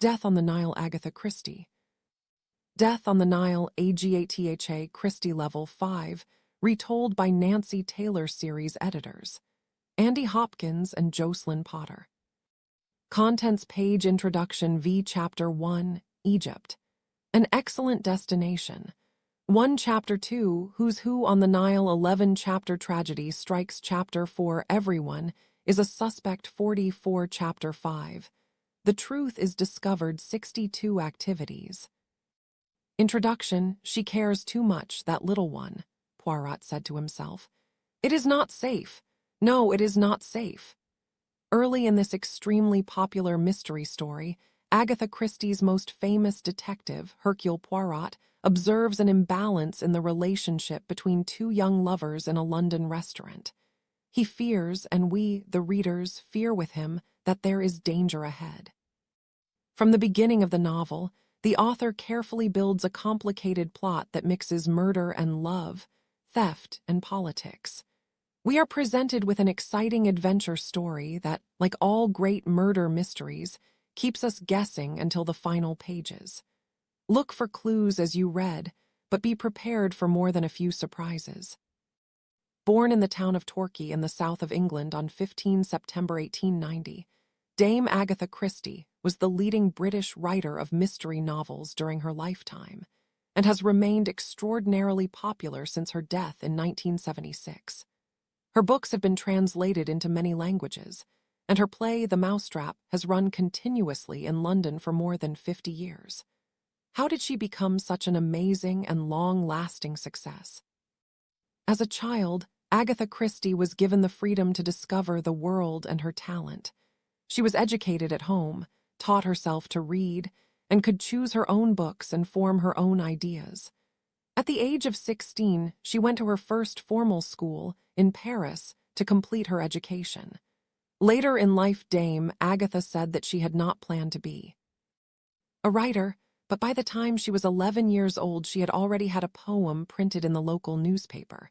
Death on the Nile, Agatha Christie. Death on the Nile, Agatha Christie Level 5, retold by Nancy Taylor series editors, Andy Hopkins and Jocelyn Potter. Contents page introduction v. Chapter 1, Egypt. An excellent destination. 1 Chapter 2, Who's Who on the Nile. 11 Chapter Tragedy strikes. Chapter 4, Everyone is a suspect. 44 Chapter 5, The Truth is Discovered. 62 Activities. Introduction. She cares too much, that little one, Poirot said to himself. It is not safe. No, it is not safe. Early in this extremely popular mystery story, Agatha Christie's most famous detective, Hercule Poirot, observes an imbalance in the relationship between two young lovers in a London restaurant. He fears, and we, the readers, fear with him, that there is danger ahead. From the beginning of the novel, the author carefully builds a complicated plot that mixes murder and love, theft and politics. We are presented with an exciting adventure story that, like all great murder mysteries, keeps us guessing until the final pages. Look for clues as you read, but be prepared for more than a few surprises. Born in the town of Torquay in the south of England on 15 September 1890, Dame Agatha Christie was the leading British writer of mystery novels during her lifetime, and has remained extraordinarily popular since her death in 1976. Her books have been translated into many languages, and her play, The Mousetrap, has run continuously in London for more than 50 years. How did she become such an amazing and long-lasting success? As a child, Agatha Christie was given the freedom to discover the world and her talent. She was educated at home, taught herself to read, and could choose her own books and form her own ideas. At the age of 16, she went to her first formal school in Paris to complete her education. Later in life, Dame Agatha said that she had not planned to be a writer, but by the time she was 11 years old, she had already had a poem printed in the local newspaper,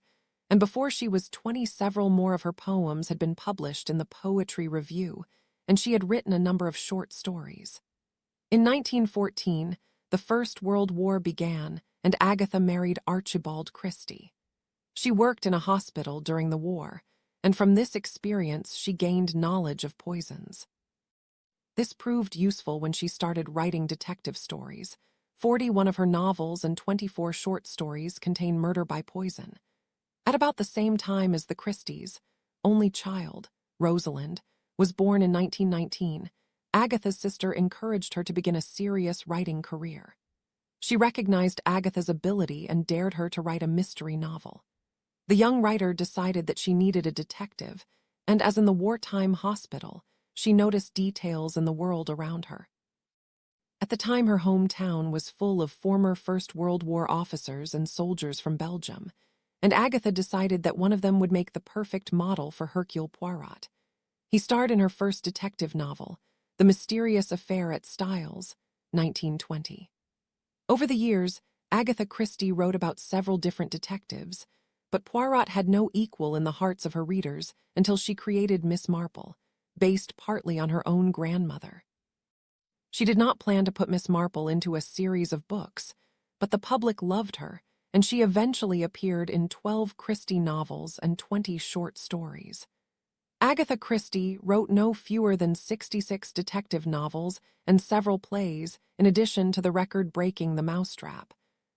and before she was 20, several more of her poems had been published in the Poetry Review, and she had written a number of short stories. In 1914, the First World War began, and Agatha married Archibald Christie. She worked in a hospital during the war, and from this experience she gained knowledge of poisons. This proved useful when she started writing detective stories. 41 of her novels and 24 short stories contain murder by poison. At about the same time as the Christies' only child, Rosalind, was born in 1919, Agatha's sister encouraged her to begin a serious writing career. She recognized Agatha's ability and dared her to write a mystery novel. The young writer decided that she needed a detective, and as in the wartime hospital, she noticed details in the world around her. At the time, her hometown was full of former First World War officers and soldiers from Belgium, and Agatha decided that one of them would make the perfect model for Hercule Poirot. He starred in her first detective novel, The Mysterious Affair at Styles, 1920. Over the years, Agatha Christie wrote about several different detectives, but Poirot had no equal in the hearts of her readers until she created Miss Marple, based partly on her own grandmother. She did not plan to put Miss Marple into a series of books, but the public loved her, and she eventually appeared in 12 Christie novels and 20 short stories. Agatha Christie wrote no fewer than 66 detective novels and several plays, in addition to the record-breaking The Mousetrap,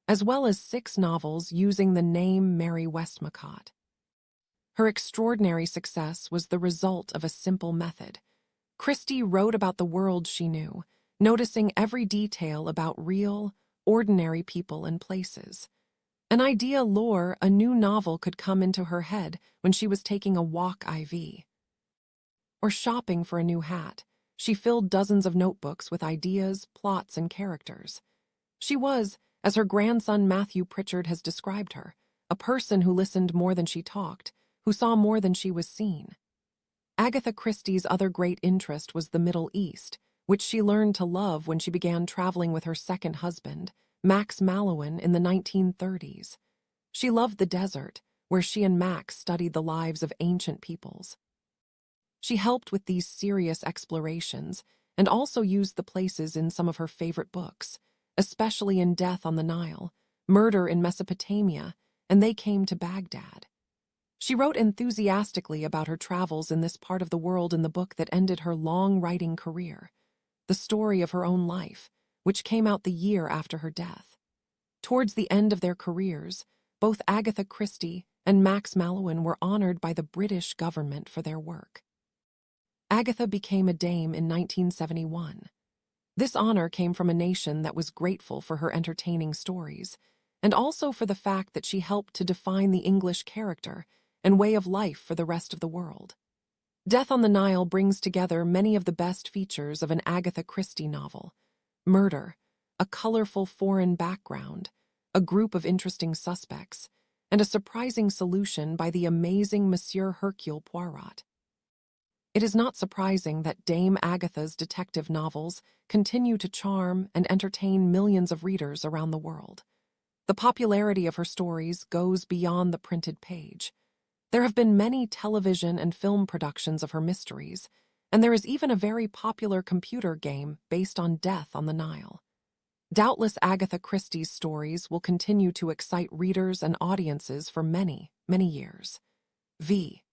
as well as 6 novels using the name Mary Westmacott. Her extraordinary success was the result of a simple method. Christie wrote about the world she knew, noticing every detail about real, ordinary people and places. An idea lore, a new novel could come into her head when she was taking a walk IV. Or shopping for a new hat, she filled dozens of notebooks with ideas, plots, and characters. She was, as her grandson Matthew Pritchard has described her, a person who listened more than she talked, who saw more than she was seen. Agatha Christie's other great interest was the Middle East, which she learned to love when she began traveling with her second husband, Max Mallowan, in the 1930s. She loved the desert, where she and Max studied the lives of ancient peoples. She helped with these serious explorations, and also used the places in some of her favorite books, especially in Death on the Nile, Murder in Mesopotamia, and They Came to Baghdad. She wrote enthusiastically about her travels in this part of the world in the book that ended her long writing career, The Story of Her Own Life, which came out the year after her death. Towards the end of their careers, both Agatha Christie and Max Mallowan were honored by the British government for their work. Agatha became a dame in 1971. This honor came from a nation that was grateful for her entertaining stories, and also for the fact that she helped to define the English character and way of life for the rest of the world. Death on the Nile brings together many of the best features of an Agatha Christie novel: murder, a colorful foreign background, a group of interesting suspects, and a surprising solution by the amazing Monsieur Hercule Poirot. It is not surprising that Dame Agatha's detective novels continue to charm and entertain millions of readers around the world. The popularity of her stories goes beyond the printed page. There have been many television and film productions of her mysteries, and there is even a very popular computer game based on Death on the Nile. Doubtless Agatha Christie's stories will continue to excite readers and audiences for many, many years. V.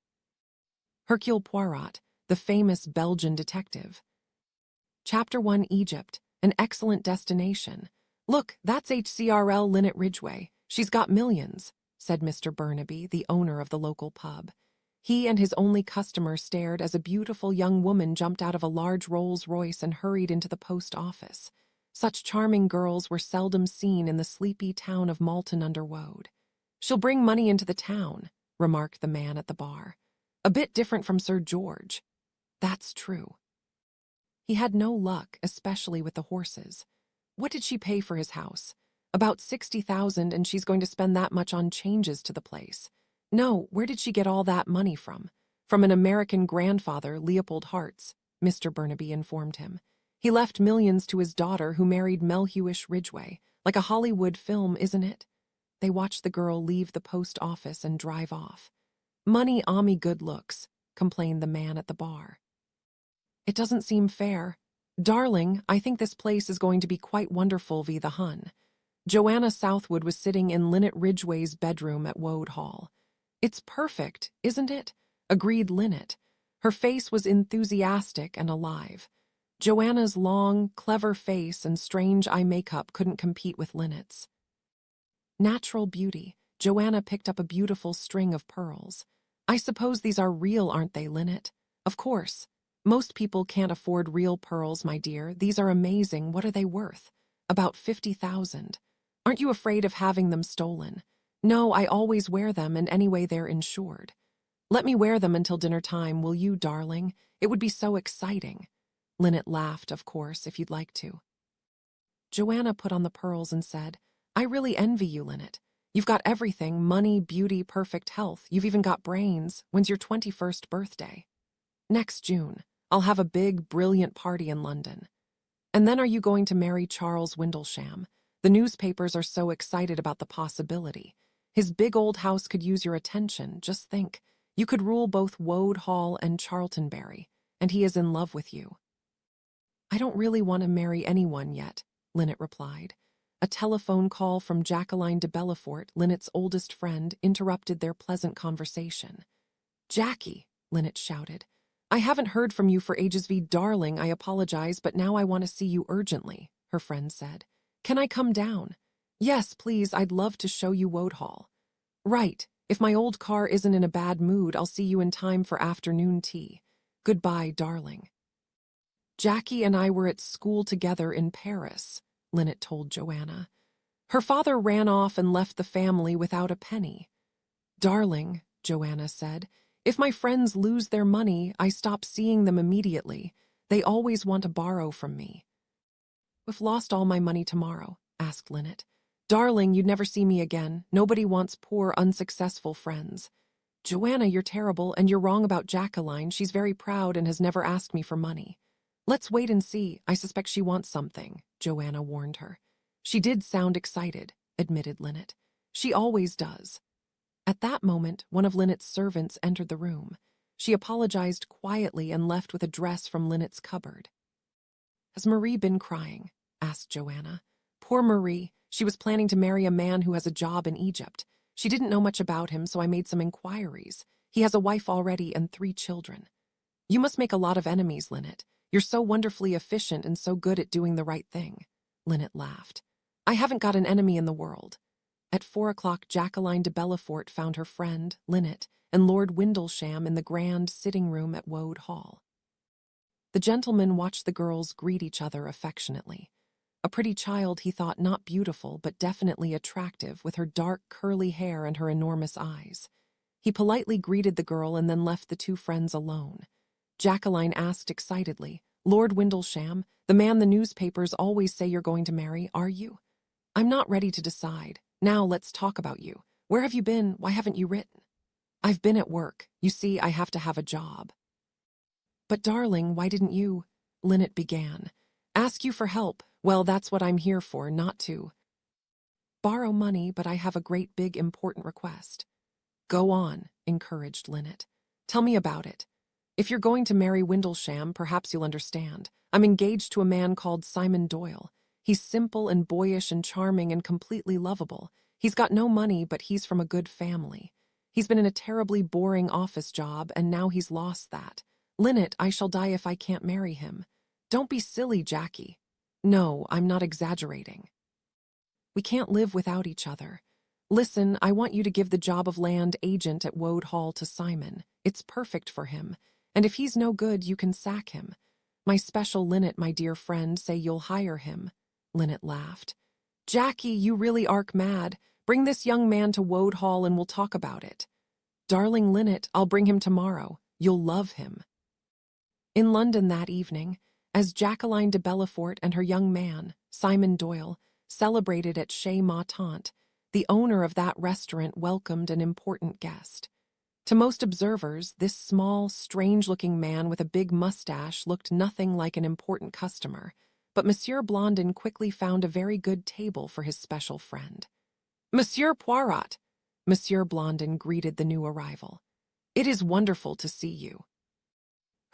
Hercule Poirot, the famous Belgian detective. Chapter 1: Egypt, an excellent destination. "Look, that's HCRL Linnet Ridgeway. She's got millions," said Mr. Burnaby, the owner of the local pub. He and his only customer stared as a beautiful young woman jumped out of a large Rolls-Royce and hurried into the post office. Such charming girls were seldom seen in the sleepy town of Malton-under-Wode. "She'll bring money into the town," remarked the man at the bar. "A bit different from Sir George." That's true. He had no luck, especially with the horses. What did she pay for his house? About 60,000, and she's going to spend that much on changes to the place. No, where did she get all that money from? From an American grandfather, Leopold Hartz, Mr. Burnaby informed him. He left millions to his daughter, who married Melhuish Ridgeway. Like a Hollywood film, isn't it? They watched the girl leave the post office and drive off. "Money me good looks," complained the man at the bar. "It doesn't seem fair. Darling, I think this place is going to be quite wonderful the Hun." Joanna Southwood was sitting in Linnet Ridgeway's bedroom at Wode Hall. "It's perfect, isn't it?" agreed Linnet. Her face was enthusiastic and alive. Joanna's long, clever face and strange eye makeup couldn't compete with Linnet's. Natural beauty, Joanna picked up a beautiful string of pearls. "I suppose these are real, aren't they, Linnet?" "Of course. Most people can't afford real pearls, my dear. These are amazing. What are they worth?" "About 50,000. "Aren't you afraid of having them stolen?" "No, I always wear them, and anyway they're insured." "Let me wear them until dinner time, will you, darling? It would be so exciting." Linnet laughed. "Of course, if you'd like to." Joanna put on the pearls and said, "I really envy you, Linnet. You've got everything: money, beauty, perfect health. You've even got brains. When's your 21st birthday?" "Next June. I'll have a big, brilliant party in London." "And then are you going to marry Charles Windlesham? The newspapers are so excited about the possibility. His big old house could use your attention. Just think, you could rule both Wode Hall and Charltonbury, and he is in love with you." "I don't really want to marry anyone yet," Linnet replied. A telephone call from Jacqueline De Bellefort, Linnet's oldest friend, interrupted their pleasant conversation. "Jackie," Linnet shouted, "I haven't heard from you for ages. Darling, I apologize, but now I want to see you urgently," her friend said. "Can I come down?" "Yes, please, I'd love to show you Wode Hall." "Right. If my old car isn't in a bad mood, I'll see you in time for afternoon tea. Goodbye, darling." "Jackie and I were at school together in Paris," Linnet told Joanna. "Her father ran off and left the family without a penny." "Darling," Joanna said, "if my friends lose their money, I stop seeing them immediately. They always want to borrow from me." "If lost all my money tomorrow?" asked Linnet. "Darling, you'd never see me again. Nobody wants poor, unsuccessful friends." "Joanna, you're terrible, and you're wrong about Jacqueline. She's very proud and has never asked me for money." "Let's wait and see. I suspect she wants something," Joanna warned her. "She did sound excited," admitted Linnet. "She always does." At that moment, one of Linnet's servants entered the room. She apologized quietly and left with a dress from Linnet's cupboard. Has Marie been crying? Asked Joanna. Poor Marie. She was planning to marry a man who has a job in Egypt. She didn't know much about him, so I made some inquiries. He has a wife already and 3 children. You must make a lot of enemies, Linnet. You're so wonderfully efficient and so good at doing the right thing. Linnet laughed. I haven't got an enemy in the world. At 4 o'clock, Jacqueline De Bellefort found her friend, Linnet, and Lord Windlesham in the grand sitting room at Wode Hall. The gentleman watched the girls greet each other affectionately. A pretty child, he thought, not beautiful, but definitely attractive, with her dark, curly hair and her enormous eyes. He politely greeted the girl and then left the 2 friends alone. Jacqueline asked excitedly, Lord Windlesham, the man the newspapers always say you're going to marry, are you? I'm not ready to decide. Now let's talk about you. Where have you been? Why haven't you written? I've been at work. You see, I have to have a job. But darling, why didn't you? Linnet began. Ask you for help. Well, that's what I'm here for, not to borrow money, but I have a great big important request. Go on, encouraged Linnet. Tell me about it. If you're going to marry Windlesham, perhaps you'll understand. I'm engaged to a man called Simon Doyle. He's simple and boyish and charming and completely lovable. He's got no money, but he's from a good family. He's been in a terribly boring office job, and now he's lost that. Linnet, I shall die if I can't marry him. Don't be silly, Jackie. No, I'm not exaggerating. We can't live without each other. Listen, I want you to give the job of land agent at Wode Hall to Simon. It's perfect for him. And if he's no good, you can sack him. My special Linnet, my dear friend, say you'll hire him. Linnet laughed. Jackie, you really are mad. Bring this young man to Wode Hall and we'll talk about it. Darling Linnet, I'll bring him tomorrow. You'll love him. In London that evening, as Jacqueline De Bellefort and her young man, Simon Doyle, celebrated at Chez Ma Tante, the owner of that restaurant welcomed an important guest. To most observers, this small, strange-looking man with a big mustache looked nothing like an important customer, but Monsieur Blondin quickly found a very good table for his special friend. Monsieur Poirot! Monsieur Blondin greeted the new arrival. It is wonderful to see you.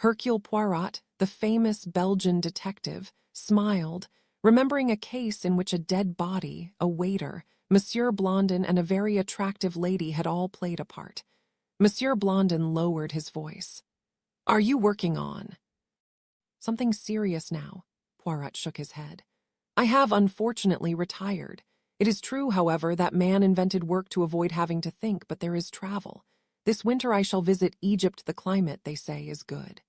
Hercule Poirot, the famous Belgian detective, smiled, remembering a case in which a dead body, a waiter, Monsieur Blondin, and a very attractive lady had all played a part. Monsieur Blondin lowered his voice. Are you working on something serious now? Poirot shook his head. I have unfortunately retired. It is true, however, that man invented work to avoid having to think, but there is travel. This winter I shall visit Egypt. The climate, they say, is good.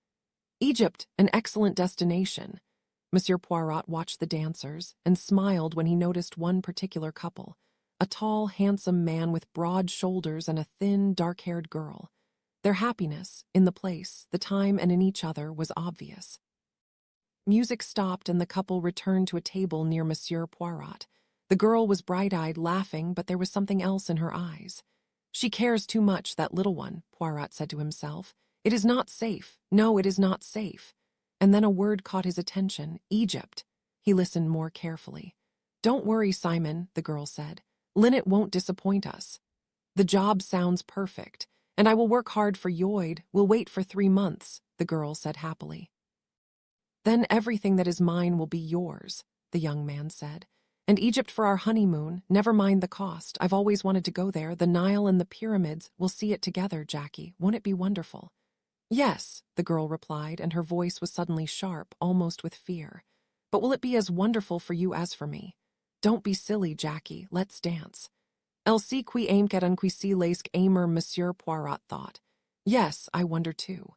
Egypt, an excellent destination. Monsieur Poirot watched the dancers and smiled when he noticed one particular couple, a tall, handsome man with broad shoulders and a thin, dark-haired girl. Their happiness, in the place, the time, and in each other, was obvious. Music stopped and the couple returned to a table near Monsieur Poirot. The girl was bright-eyed, laughing, but there was something else in her eyes. She cares too much, that little one, Poirot said to himself. It is not safe. No, it is not safe. And then a word caught his attention. Egypt. He listened more carefully. Don't worry, Simon, the girl said. Linnet won't disappoint us. The job sounds perfect, and I will work hard for Yoid. We'll wait for 3 months, the girl said happily. Then everything that is mine will be yours, the young man said. And Egypt for our honeymoon, never mind the cost. I've always wanted to go there. The Nile and the pyramids, we'll see it together, Jackie. Won't it be wonderful? Yes, the girl replied, and her voice was suddenly sharp, almost with fear. But will it be as wonderful for you as for me? Don't be silly, Jackie. Let's dance. Elsie qui aime qu'un qui si laisque aimer, Monsieur Poirot thought. Yes, I wonder too.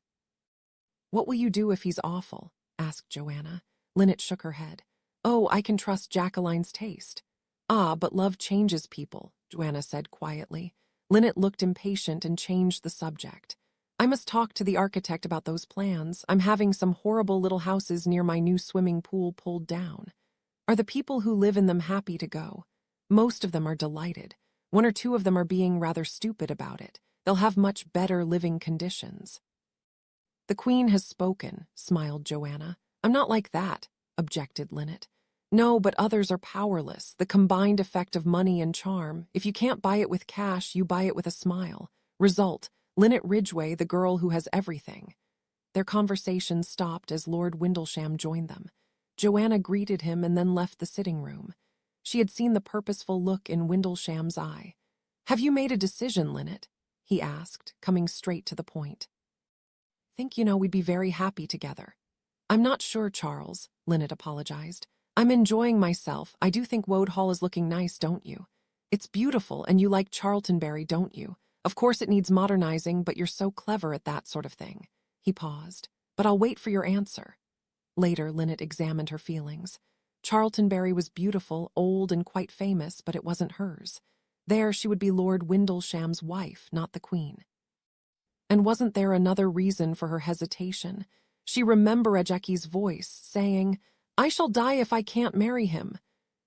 What will you do if he's awful? Asked Joanna. Linnet shook her head. Oh, I can trust Jacqueline's taste. Ah, but love changes people, Joanna said quietly. Linnet looked impatient and changed the subject. I must talk to the architect about those plans. I'm having some horrible little houses near my new swimming pool pulled down. Are the people who live in them happy to go? Most of them are delighted. 1 or 2 of them are being rather stupid about it. They'll have much better living conditions. The Queen has spoken, smiled Joanna. I'm not like that, objected Linnet. No, but others are powerless, the combined effect of money and charm. If you can't buy it with cash, you buy it with a smile. Result, Linnet Ridgeway, the girl who has everything. Their conversation stopped as Lord Windlesham joined them. Joanna greeted him and then left the sitting room. She had seen the purposeful look in Windlesham's eye. "Have you made a decision, Linnet?" he asked, coming straight to the point. "Think we'd be very happy together." "I'm not sure, Charles," Linnet apologized. "I'm enjoying myself. I do think Wode Hall is looking nice, don't you? It's beautiful, and you like Charltonbury, don't you? Of course it needs modernizing, but you're so clever at that sort of thing." He paused. "But I'll wait for your answer." Later, Linnet examined her feelings. Charltonbury was beautiful, old, and quite famous, but it wasn't hers. There she would be Lord Windlesham's wife, not the Queen. And wasn't there another reason for her hesitation? She remembered Jackie's voice, saying, "I shall die if I can't marry him."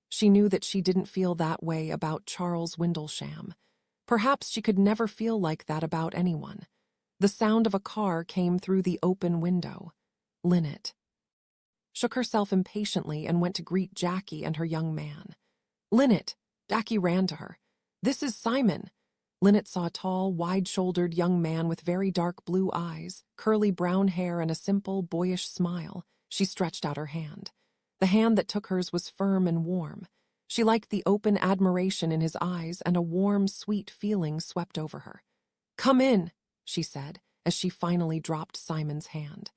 She knew that she didn't feel that way about Charles Windlesham. Perhaps she could never feel like that about anyone. The sound of a car came through the open window. Linnet shook herself impatiently and went to greet Jackie and her young man. "Linnet!" Jackie ran to her. "This is Simon." Linnet saw a tall, wide-shouldered young man with very dark blue eyes, curly brown hair, and a simple, boyish smile. She stretched out her hand. The hand that took hers was firm and warm. She liked the open admiration in his eyes, and a warm, sweet feeling swept over her. "Come in," she said, as she finally dropped Simon's hand.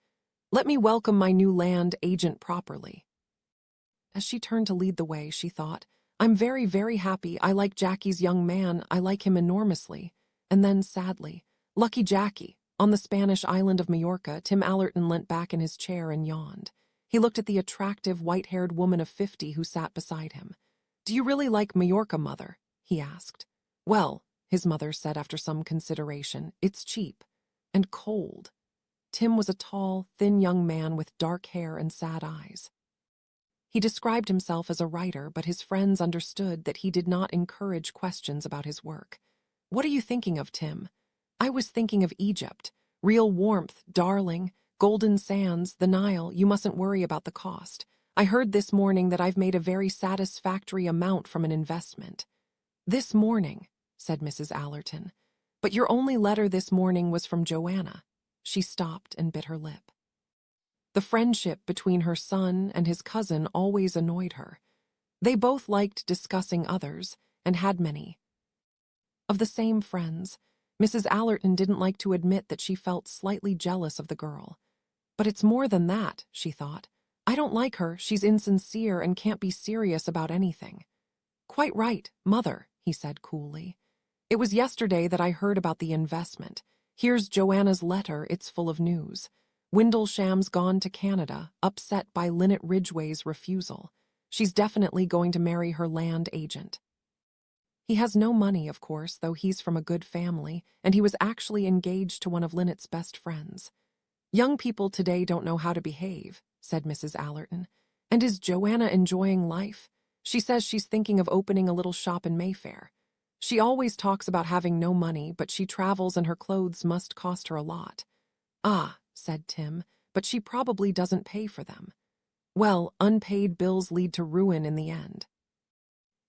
"Let me welcome my new land agent properly." As she turned to lead the way, she thought, "I'm very, very happy. I like Jackie's young man. I like him enormously." And then, sadly, "Lucky Jackie." On the Spanish island of Mallorca, Tim Allerton leant back in his chair and yawned. He looked at the attractive, white-haired woman of 50 who sat beside him. "Do you really like Mallorca, Mother?" he asked. "Well," his mother said after some consideration, "it's cheap. And cold." Tim was a tall, thin young man with dark hair and sad eyes. He described himself as a writer, but his friends understood that he did not encourage questions about his work. "What are you thinking of, Tim?" "I was thinking of Egypt. Real warmth, darling, golden sands, the Nile. You mustn't worry about the cost. I heard this morning that I've made a very satisfactory amount from an investment." "This morning," said Mrs. Allerton. "But your only letter this morning was from Joanna." She stopped and bit her lip. The friendship between her son and his cousin always annoyed her. They both liked discussing others, and had many. Of the same friends, Mrs. Allerton didn't like to admit that she felt slightly jealous of the girl. "But it's more than that," she thought. "I don't like her. She's insincere and can't be serious about anything." "Quite right, Mother," he said coolly. "It was yesterday that I heard about the investment. Here's Joanna's letter. It's full of news. Windlesham's gone to Canada, upset by Linnet Ridgeway's refusal. She's definitely going to marry her land agent. He has no money, of course, though he's from a good family, and he was actually engaged to one of Linnet's best friends. Young people today don't know how to behave," said Mrs. Allerton. "And is Joanna enjoying life? She says she's thinking of opening a little shop in Mayfair. She always talks about having no money, but she travels and her clothes must cost her a lot." "Ah," said Tim, "but she probably doesn't pay for them." "Well, unpaid bills lead to ruin in the end.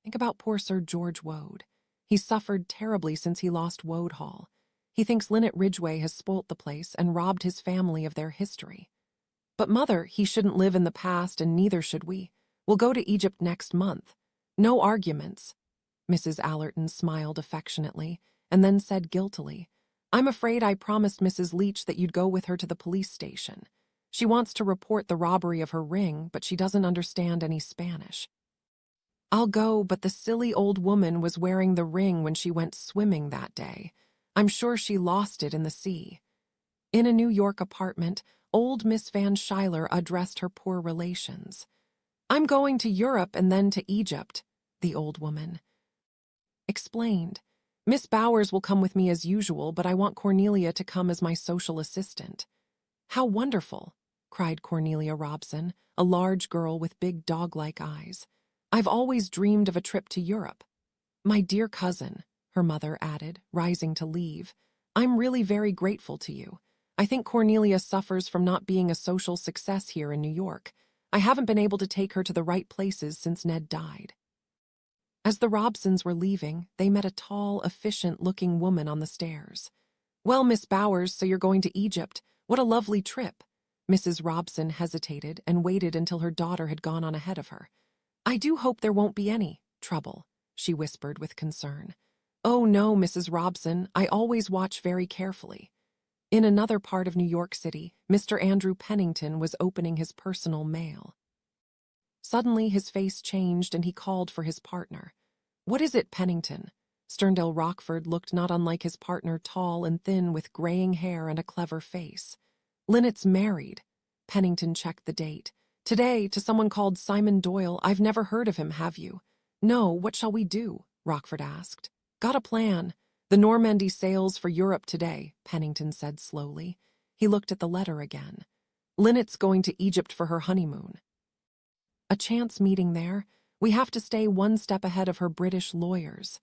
Think about poor Sir George Wode. He's suffered terribly since he lost Wode Hall. He thinks Linnet Ridgeway has spoilt the place and robbed his family of their history." "But, Mother, he shouldn't live in the past, and neither should we. We'll go to Egypt next month. No arguments." Mrs. Allerton smiled affectionately, and then said guiltily, "I'm afraid I promised Mrs. Leach that you'd go with her to the police station. She wants to report the robbery of her ring, but she doesn't understand any Spanish." "I'll go, but the silly old woman was wearing the ring when she went swimming that day. I'm sure she lost it in the sea." In a New York apartment, old Miss Van Schuyler addressed her poor relations. "I'm going to Europe and then to Egypt," the old woman explained. "Miss Bowers will come with me as usual, but I want Cornelia to come as my social assistant." "How wonderful," cried Cornelia Robson, a large girl with big dog-like eyes. "I've always dreamed of a trip to Europe." "My dear cousin," her mother added, rising to leave, "I'm really very grateful to you. I think Cornelia suffers from not being a social success here in New York. I haven't been able to take her to the right places since Ned died." As the Robsons were leaving, they met a tall, efficient-looking woman on the stairs. "Well, Miss Bowers, so you're going to Egypt. What a lovely trip." Mrs. Robson hesitated and waited until her daughter had gone on ahead of her. "I do hope there won't be any trouble," she whispered with concern. "Oh no, Mrs. Robson, I always watch very carefully." In another part of New York City, Mr. Andrew Pennington was opening his personal mail. Suddenly his face changed and he called for his partner. "What is it, Pennington?" Sterndale Rockford looked not unlike his partner, tall and thin with graying hair and a clever face. "Linnet's married." Pennington checked the date. "Today, to someone called Simon Doyle. I've never heard of him, have you?" "No, what shall we do?" Rockford asked. "Got a plan. The Normandy sails for Europe today," Pennington said slowly. He looked at the letter again. "Linnet's going to Egypt for her honeymoon." "A chance meeting there? We have to stay one step ahead of her British lawyers."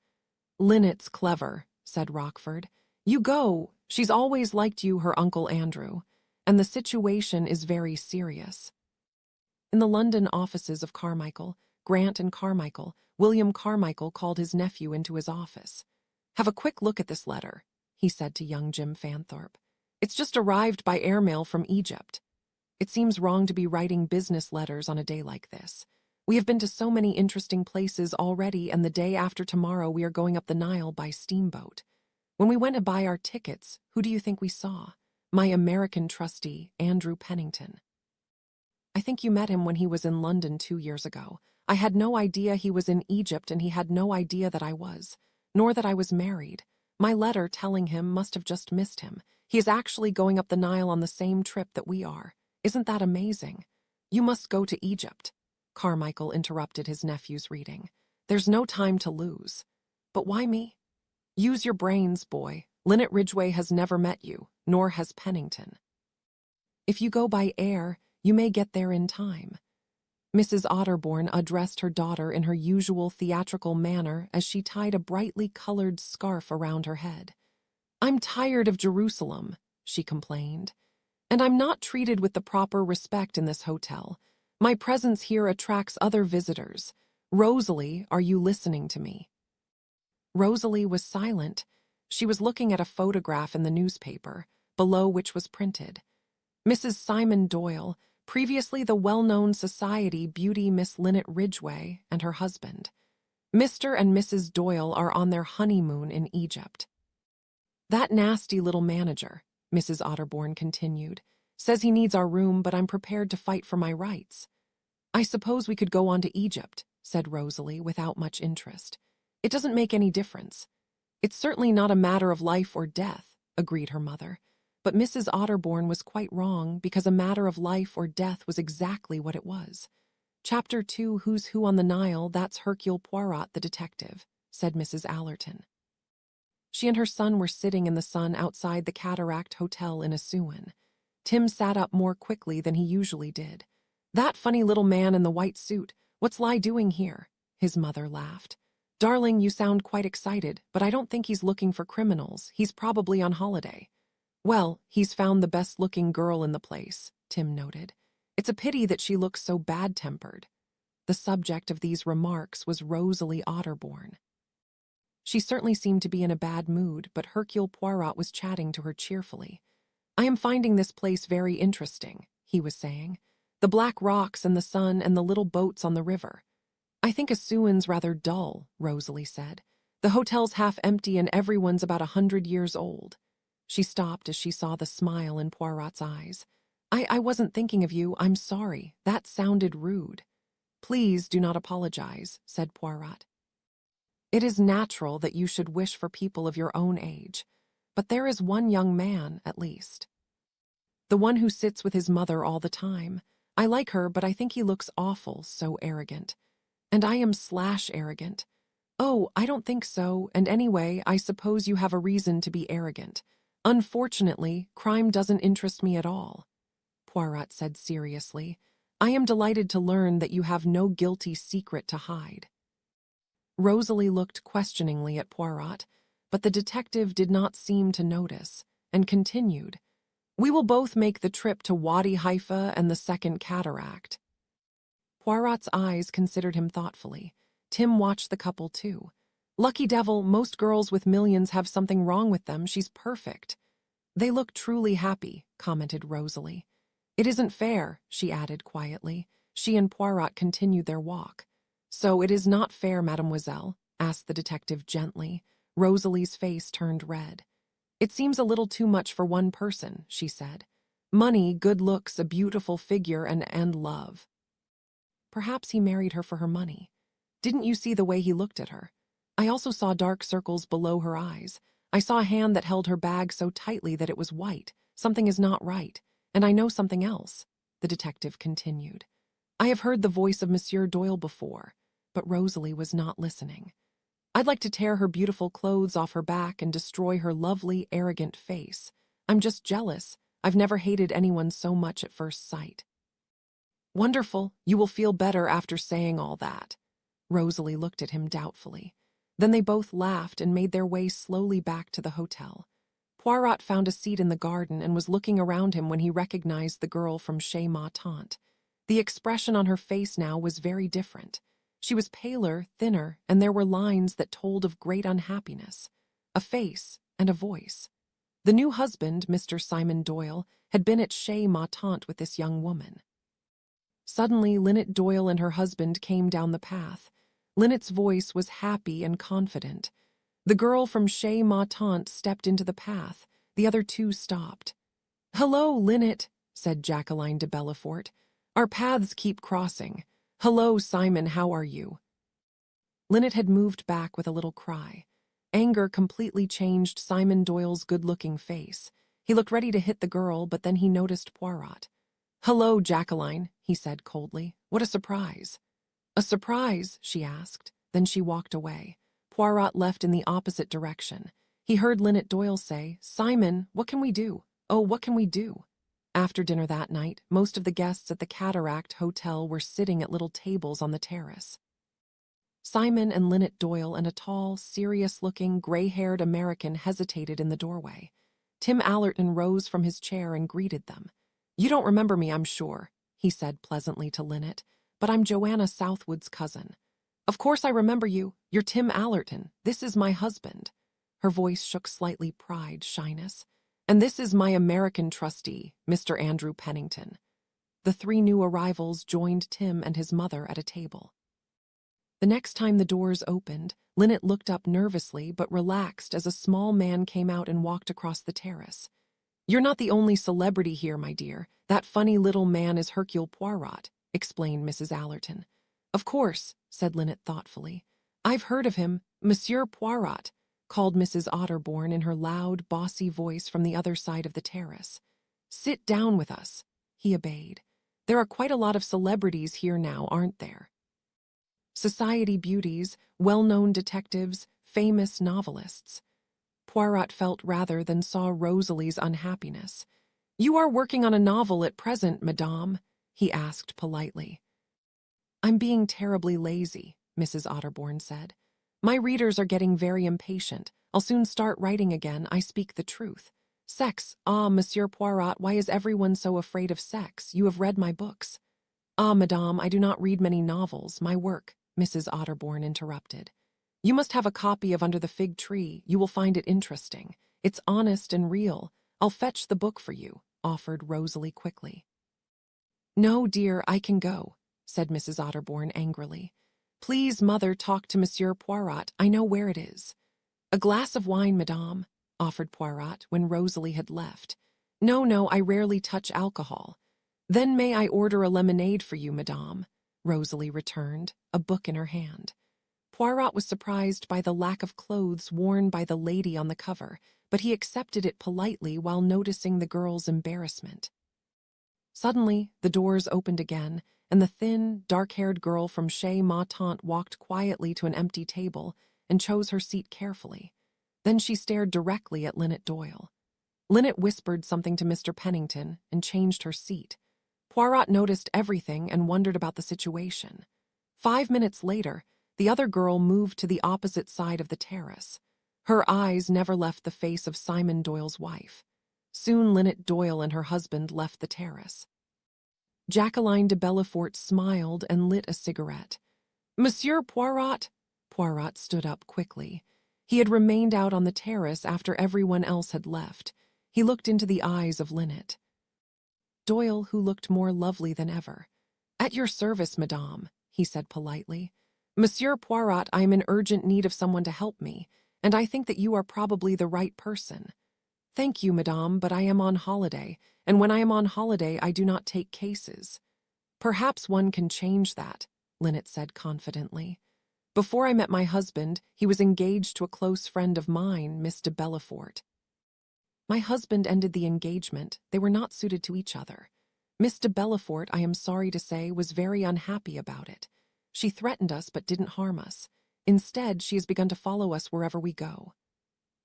"Linnet's clever," said Rockford. "You go. She's always liked you, her Uncle Andrew. And the situation is very serious." In the London offices of Carmichael, Grant and Carmichael, William Carmichael called his nephew into his office. "Have a quick look at this letter," he said to young Jim Fanthorp. "It's just arrived by airmail from Egypt. It seems wrong to be writing business letters on a day like this. We have been to so many interesting places already, and the day after tomorrow we are going up the Nile by steamboat. When we went to buy our tickets, who do you think we saw? My American trustee, Andrew Pennington. I think you met him when he was in London 2 years ago. I had no idea he was in Egypt, and he had no idea that I was, nor that I was married. My letter telling him must have just missed him. He is actually going up the Nile on the same trip that we are. Isn't that amazing? You must go to Egypt." Carmichael interrupted his nephew's reading. "There's no time to lose." "But why me?" "Use your brains, boy. Linnet Ridgeway has never met you, nor has Pennington. If you go by air, you may get there in time." Mrs. Otterbourne addressed her daughter in her usual theatrical manner as she tied a brightly colored scarf around her head. "I'm tired of Jerusalem," she complained. "And I'm not treated with the proper respect in this hotel. My presence here attracts other visitors. Rosalie, are you listening to me?" Rosalie was silent. She was looking at a photograph in the newspaper, below which was printed, "Mrs. Simon Doyle, previously the well-known society beauty Miss Linnet Ridgeway, and her husband. Mr. and Mrs. Doyle are on their honeymoon in Egypt. That nasty little manager," Mrs. Otterbourne continued, "says he needs our room, but I'm prepared to fight for my rights." "I suppose we could go on to Egypt," said Rosalie without much interest. "It doesn't make any difference." "It's certainly not a matter of life or death," agreed her mother. But Mrs. Otterbourne was quite wrong, because a matter of life or death was exactly what it was. "Chapter 2, Who's Who on the Nile, that's Hercule Poirot, the detective," said Mrs. Allerton. She and her son were sitting in the sun outside the Cataract Hotel in Assuan. Tim sat up more quickly than he usually did. "That funny little man in the white suit, what's Lie doing here?" His mother laughed. "Darling, you sound quite excited, but I don't think he's looking for criminals. He's probably on holiday." "Well, he's found the best-looking girl in the place," Tim noted. "It's a pity that she looks so bad-tempered." The subject of these remarks was Rosalie Otterbourne. She certainly seemed to be in a bad mood, but Hercule Poirot was chatting to her cheerfully. "I am finding this place very interesting," he was saying. "The black rocks and the sun and the little boats on the river." "I think Assuan's rather dull," Rosalie said. "The hotel's half empty and everyone's about 100 years old." She stopped as she saw the smile in Poirot's eyes. I wasn't thinking of you. I'm sorry. That sounded rude." "Please do not apologize," said Poirot. "It is natural that you should wish for people of your own age. But there is one young man, at least. The one who sits with his mother all the time. I like her, but I think he looks awful, so arrogant. And I am /arrogant. Oh, I don't think so, and anyway, I suppose you have a reason to be arrogant. Unfortunately, crime doesn't interest me at all." Poirot said seriously. "I am delighted to learn that you have no guilty secret to hide." Rosalie looked questioningly at Poirot, but the detective did not seem to notice, and continued, "We will both make the trip to Wadi Haifa and the Second Cataract." Poirot's eyes considered him thoughtfully. Tim watched the couple too. "Lucky devil, most girls with millions have something wrong with them. She's perfect." "They look truly happy," commented Rosalie. It isn't fair, she added quietly. She and Poirot continued their walk. So it is not fair, mademoiselle? Asked the detective gently. Rosalie's face turned red. It seems a little too much for one person, she said. Money, good looks, a beautiful figure, and love. Perhaps he married her for her money. Didn't you see the way he looked at her? I also saw dark circles below her eyes. I saw a hand that held her bag so tightly that it was white. Something is not right. And I know something else, the detective continued. I have heard the voice of Monsieur Doyle before, but Rosalie was not listening. I'd like to tear her beautiful clothes off her back and destroy her lovely, arrogant face. I'm just jealous. I've never hated anyone so much at first sight. Wonderful. You will feel better after saying all that. Rosalie looked at him doubtfully. Then they both laughed and made their way slowly back to the hotel. Poirot found a seat in the garden and was looking around him when he recognized the girl from Chez Ma Tante. The expression on her face now was very different. She was paler, thinner, and there were lines that told of great unhappiness. A face and a voice. The new husband, Mr. Simon Doyle, had been at Chez Ma Tante with this young woman. Suddenly, Linnet Doyle and her husband came down the path. Linnet's voice was happy and confident. The girl from Chez Ma Tante stepped into the path. The other two stopped. "Hello, Linnet," said Jacqueline De Bellefort. "Our paths keep crossing. Hello, Simon, how are you?" Linnet had moved back with a little cry. Anger completely changed Simon Doyle's good-looking face. He looked ready to hit the girl, but then he noticed Poirot. "Hello, Jacqueline," he said coldly. "What a surprise." "A surprise?" she asked. Then she walked away. Poirot left in the opposite direction. He heard Linnet Doyle say, "Simon, what can we do? Oh, what can we do?" After dinner that night, most of the guests at the Cataract Hotel were sitting at little tables on the terrace. Simon and Linnet Doyle and a tall, serious-looking, gray-haired American hesitated in the doorway. Tim Allerton rose from his chair and greeted them. "You don't remember me, I'm sure," he said pleasantly to Linnet, "but I'm Joanna Southwood's cousin." "Of course I remember you. You're Tim Allerton. This is my husband." Her voice shook slightly pride, shyness. "And this is my American trustee, Mr. Andrew Pennington." The three new arrivals joined Tim and his mother at a table. The next time the doors opened, Linnet looked up nervously but relaxed as a small man came out and walked across the terrace. "You're not the only celebrity here, my dear. That funny little man is Hercule Poirot," explained Mrs. Allerton. "Of course," said Linnet thoughtfully. "I've heard of him. Monsieur Poirot," called Mrs. Otterbourne in her loud, bossy voice from the other side of the terrace. "Sit down with us." He obeyed. "There are quite a lot of celebrities here now, aren't there? Society beauties, well-known detectives, famous novelists." Poirot felt rather than saw Rosalie's unhappiness. "You are working on a novel at present, madame?" he asked politely. "I'm being terribly lazy," Mrs. Otterbourne said. "My readers are getting very impatient. I'll soon start writing again, I speak the truth. Sex, ah, Monsieur Poirot, why is everyone so afraid of sex? You have read my books." "Ah, madame, I do not read many novels, my work," Mrs. Otterbourne interrupted. "You must have a copy of Under the Fig Tree. You will find it interesting. It's honest and real. I'll fetch the book for you," offered Rosalie quickly. "No, dear, I can go," said Mrs. Otterbourne angrily. "Please, mother, talk to Monsieur Poirot. I know where it is." "A glass of wine, madame," offered Poirot when Rosalie had left. "No, no, I rarely touch alcohol." "Then may I order a lemonade for you, madame?" Rosalie returned, a book in her hand. Poirot was surprised by the lack of clothes worn by the lady on the cover, but he accepted it politely while noticing the girl's embarrassment. Suddenly, the doors opened again, and the thin, dark-haired girl from Chez Ma Tante walked quietly to an empty table and chose her seat carefully. Then she stared directly at Linnet Doyle. Linnet whispered something to Mr. Pennington and changed her seat. Poirot noticed everything and wondered about the situation. 5 minutes later, the other girl moved to the opposite side of the terrace. Her eyes never left the face of Simon Doyle's wife. Soon Linnet Doyle and her husband left the terrace. Jacqueline De Bellefort smiled and lit a cigarette. "Monsieur Poirot?" Poirot stood up quickly. He had remained out on the terrace after everyone else had left. He looked into the eyes of Linnet. Doyle, who looked more lovely than ever. "At your service, madame," he said politely. "Monsieur Poirot, I am in urgent need of someone to help me, and I think that you are probably the right person." "Thank you, madame, but I am on holiday, and when I am on holiday I do not take cases." "Perhaps one can change that," Linnet said confidently. "Before I met my husband, he was engaged to a close friend of mine, Miss De Bellefort. My husband ended the engagement. They were not suited to each other. Miss De Bellefort, I am sorry to say, was very unhappy about it. She threatened us but didn't harm us. Instead, she has begun to follow us wherever we go."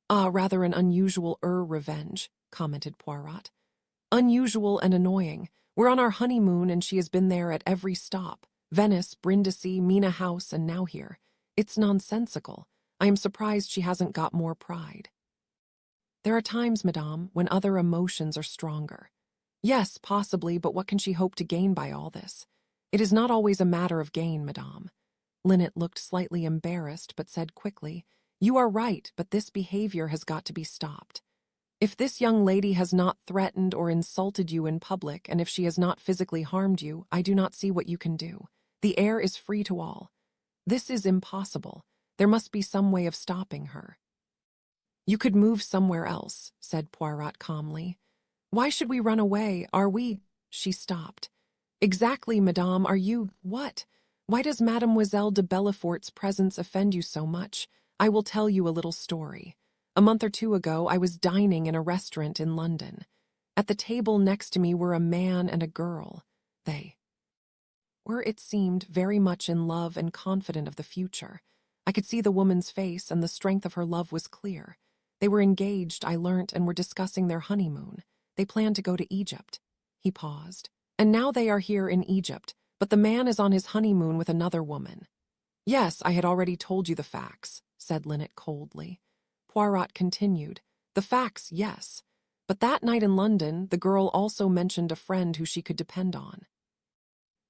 "Ah, rather an unusual revenge," commented Poirot. "Unusual and annoying. We're on our honeymoon and she has been there at every stop. Venice, Brindisi, Mina House, and now here. It's nonsensical. I am surprised she hasn't got more pride." "There are times, madame, when other emotions are stronger." "Yes, possibly, but what can she hope to gain by all this?" "It is not always a matter of gain, madame." Linnet looked slightly embarrassed, but said quickly, "You are right, but this behavior has got to be stopped. If this young lady has not threatened or insulted you in public, and if she has not physically harmed you, I do not see what you can do. The air is free to all. This is impossible. There must be some way of stopping her." "You could move somewhere else," said Poirot calmly. "Why should we run away? Are we—" She stopped. "Exactly, madame, are you— What? Why does Mademoiselle de Bellefort's presence offend you so much? I will tell you a little story. A month or two ago, I was dining in a restaurant in London. At the table next to me were a man and a girl. They were, it seemed, very much in love and confident of the future. I could see the woman's face, and the strength of her love was clear. They were engaged, I learnt, and were discussing their honeymoon. They planned to go to Egypt." He paused. "And now they are here in Egypt, but the man is on his honeymoon with another woman." "Yes, I had already told you the facts," said Linnet coldly. Poirot continued. "The facts, yes. But that night in London, the girl also mentioned a friend who she could depend on."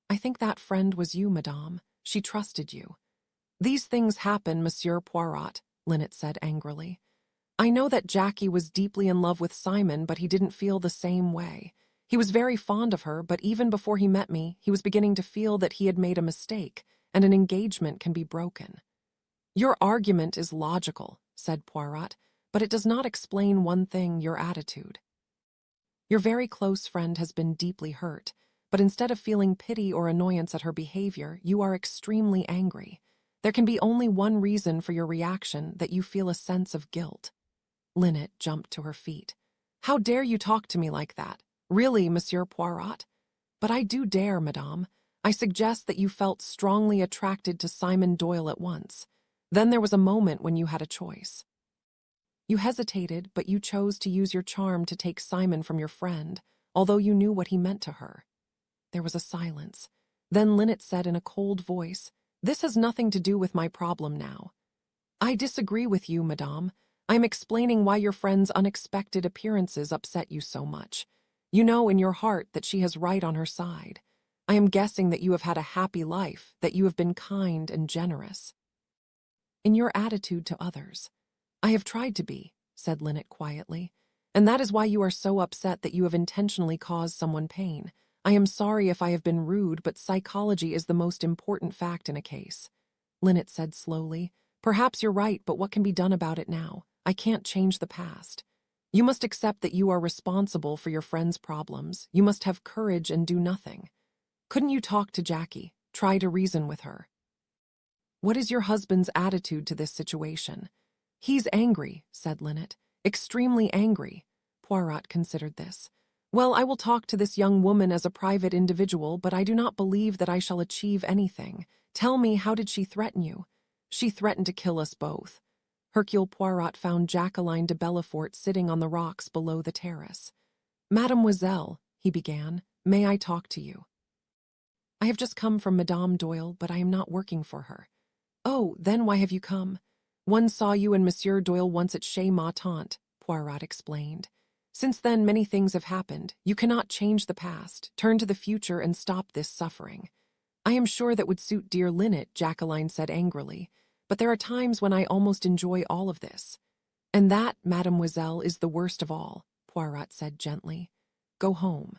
"I think that friend was you, madame. She trusted you." "These things happen, Monsieur Poirot," Linnet said angrily. "I know that Jackie was deeply in love with Simon, but he didn't feel the same way. He was very fond of her, but even before he met me, he was beginning to feel that he had made a mistake, and an engagement can be broken." "Your argument is logical," said Poirot, "but it does not explain one thing, your attitude. Your very close friend has been deeply hurt, but instead of feeling pity or annoyance at her behavior, you are extremely angry. There can be only one reason for your reaction, that you feel a sense of guilt." Linnet jumped to her feet. "How dare you talk to me like that? Really, Monsieur Poirot?" "But I do dare, madame. I suggest that you felt strongly attracted to Simon Doyle at once. Then there was a moment when you had a choice. You hesitated, but you chose to use your charm to take Simon from your friend, although you knew what he meant to her." There was a silence. Then Linnet said in a cold voice, "This has nothing to do with my problem now." "I disagree with you, madame. I am explaining why your friend's unexpected appearances upset you so much. You know in your heart that she has right on her side. I am guessing that you have had a happy life, that you have been kind and generous in your attitude to others." "I have tried to be," said Linnet quietly, "and that is why you are so upset that you have intentionally caused someone pain. I am sorry if I have been rude, but psychology is the most important fact in a case." Linnet said slowly, "Perhaps you're right, but what can be done about it now? I can't change the past. You must accept that you are responsible for your friend's problems. You must have courage and do nothing. Couldn't you talk to Jackie? Try to reason with her." "What is your husband's attitude to this situation?" "He's angry," said Linnet. "Extremely angry." Poirot considered this. "Well, I will talk to this young woman as a private individual, but I do not believe that I shall achieve anything. Tell me, how did she threaten you?" "She threatened to kill us both." Hercule Poirot found Jacqueline De Bellefort sitting on the rocks below the terrace. "Mademoiselle," he began, "may I talk to you?" "I have just come from Madame Doyle, but I am not working for her." "Oh, then why have you come?" "One saw you and Monsieur Doyle once at Chez Ma Tante," Poirot explained. "Since then many things have happened. You cannot change the past. Turn to the future and stop this suffering." "I am sure that would suit dear Linnet," Jacqueline said angrily. "But there are times when I almost enjoy all of this." "And that, mademoiselle, is the worst of all," Poirot said gently. "Go home."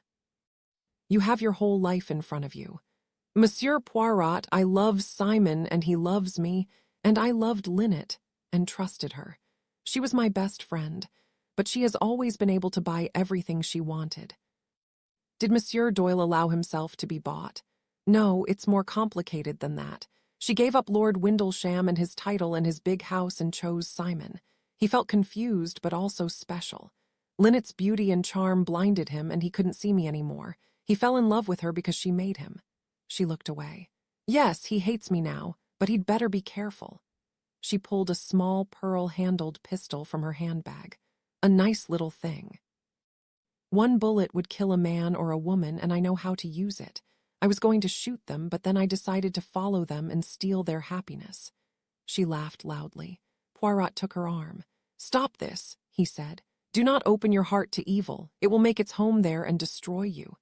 You have your whole life in front of you. Monsieur Poirot, I love Simon and he loves me, and I loved Linnet and trusted her. She was my best friend, but she has always been able to buy everything she wanted. Did Monsieur Doyle allow himself to be bought? No, it's more complicated than that. She gave up Lord Windlesham and his title and his big house and chose Simon. He felt confused but also special. Linnet's beauty and charm blinded him and he couldn't see me anymore. He fell in love with her because she made him. She looked away. Yes, he hates me now, but he'd better be careful. She pulled a small pearl-handled pistol from her handbag. A nice little thing. One bullet would kill a man or a woman, and I know how to use it. I was going to shoot them, but then I decided to follow them and steal their happiness. She laughed loudly. Poirot took her arm. "Stop this," he said. "Do not open your heart to evil. It will make its home there and destroy you."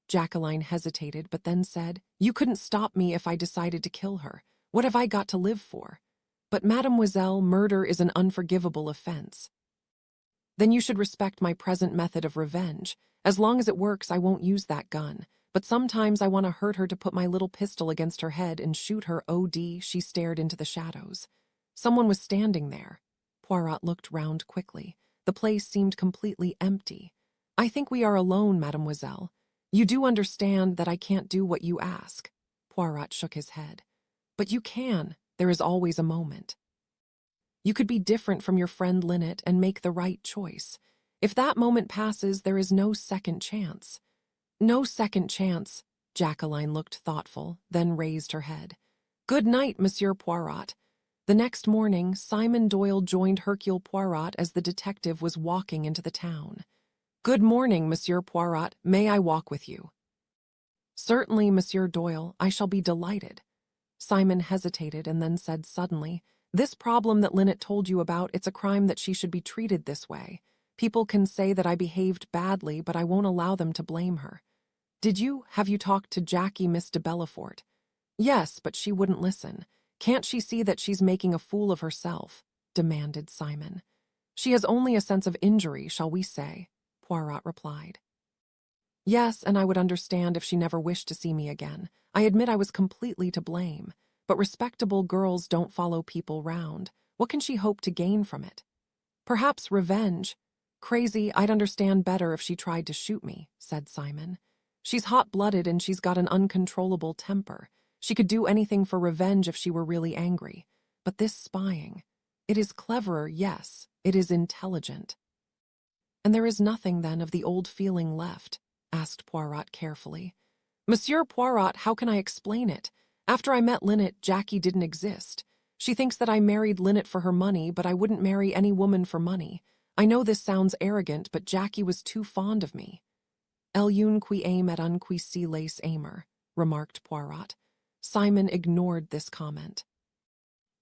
Jacqueline hesitated, but then said, "You couldn't stop me if I decided to kill her. What have I got to live for?" "But mademoiselle, murder is an unforgivable offense." "Then you should respect my present method of revenge. As long as it works, I won't use that gun. But sometimes I want to hurt her to put my little pistol against her head and shoot her." OD, she stared into the shadows. Someone was standing there. Poirot looked round quickly. The place seemed completely empty. "I think we are alone, mademoiselle. You do understand that I can't do what you ask." Poirot shook his head. "But you can. There is always a moment. You could be different from your friend Linnet and make the right choice. If that moment passes, there is no second chance." "No second chance." Jacqueline looked thoughtful, then raised her head. "Good night, Monsieur Poirot." The next morning, Simon Doyle joined Hercule Poirot as the detective was walking into the town. "Good morning, Monsieur Poirot. May I walk with you?" "Certainly, Monsieur Doyle. I shall be delighted." Simon hesitated and then said suddenly, "This problem that Linnet told you about, it's a crime that she should be treated this way. People can say that I behaved badly, but I won't allow them to blame her." Have you talked to Miss De Bellefort?" "Yes, but she wouldn't listen. Can't she see that she's making a fool of herself?" demanded Simon. "She has only a sense of injury, shall we say," Poirot replied. "Yes, and I would understand if she never wished to see me again. I admit I was completely to blame. But respectable girls don't follow people round. What can she hope to gain from it?" "Perhaps revenge." "Crazy, I'd understand better if she tried to shoot me," said Simon. "She's hot-blooded and she's got an uncontrollable temper. She could do anything for revenge if she were really angry. But this spying, it is cleverer, yes, it is intelligent." "And there is nothing, then, of the old feeling left?" asked Poirot carefully. "Monsieur Poirot, how can I explain it? After I met Linnet, Jackie didn't exist. She thinks that I married Linnet for her money, but I wouldn't marry any woman for money. I know this sounds arrogant, but Jackie was too fond of me." "L'un qui aime et un qui se laisse aimer," remarked Poirot. Simon ignored this comment.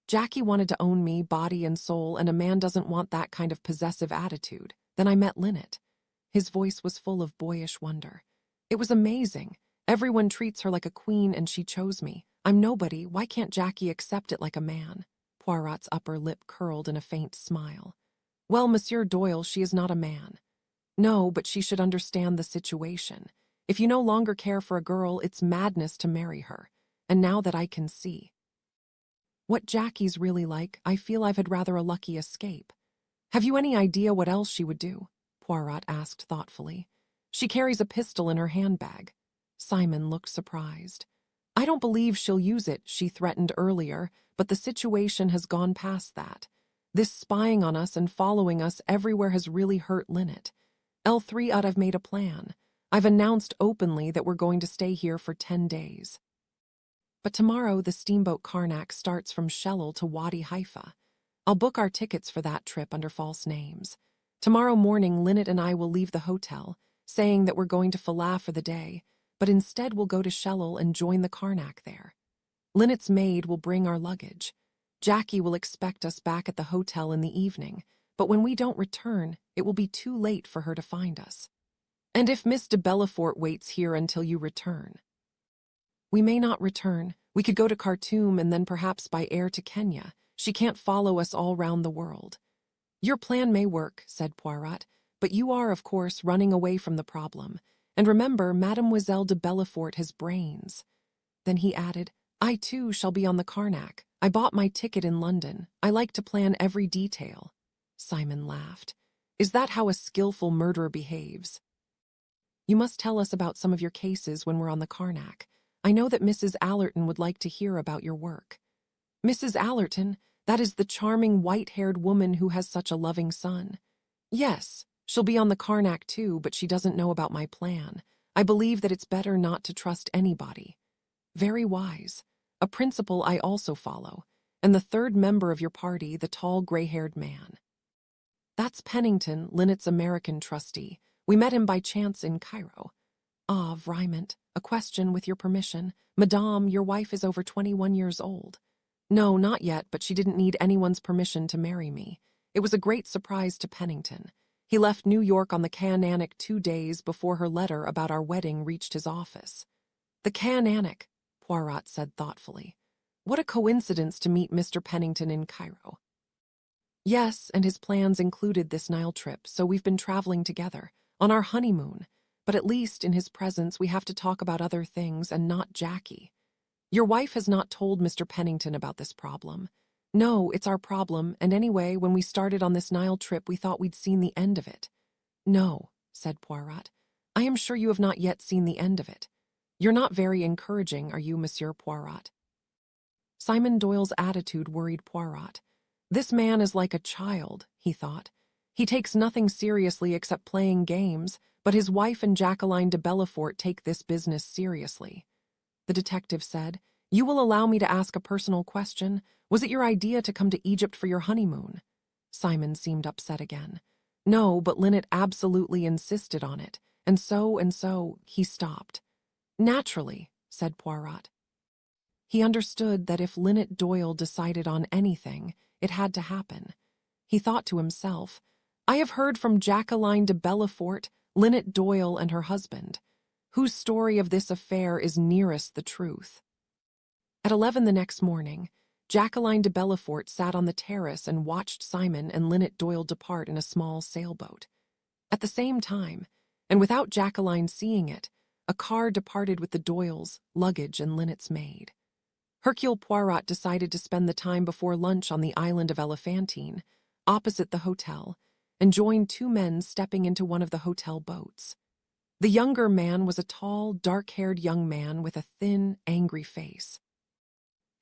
"Jackie wanted to own me, body and soul, and a man doesn't want that kind of possessive attitude. Then I met Linnet." His voice was full of boyish wonder. "It was amazing. Everyone treats her like a queen and she chose me. I'm nobody. Why can't Jackie accept it like a man?" Poirot's upper lip curled in a faint smile. "Well, Monsieur Doyle, she is not a man." "No, but she should understand the situation. If you no longer care for a girl, it's madness to marry her. And now that I can see what Jackie's really like, I feel I've had rather a lucky escape." "Have you any idea what else she would do?" Poirot asked thoughtfully. "She carries a pistol in her handbag." Simon looked surprised. "I don't believe she'll use it," she threatened earlier, but the situation has gone past that. This spying on us and following us everywhere has really hurt Linnet. I've made a plan. I've announced openly that we're going to stay here for 10 days. But tomorrow the steamboat Karnak starts from Schuyler to Wadi Haifa. I'll book our tickets for that trip under false names. Tomorrow morning Linnet and I will leave the hotel, saying that we're going to Falah for the day, but instead we'll go to Schuyler and join the Karnak there. Linnet's maid will bring our luggage. Jackie will expect us back at the hotel in the evening, but when we don't return, it will be too late for her to find us. And if Miss De Bellefort waits here until you return? We may not return. We could go to Khartoum and then perhaps by air to Kenya. She can't follow us all round the world." "Your plan may work," said Poirot, "but you are, of course, running away from the problem. And remember, Mademoiselle de Bellefort has brains." Then he added, "I too shall be on the Carnac. I bought my ticket in London. I like to plan every detail." Simon laughed. "Is that how a skillful murderer behaves?" "You must tell us about some of your cases when we're on the Carnac. I know that Mrs. Allerton would like to hear about your work." "Mrs. Allerton? That is the charming white-haired woman who has such a loving son." "Yes, she'll be on the Carnac too, but she doesn't know about my plan. I believe that it's better not to trust anybody." "Very wise. A principle I also follow. And the third member of your party, the tall gray-haired man." "That's Pennington, Linnet's American trustee. We met him by chance in Cairo." "Ah, Vriment, a question with your permission. Madame, your wife is over 21 years old." "No, not yet, but she didn't need anyone's permission to marry me. It was a great surprise to Pennington. He left New York on the Cananic 2 days before her letter about our wedding reached his office." "The Cananic," Poirot said thoughtfully. "What a coincidence to meet Mr. Pennington in Cairo." "Yes, and his plans included this Nile trip, so we've been traveling together, on our honeymoon. But at least in his presence we have to talk about other things and not Jackie." "Your wife has not told Mr. Pennington about this problem." "No, it's our problem, and anyway, when we started on this Nile trip we thought we'd seen the end of it." "No," said Poirot. "I am sure you have not yet seen the end of it. You're not very encouraging, are you, Monsieur Poirot?" Simon Doyle's attitude worried Poirot. This man is like a child, he thought. He takes nothing seriously except playing games, but his wife and Jacqueline De Bellefort take this business seriously. The detective said, "You will allow me to ask a personal question? Was it your idea to come to Egypt for your honeymoon?" Simon seemed upset again. "No, but Linnet absolutely insisted on it, and so, he stopped." "Naturally," said Poirot. He understood that if Linnet Doyle decided on anything, it had to happen. He thought to himself, "I have heard from Jacqueline De Bellefort, Linnet Doyle and her husband. Whose story of this affair is nearest the truth?" At 11 the next morning, Jacqueline De Bellefort sat on the terrace and watched Simon and Linnet Doyle depart in a small sailboat. At the same time, and without Jacqueline seeing it, a car departed with the Doyles, luggage, and Linnet's maid. Hercule Poirot decided to spend the time before lunch on the island of Elephantine, opposite the hotel, and joined 2 men stepping into one of the hotel boats. The younger man was a tall, dark-haired young man with a thin, angry face.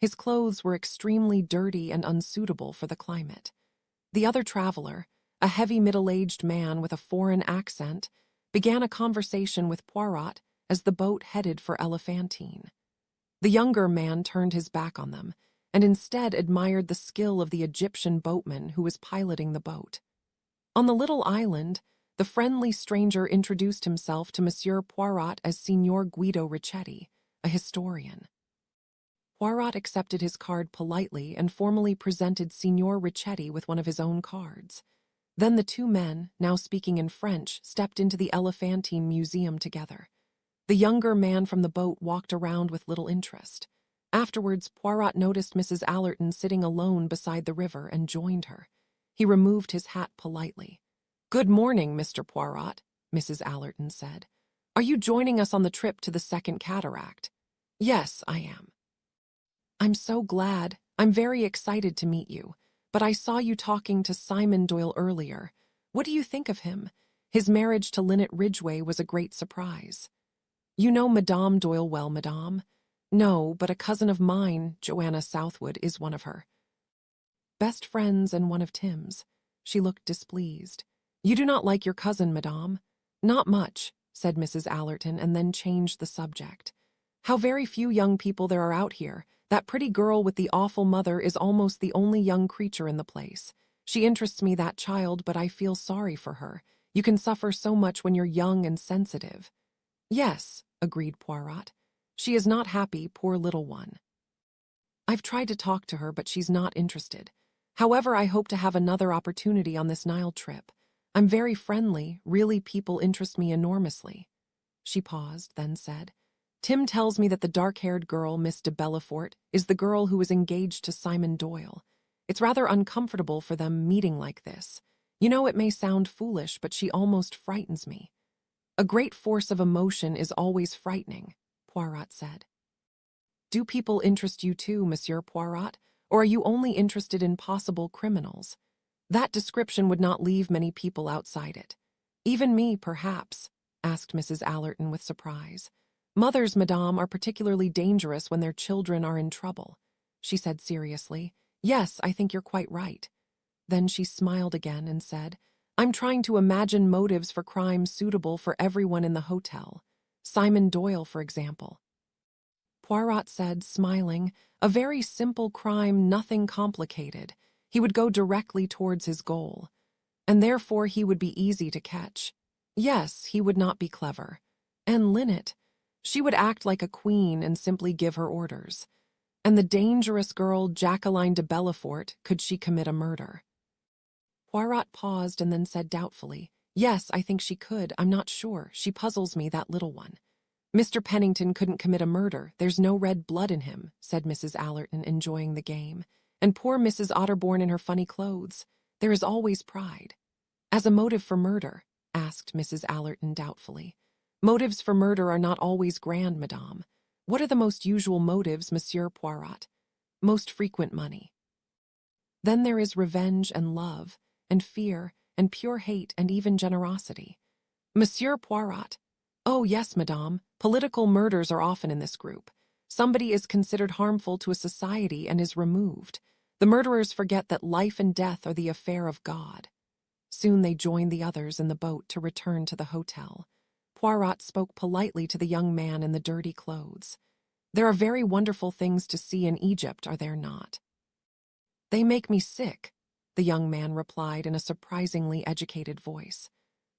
His clothes were extremely dirty and unsuitable for the climate. The other traveler, a heavy middle-aged man with a foreign accent, began a conversation with Poirot as the boat headed for Elephantine. The younger man turned his back on them, and instead admired the skill of the Egyptian boatman who was piloting the boat. On the little island, the friendly stranger introduced himself to Monsieur Poirot as Signor Guido Ricchetti, a historian. Poirot accepted his card politely and formally presented Signor Ricchetti with one of his own cards. Then the 2 men, now speaking in French, stepped into the Elephantine Museum together. The younger man from the boat walked around with little interest. Afterwards, Poirot noticed Mrs. Allerton sitting alone beside the river and joined her. He removed his hat politely. "Good morning, Mr. Poirot," Mrs. Allerton said. "Are you joining us on the trip to the Second Cataract?" "Yes, I am." "I'm so glad. I'm very excited to meet you. But I saw you talking to Simon Doyle earlier. What do you think of him? His marriage to Linnet Ridgeway was a great surprise." "You know Madame Doyle well, Madame?" "No, but a cousin of mine, Joanna Southwood, is one of her best friends and one of Tim's." She looked displeased. "You do not like your cousin, Madame?" "Not much," said Mrs. Allerton, and then changed the subject. "How very few young people there are out here. That pretty girl with the awful mother is almost the only young creature in the place. She interests me, that child, but I feel sorry for her. You can suffer so much when you're young and sensitive." "Yes," agreed Poirot. "She is not happy, poor little one. I've tried to talk to her, but she's not interested. However, I hope to have another opportunity on this Nile trip. I'm very friendly, really people interest me enormously." She paused, then said, "Tim tells me that the dark-haired girl, Miss de Bellefort, is the girl who was engaged to Simon Doyle. It's rather uncomfortable for them meeting like this. You know, it may sound foolish, but she almost frightens me." A great force of emotion is always frightening, Poirot said. Do people interest you too, Monsieur Poirot, or are you only interested in possible criminals? That description would not leave many people outside it. Even me, perhaps, asked Mrs. Allerton with surprise. Mothers, madame, are particularly dangerous when their children are in trouble, she said seriously. Yes, I think you're quite right. Then she smiled again and said, I'm trying to imagine motives for crime suitable for everyone in the hotel. Simon Doyle, for example. Poirot said, smiling, a very simple crime, nothing complicated. He would go directly towards his goal, and therefore he would be easy to catch. Yes, he would not be clever. And Linnet, she would act like a queen and simply give her orders. And the dangerous girl Jacqueline De Bellefort, could she commit a murder? Poirot paused and then said doubtfully, Yes, I think she could. I'm not sure. She puzzles me, that little one. Mr. Pennington couldn't commit a murder. There's no red blood in him, said Mrs. Allerton, enjoying the game. And poor Mrs. Otterbourne in her funny clothes. There is always pride. As a motive for murder, asked Mrs. Allerton doubtfully. Motives for murder are not always grand, madame. What are the most usual motives, Monsieur Poirot? Most frequent money. Then there is revenge and love, and fear, and pure hate, and even generosity. Monsieur Poirot. Oh, yes, madame. Political murders are often in this group. Somebody is considered harmful to a society and is removed. The murderers forget that life and death are the affair of God. Soon they joined the others in the boat to return to the hotel. Poirot spoke politely to the young man in the dirty clothes. There are very wonderful things to see in Egypt, are there not? They make me sick, the young man replied in a surprisingly educated voice.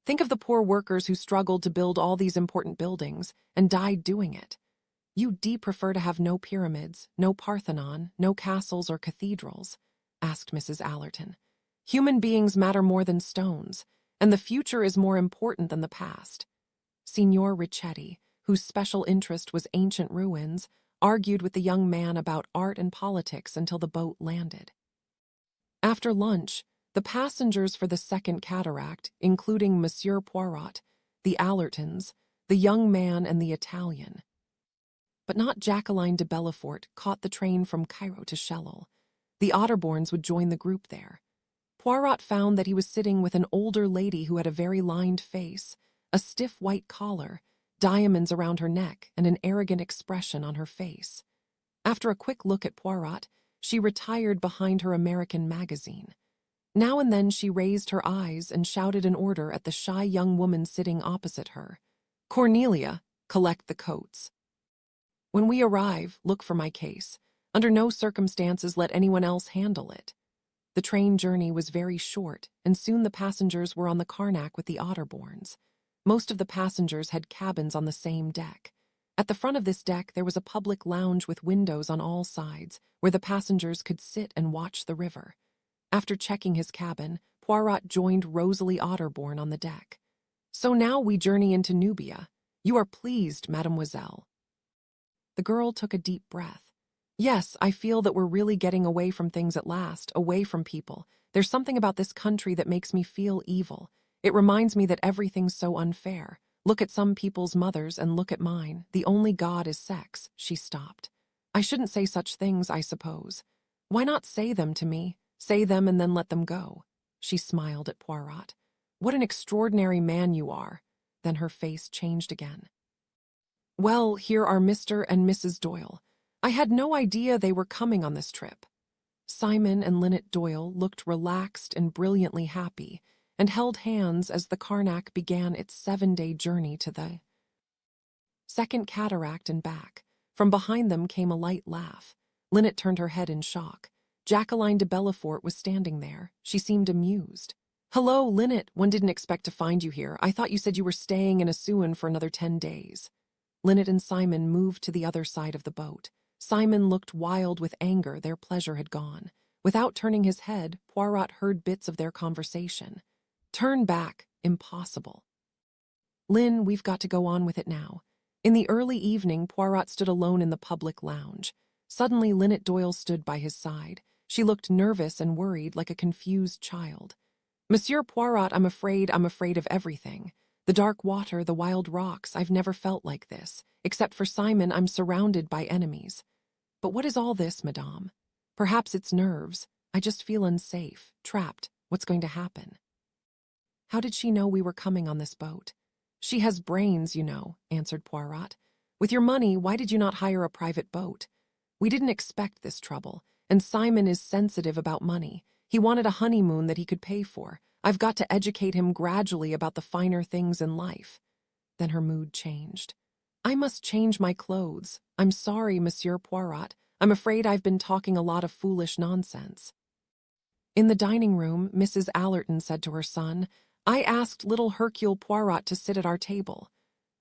Think of the poor workers who struggled to build all these important buildings and died doing it. You prefer to have no pyramids, no Parthenon, no castles or cathedrals? Asked Mrs. Allerton. Human beings matter more than stones, and the future is more important than the past. Signor Ricchetti, whose special interest was ancient ruins, argued with the young man about art and politics until the boat landed. After lunch, the passengers for the second cataract, including Monsieur Poirot, the Allertons, the young man and the Italian, but not Jacqueline De Bellefort, caught the train from Cairo to Schuyler. The Otterbournes would join the group there. Poirot found that he was sitting with an older lady who had a very lined face, a stiff white collar, diamonds around her neck, and an arrogant expression on her face. After a quick look at Poirot, she retired behind her American magazine. Now and then she raised her eyes and shouted an order at the shy young woman sitting opposite her. Cornelia, collect the coats. When we arrive, look for my case. Under no circumstances let anyone else handle it. The train journey was very short, and soon the passengers were on the Carnac with the Otterbournes. Most of the passengers had cabins on the same deck. At the front of this deck there was a public lounge with windows on all sides, where the passengers could sit and watch the river. After checking his cabin, Poirot joined Rosalie Otterbourne on the deck. So now we journey into Nubia. You are pleased, mademoiselle. The girl took a deep breath. Yes, I feel that we're really getting away from things at last, away from people. There's something about this country that makes me feel evil. It reminds me that everything's so unfair. Look at some people's mothers and look at mine. The only God is sex. She stopped. I shouldn't say such things, I suppose. Why not say them to me? Say them and then let them go. She smiled at Poirot. What an extraordinary man you are. Then her face changed again. Well, here are Mr. and Mrs. Doyle. I had no idea they were coming on this trip. Simon and Linnet Doyle looked relaxed and brilliantly happy, and held hands as the Carnac began its 7-day journey to the second cataract and back. From behind them came a light laugh. Linnet turned her head in shock. Jacqueline De Bellefort was standing there. She seemed amused. Hello, Linnet. One didn't expect to find you here. I thought you said you were staying in Assuan for another 10 days. Linnet and Simon moved to the other side of the boat. Simon looked wild with anger. Their pleasure had gone. Without turning his head, Poirot heard bits of their conversation. Turn back. Impossible. Lynn, we've got to go on with it now. In the early evening, Poirot stood alone in the public lounge. Suddenly, Linnet Doyle stood by his side. She looked nervous and worried, like a confused child. Monsieur Poirot, I'm afraid of everything. The dark water, the wild rocks, I've never felt like this. Except for Simon, I'm surrounded by enemies. But what is all this, madame? Perhaps it's nerves. I just feel unsafe, trapped. What's going to happen? How did she know we were coming on this boat? She has brains, you know, answered Poirot. With your money, why did you not hire a private boat? We didn't expect this trouble, and Simon is sensitive about money. He wanted a honeymoon that he could pay for. I've got to educate him gradually about the finer things in life. Then her mood changed. I must change my clothes. I'm sorry, Monsieur Poirot. I'm afraid I've been talking a lot of foolish nonsense. In the dining room, Mrs. Allerton said to her son, I asked little Hercule Poirot to sit at our table.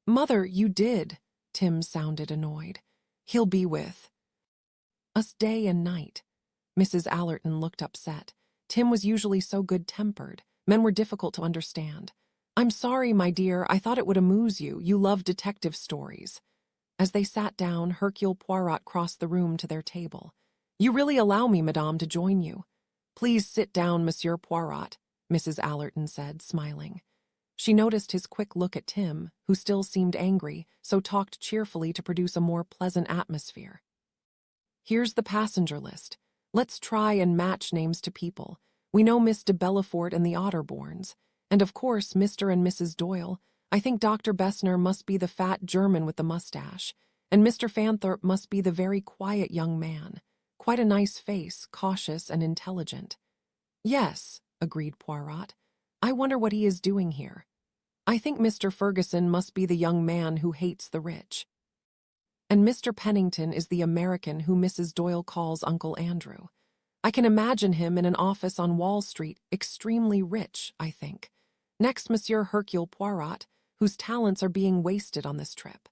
Mother, you did. Tim sounded annoyed. He'll be with us day and night. Mrs. Allerton looked upset. Tim was usually so good-tempered. Men were difficult to understand. I'm sorry, my dear, I thought it would amuse you. You love detective stories. As they sat down, Hercule Poirot crossed the room to their table. You really allow me, madame, to join you. Please sit down, Monsieur Poirot, Mrs. Allerton said, smiling. She noticed his quick look at Tim, who still seemed angry, so talked cheerfully to produce a more pleasant atmosphere. Here's the passenger list. Let's try and match names to people. We know Miss De Bellefort and the Otterbournes. And of course, Mr. and Mrs. Doyle. I think Dr. Bessner must be the fat German with the mustache, and Mr. Fanthorp must be the very quiet young man. Quite a nice face, cautious and intelligent. Yes, agreed Poirot. I wonder what he is doing here. I think Mr. Ferguson must be the young man who hates the rich. And Mr. Pennington is the American who Mrs. Doyle calls Uncle Andrew. I can imagine him in an office on Wall Street, extremely rich, I think. Next, Monsieur Hercule Poirot, whose talents are being wasted on this trip.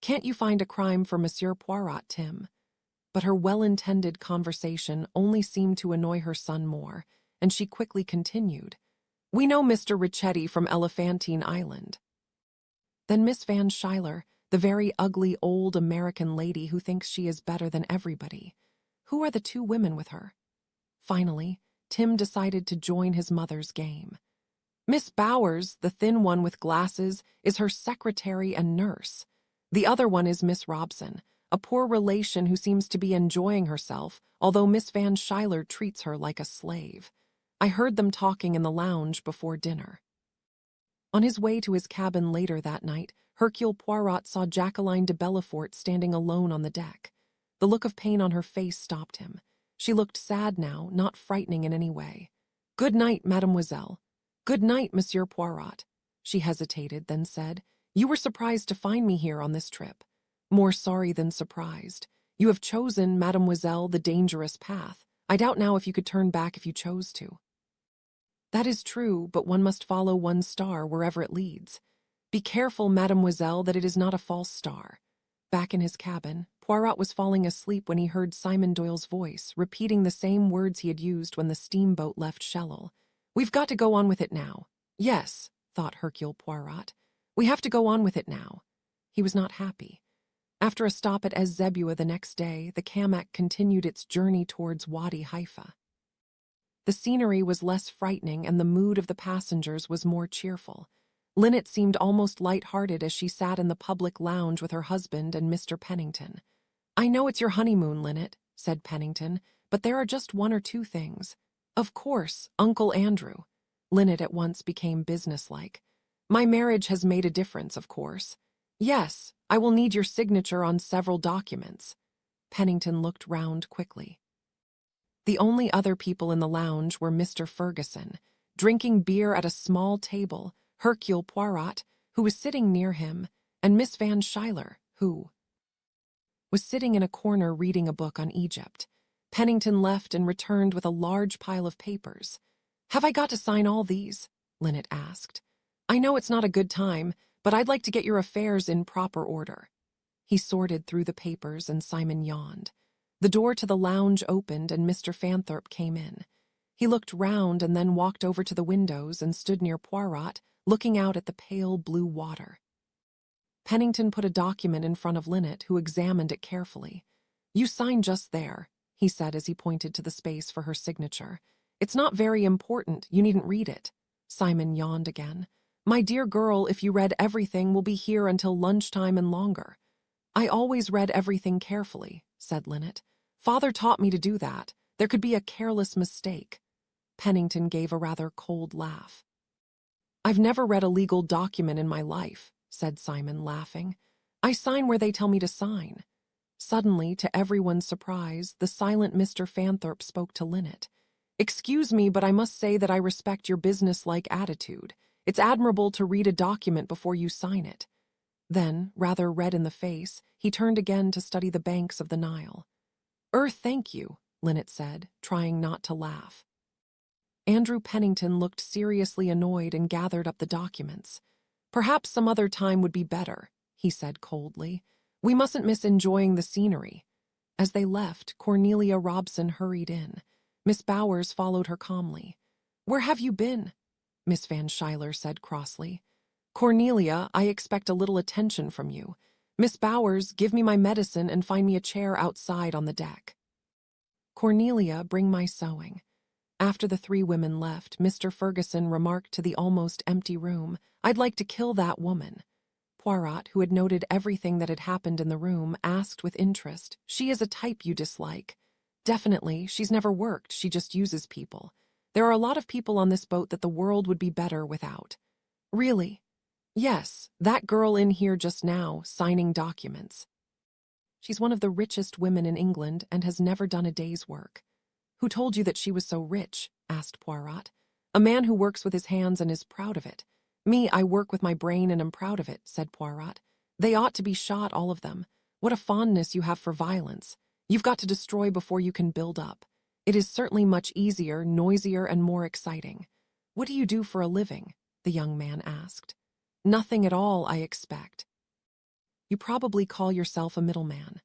Can't you find a crime for Monsieur Poirot, Tim? But her well-intended conversation only seemed to annoy her son more, and she quickly continued. We know Mr. Richetti from Elephantine Island. Then Miss Van Schuyler, the very ugly old American lady who thinks she is better than everybody. Who are the two women with her? Finally, Tim decided to join his mother's game. Miss Bowers, the thin one with glasses, is her secretary and nurse. The other one is Miss Robson, a poor relation who seems to be enjoying herself, although Miss Van Schuyler treats her like a slave. I heard them talking in the lounge before dinner. On his way to his cabin later that night, Hercule Poirot saw Jacqueline De Bellefort standing alone on the deck. The look of pain on her face stopped him. She looked sad now, not frightening in any way. Good night, mademoiselle. Good night, Monsieur Poirot. She hesitated, then said, You were surprised to find me here on this trip. More sorry than surprised. You have chosen, mademoiselle, the dangerous path. I doubt now if you could turn back if you chose to. That is true, but one must follow one's star wherever it leads. Be careful, mademoiselle, that it is not a false star. Back in his cabin, Poirot was falling asleep when he heard Simon Doyle's voice, repeating the same words he had used when the steamboat left Schuyler. We've got to go on with it now. Yes, thought Hercule Poirot. We have to go on with it now. He was not happy. After a stop at Ez Zebua the next day, the Kamak continued its journey towards Wadi Haifa. The scenery was less frightening and the mood of the passengers was more cheerful. Linnet seemed almost light-hearted as she sat in the public lounge with her husband and Mr. Pennington. I know it's your honeymoon, Linnet, said Pennington, but there are just one or two things. Of course, Uncle Andrew. Linnet at once became businesslike. My marriage has made a difference, of course. Yes, I will need your signature on several documents. Pennington looked round quickly. The only other people in the lounge were Mr. Ferguson, drinking beer at a small table, Hercule Poirot, who was sitting near him, and Miss Van Schuyler, who was sitting in a corner reading a book on Egypt. Pennington left and returned with a large pile of papers. Have I got to sign all these? Linnet asked. I know it's not a good time, but I'd like to get your affairs in proper order. He sorted through the papers and Simon yawned. The door to the lounge opened and Mr. Fanthorp came in. He looked round and then walked over to the windows and stood near Poirot, looking out at the pale blue water. Pennington put a document in front of Linnet, who examined it carefully. You sign just there, he said as he pointed to the space for her signature. It's not very important, you needn't read it. Simon yawned again. My dear girl, if you read everything, we'll be here until lunchtime and longer. I always read everything carefully, said Linnet. Father taught me to do that. There could be a careless mistake. Pennington gave a rather cold laugh. I've never read a legal document in my life, said Simon, laughing. I sign where they tell me to sign. Suddenly, to everyone's surprise, the silent Mr. Fanthorp spoke to Linnet. Excuse me, but I must say that I respect your business-like attitude. It's admirable to read a document before you sign it. Then, rather red in the face, he turned again to study the banks of the Nile. Thank you, Linnet said, trying not to laugh. Andrew Pennington looked seriously annoyed and gathered up the documents. Perhaps some other time would be better, he said coldly. We mustn't miss enjoying the scenery. As they left, Cornelia Robson hurried in. Miss Bowers followed her calmly. Where have you been? Miss Van Schuyler said crossly. Cornelia, I expect a little attention from you. Miss Bowers, give me my medicine and find me a chair outside on the deck. Cornelia, bring my sewing. After the three women left, Mr. Ferguson remarked to the almost empty room, I'd like to kill that woman. Poirot, who had noted everything that had happened in the room, asked with interest, She is a type you dislike. Definitely, she's never worked, she just uses people. There are a lot of people on this boat that the world would be better without. Really? Yes, that girl in here just now, signing documents. She's one of the richest women in England and has never done a day's work. Who told you that she was so rich? Asked Poirot. A man who works with his hands and is proud of it. Me, I work with my brain and am proud of it, said Poirot. They ought to be shot, all of them. What a fondness you have for violence. You've got to destroy before you can build up. It is certainly much easier, noisier, and more exciting. What do you do for a living? The young man asked. Nothing at all, I expect. You probably call yourself a middleman.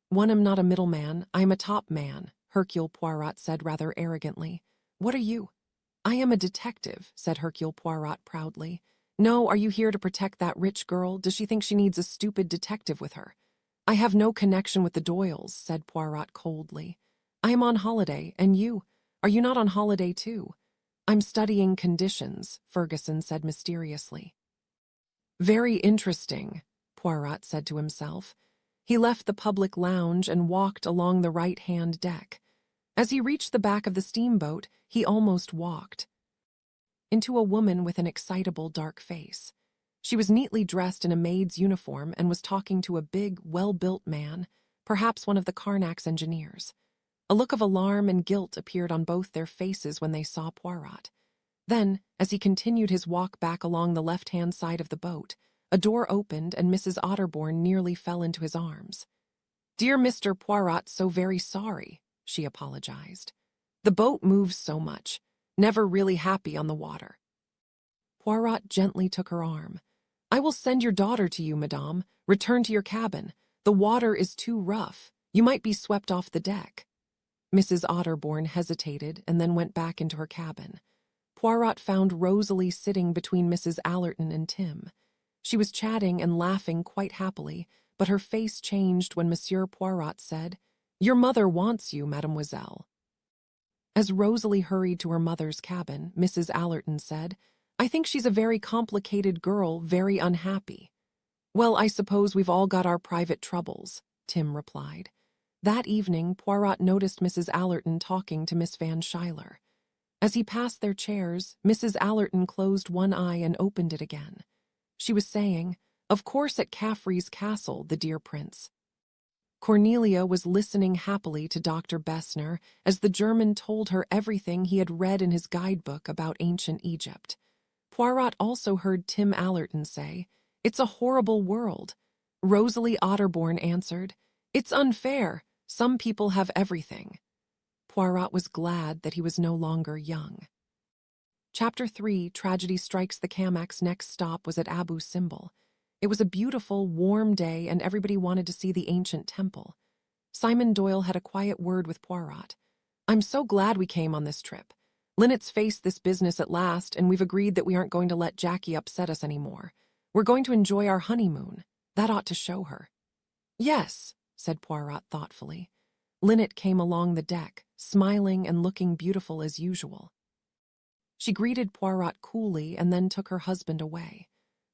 One am not a middleman, I am a top man, Hercule Poirot said rather arrogantly. What are you? I am a detective, said Hercule Poirot proudly. No, are you here to protect that rich girl? Does she think she needs a stupid detective with her? I have no connection with the Doyles, said Poirot coldly. I am on holiday, and you? Are you not on holiday too? I'm studying conditions, Ferguson said mysteriously. Very interesting, Poirot said to himself. He left the public lounge and walked along the right-hand deck. As he reached the back of the steamboat, he almost walked into a woman with an excitable dark face. She was neatly dressed in a maid's uniform and was talking to a big, well-built man, perhaps one of the Carnack's engineers. A look of alarm and guilt appeared on both their faces when they saw Poirot. Then, as he continued his walk back along the left-hand side of the boat, a door opened and Mrs. Otterbourne nearly fell into his arms. Dear Mr. Poirot, so very sorry, she apologized. The boat moves so much, never really happy on the water. Poirot gently took her arm. I will send your daughter to you, madame. Return to your cabin. The water is too rough. You might be swept off the deck. Mrs. Otterbourne hesitated and then went back into her cabin. Poirot found Rosalie sitting between Mrs. Allerton and Tim. She was chatting and laughing quite happily, but her face changed when Monsieur Poirot said, Your mother wants you, mademoiselle. As Rosalie hurried to her mother's cabin, Mrs. Allerton said, I think she's a very complicated girl, very unhappy. Well, I suppose we've all got our private troubles, Tim replied. That evening, Poirot noticed Mrs. Allerton talking to Miss Van Schuyler. As he passed their chairs, Mrs. Allerton closed one eye and opened it again. She was saying, Of course at Caffrey's castle, the dear prince. Cornelia was listening happily to Dr. Bessner as the German told her everything he had read in his guidebook about ancient Egypt. Poirot also heard Tim Allerton say, It's a horrible world. Rosalie Otterbourne answered, It's unfair. Some people have everything. Poirot was glad that he was no longer young. Chapter 3, Tragedy Strikes the Carnack's next stop was at Abu Simbel. It was a beautiful, warm day and everybody wanted to see the ancient temple. Simon Doyle had a quiet word with Poirot. I'm so glad we came on this trip. Linnet's faced this business at last and we've agreed that we aren't going to let Jackie upset us anymore. We're going to enjoy our honeymoon. That ought to show her. Yes, said Poirot thoughtfully. Linnet came along the deck, smiling and looking beautiful as usual. She greeted Poirot coolly and then took her husband away.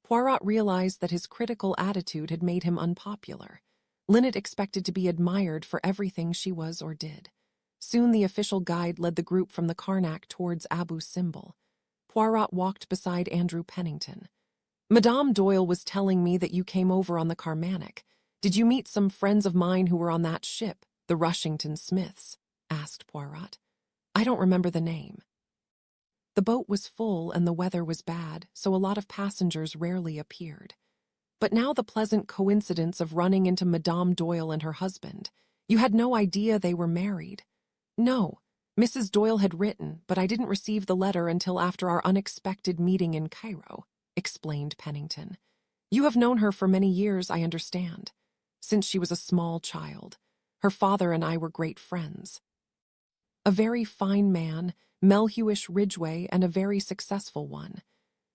Poirot realized that his critical attitude had made him unpopular. Linnet expected to be admired for everything she was or did. Soon the official guide led the group from the Carnac towards Abu Simbel. Poirot walked beside Andrew Pennington. "Madame Doyle was telling me that you came over on the Carmanic. Did you meet some friends of mine who were on that ship, the Rushington Smiths?" asked Poirot. "I don't remember the name." The boat was full and the weather was bad, so a lot of passengers rarely appeared. But now the pleasant coincidence of running into Madame Doyle and her husband. "You had no idea they were married?" "No. Mrs. Doyle had written, but I didn't receive the letter until after our unexpected meeting in Cairo," explained Pennington. "You have known her for many years, I understand. Since she was a small child. Her father and I were great friends. A very fine man, Melhuish Ridgeway, and a very successful one.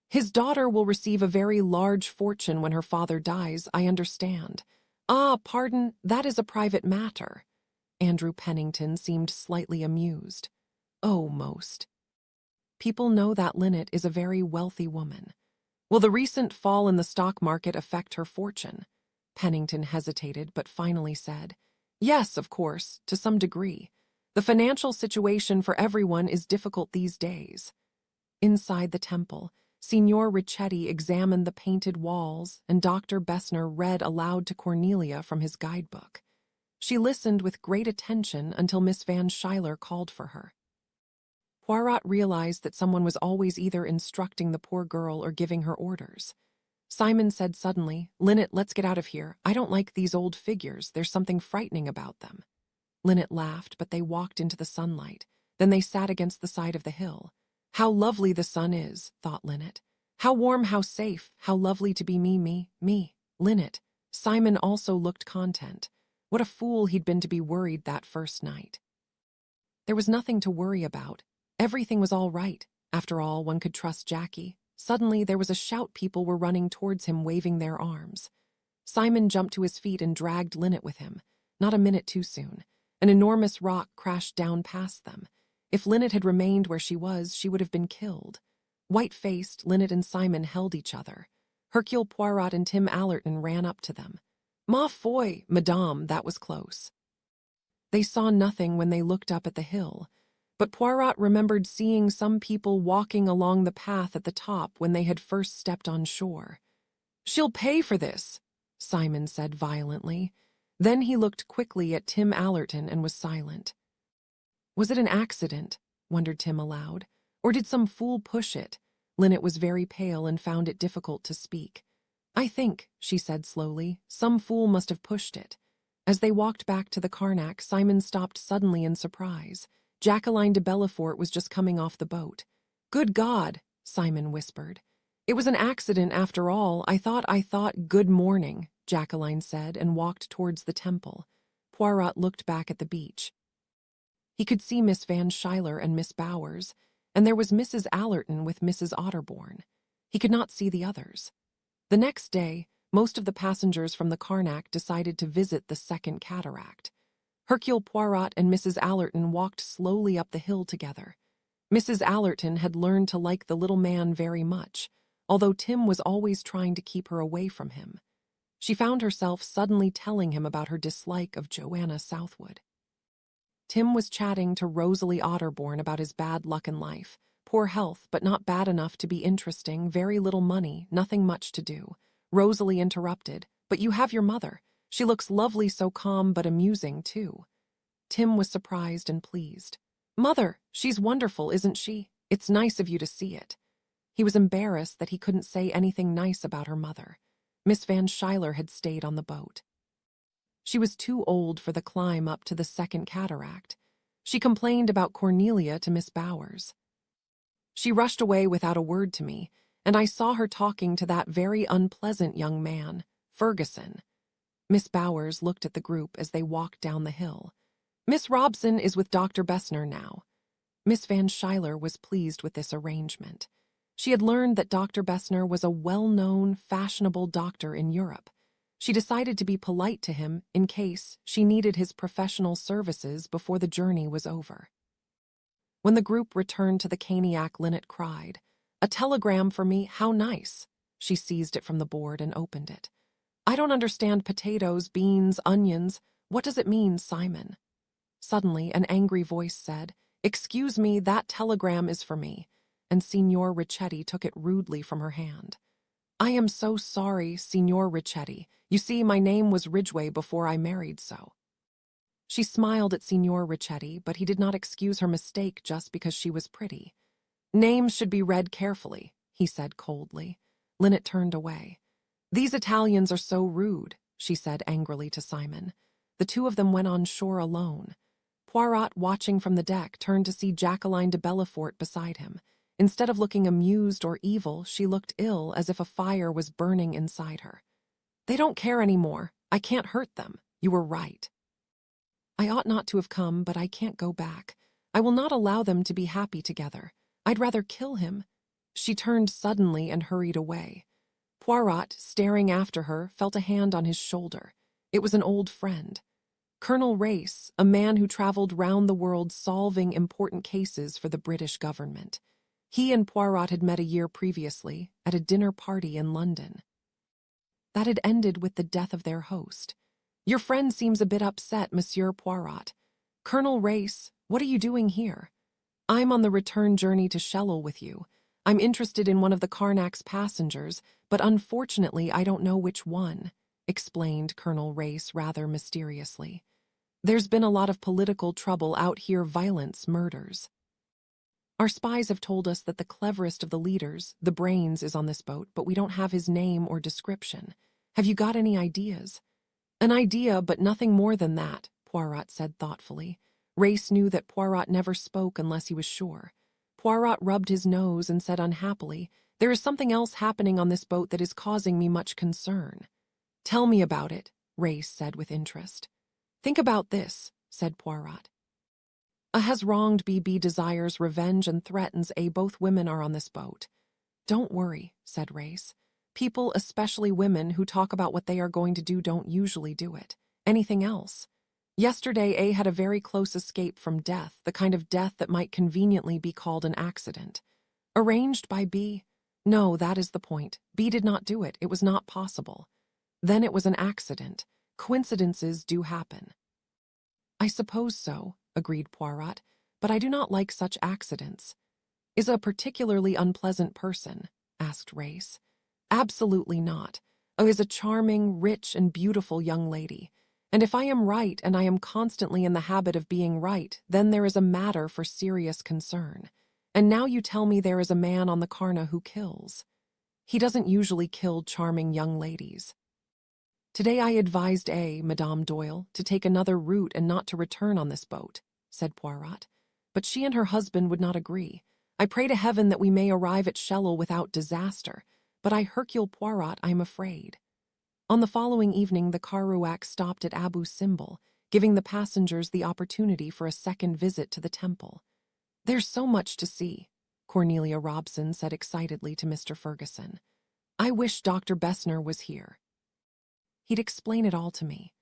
His daughter will receive a very large fortune when her father dies, I understand." "Ah, pardon, that is a private matter." Andrew Pennington seemed slightly amused. "Oh, most people know that Linnet is a very wealthy woman. Will the recent fall in the stock market affect her fortune?" Pennington hesitated, but finally said, "Yes, of course, to some degree. The financial situation for everyone is difficult these days." Inside the temple, Signor Ricchetti examined the painted walls, and Dr. Bessner read aloud to Cornelia from his guidebook. She listened with great attention until Miss Van Schuyler called for her. Poirot realized that someone was always either instructing the poor girl or giving her orders. Simon said suddenly, "Linnet, let's get out of here. I don't like these old figures. There's something frightening about them." Linnet laughed, but they walked into the sunlight. Then they sat against the side of the hill. "How lovely the sun is," thought Linnet. "How warm, how safe, how lovely to be me, Linnet." Simon also looked content. What a fool he'd been to be worried that first night. There was nothing to worry about. Everything was all right. After all, one could trust Jackie. Suddenly, there was a shout. People were running towards him, waving their arms. Simon jumped to his feet and dragged Linnet with him. Not a minute too soon. An enormous rock crashed down past them. If Linnet had remained where she was, she would have been killed. White-faced, Linnet and Simon held each other. Hercule Poirot and Tim Allerton ran up to them. "Ma foi, madame, that was close." They saw nothing when they looked up at the hill, but Poirot remembered seeing some people walking along the path at the top when they had first stepped on shore. "She'll pay for this," Simon said violently. Then he looked quickly at Tim Allerton and was silent. "Was it an accident?" wondered Tim aloud. "Or did some fool push it?" Linnet was very pale and found it difficult to speak. "I think," she said slowly, "some fool must have pushed it." As they walked back to the Carnac, Simon stopped suddenly in surprise. Jacqueline De Bellefort was just coming off the boat. "Good God," Simon whispered. "It was an accident after all. I thought, good morning," Jacqueline said and walked towards the temple. Poirot looked back at the beach. He could see Miss Van Schuyler and Miss Bowers, and there was Mrs. Allerton with Mrs. Otterbourne. He could not see the others. The next day, most of the passengers from the Carnac decided to visit the Second Cataract. Hercule Poirot and Mrs. Allerton walked slowly up the hill together. Mrs. Allerton had learned to like the little man very much, although Tim was always trying to keep her away from him. She found herself suddenly telling him about her dislike of Joanna Southwood. Tim was chatting to Rosalie Otterbourne about his bad luck in life. Poor health, but not bad enough to be interesting, very little money, nothing much to do. Rosalie interrupted, "But you have your mother. She looks lovely, so calm but amusing, too." Tim was surprised and pleased. "Mother, she's wonderful, isn't she? It's nice of you to see it." He was embarrassed that he couldn't say anything nice about her mother. Miss Van Schuyler had stayed on the boat. She was too old for the climb up to the Second Cataract. She complained about Cornelia to Miss Bowers. "She rushed away without a word to me, and I saw her talking to that very unpleasant young man, Ferguson." Miss Bowers looked at the group as they walked down the hill. "Miss Robson is with Dr. Bessner now." Miss Van Schuyler was pleased with this arrangement. She had learned that Dr. Bessner was a well-known, fashionable doctor in Europe. She decided to be polite to him in case she needed his professional services before the journey was over. When the group returned to the Caniac, Linnet cried, "A telegram for me, how nice!" She seized it from the board and opened it. "I don't understand potatoes, beans, onions. What does it mean, Simon?" Suddenly, an angry voice said, "Excuse me, that telegram is for me," and Signor Ricchetti took it rudely from her hand. "I am so sorry, Signor Ricchetti. You see, my name was Ridgeway before I married, so." She smiled at Signor Ricchetti, but he did not excuse her mistake just because she was pretty. "Names should be read carefully," he said coldly. Linnet turned away. "These Italians are so rude," she said angrily to Simon. The two of them went on shore alone. Poirot, watching from the deck, turned to see Jacqueline De Bellefort beside him. Instead of looking amused or evil, she looked ill, as if a fire was burning inside her. "They don't care anymore. I can't hurt them. You were right. I ought not to have come, but I can't go back. I will not allow them to be happy together. I'd rather kill him." She turned suddenly and hurried away. Poirot, staring after her, felt a hand on his shoulder. It was an old friend. Colonel Race, a man who traveled round the world solving important cases for the British government. He and Poirot had met a year previously at a dinner party in London. That had ended with the death of their host. "Your friend seems a bit upset, Monsieur Poirot." "Colonel Race, what are you doing here?" "I'm on the return journey to Schuyler with you. I'm interested in one of the Carnack's passengers, but unfortunately I don't know which one," explained Colonel Race rather mysteriously. "There's been a lot of political trouble out here, violence, murders. Our spies have told us that the cleverest of the leaders, the brains, is on this boat, but we don't have his name or description. Have you got any ideas?" "An idea, but nothing more than that," Poirot said thoughtfully. Race knew that Poirot never spoke unless he was sure. Poirot rubbed his nose and said unhappily, "There is something else happening on this boat that is causing me much concern." "Tell me about it," Race said with interest. "Think about this," said Poirot. "A has wronged B desires revenge and threatens A. Both women are on this boat." "Don't worry," said Race. "People, especially women, who talk about what they are going to do don't usually do it. Anything else? Yesterday A had a very close escape from death, the kind of death that might conveniently be called an accident. Arranged by B? No, that is the point. B did not do it. It was not possible. Then it was an accident. Coincidences do happen." "I suppose so," agreed Poirot, "but I do not like such accidents." "Is a particularly unpleasant person?" asked Race. "Absolutely not. O is a charming, rich, and beautiful young lady. And if I am right, and I am constantly in the habit of being right, then there is a matter for serious concern. And now you tell me there is a man on the Carna who kills. He doesn't usually kill charming young ladies." "Today I advised Madame Doyle, to take another route and not to return on this boat," said Poirot. "But she and her husband would not agree. I pray to heaven that we may arrive at Schuyler without disaster, but Hercule Poirot, I am afraid." On the following evening, the Carouac stopped at Abu Simbel, giving the passengers the opportunity for a second visit to the temple. "There's so much to see," Cornelia Robson said excitedly to Mr. Ferguson. "I wish Dr. Bessner was here. He'd explain it all to me.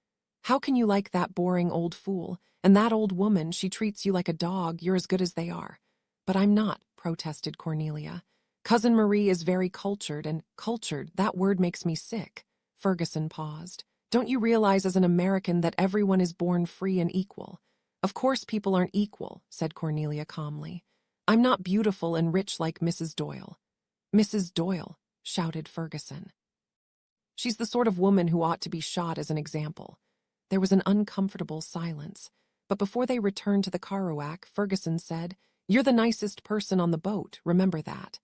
How can you like that boring old fool? And that old woman, she treats you like a dog. You're as good as they are." "But I'm not," protested Cornelia. "Cousin Marie is very cultured, and cultured, that word makes me sick." Ferguson paused. "Don't you realize as an American that everyone is born free and equal?" "Of course people aren't equal," said Cornelia calmly. "I'm not beautiful and rich like Mrs. Doyle." "Mrs. Doyle," shouted Ferguson. "She's the sort of woman who ought to be shot as an example." There was an uncomfortable silence, but before they returned to the Carouac, Ferguson said, "You're the nicest person on the boat, remember that."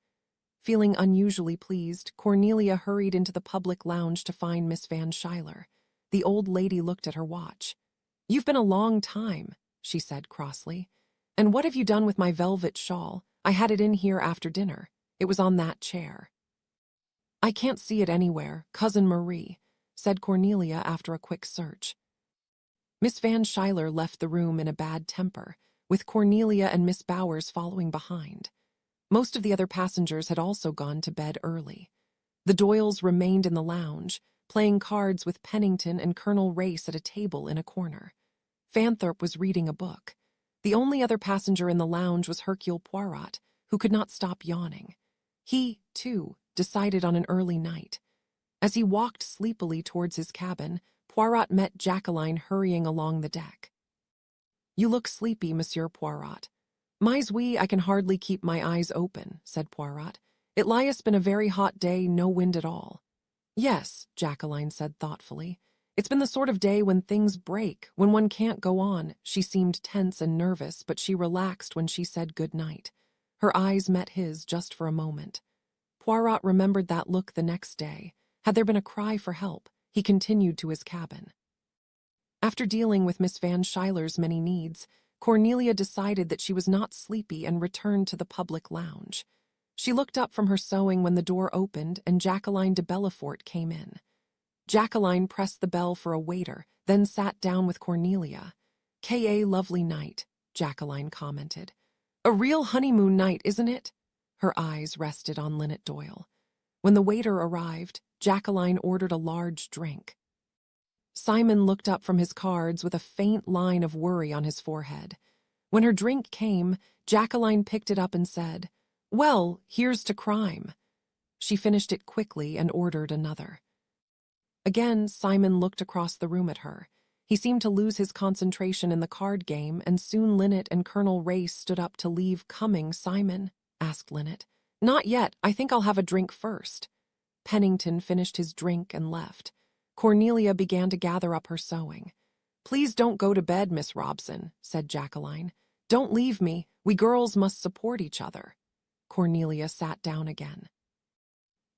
Feeling unusually pleased, Cornelia hurried into the public lounge to find Miss Van Schuyler. The old lady looked at her watch. "You've been a long time," she said crossly. "And what have you done with my velvet shawl? I had it in here after dinner. It was on that chair." "I can't see it anywhere, Cousin Marie," said Cornelia after a quick search. Miss Van Schuyler left the room in a bad temper, with Cornelia and Miss Bowers following behind. Most of the other passengers had also gone to bed early. The Doyles remained in the lounge, playing cards with Pennington and Colonel Race at a table in a corner. Fanthorp was reading a book. The only other passenger in the lounge was Hercule Poirot, who could not stop yawning. He, too, decided on an early night. As he walked sleepily towards his cabin, Poirot met Jacqueline hurrying along the deck. "You look sleepy, Monsieur Poirot." "Mais oui, I can hardly keep my eyes open," said Poirot. "It lieth been a very hot day, no wind at all." "Yes," Jacqueline said thoughtfully. "It's been the sort of day when things break, when one can't go on." She seemed tense and nervous, but she relaxed when she said good night. Her eyes met his just for a moment. Poirot remembered that look the next day. Had there been a cry for help, he continued to his cabin. After dealing with Miss Van Schuyler's many needs, Cornelia decided that she was not sleepy and returned to the public lounge. She looked up from her sewing when the door opened and Jacqueline De Bellefort came in. Jacqueline pressed the bell for a waiter, then sat down with Cornelia. "K.A. lovely night," Jacqueline commented. "A real honeymoon night, isn't it?" Her eyes rested on Linnet Doyle. When the waiter arrived, Jacqueline ordered a large drink. Simon looked up from his cards with a faint line of worry on his forehead. When her drink came, Jacqueline picked it up and said, "Well, here's to crime." She finished it quickly and ordered another. Again, Simon looked across the room at her. He seemed to lose his concentration in the card game, and soon Linnet and Colonel Race stood up to leave. "Coming, Simon?" asked Linnet. "Not yet. I think I'll have a drink first." Pennington finished his drink and left. Cornelia began to gather up her sewing. "Please don't go to bed, Miss Robson," said Jacqueline. "Don't leave me. We girls must support each other." Cornelia sat down again.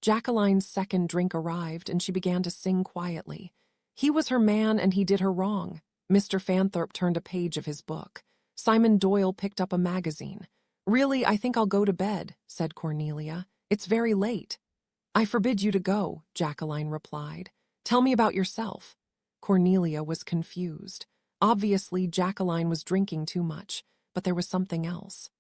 Jacqueline's second drink arrived, and she began to sing quietly. He was her man, and he did her wrong. Mr. Fanthorp turned a page of his book. Simon Doyle picked up a magazine. "Really, I think I'll go to bed," said Cornelia. "It's very late." "I forbid you to go," Jacqueline replied. "Tell me about yourself." Cornelia was confused. Obviously, Jacqueline was drinking too much, but there was something else.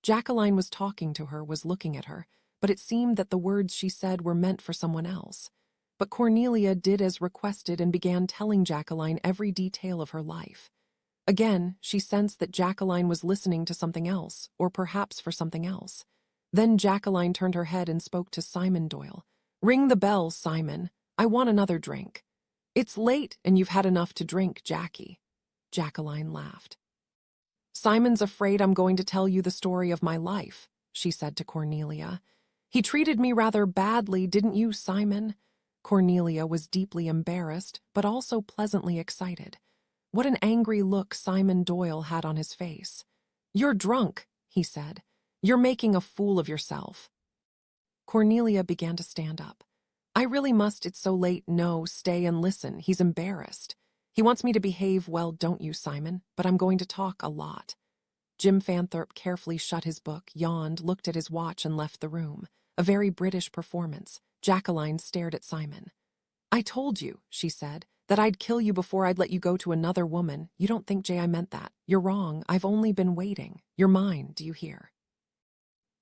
Jacqueline was talking to her, was looking at her, but it seemed that the words she said were meant for someone else. But Cornelia did as requested and began telling Jacqueline every detail of her life. Again, she sensed that Jacqueline was listening to something else, or perhaps for something else. Then Jacqueline turned her head and spoke to Simon Doyle. "Ring the bell, Simon. I want another drink." "It's late, and you've had enough to drink, Jackie." Jacqueline laughed. "Simon's afraid I'm going to tell you the story of my life," she said to Cornelia. "He treated me rather badly, didn't you, Simon?" Cornelia was deeply embarrassed, but also pleasantly excited. What an angry look Simon Doyle had on his face. "You're drunk," he said. "You're making a fool of yourself." Cornelia began to stand up. "I really must, it's so late." "No, stay and listen. He's embarrassed. He wants me to behave well, don't you, Simon? But I'm going to talk a lot." Jim Fanthorp carefully shut his book, yawned, looked at his watch, and left the room. A very British performance. Jacqueline stared at Simon. "I told you," she said, "that I'd kill you before I'd let you go to another woman. You don't think, Jay, I meant that. You're wrong. I've only been waiting. You're mine, do you hear?"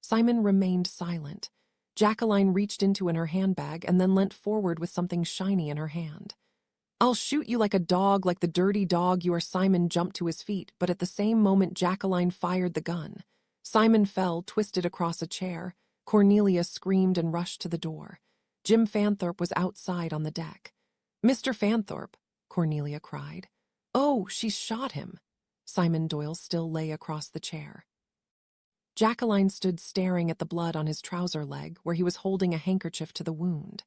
Simon remained silent. Jacqueline reached into her handbag and then leant forward with something shiny in her hand. "I'll shoot you like a dog, like the dirty dog you are." Simon jumped to his feet, but at the same moment Jacqueline fired the gun. Simon fell, twisted across a chair. Cornelia screamed and rushed to the door. Jim Fanthorp was outside on the deck. "Mr. Fanthorp," Cornelia cried. "Oh, she's shot him." Simon Doyle still lay across the chair. Jacqueline stood staring at the blood on his trouser leg, where he was holding a handkerchief to the wound.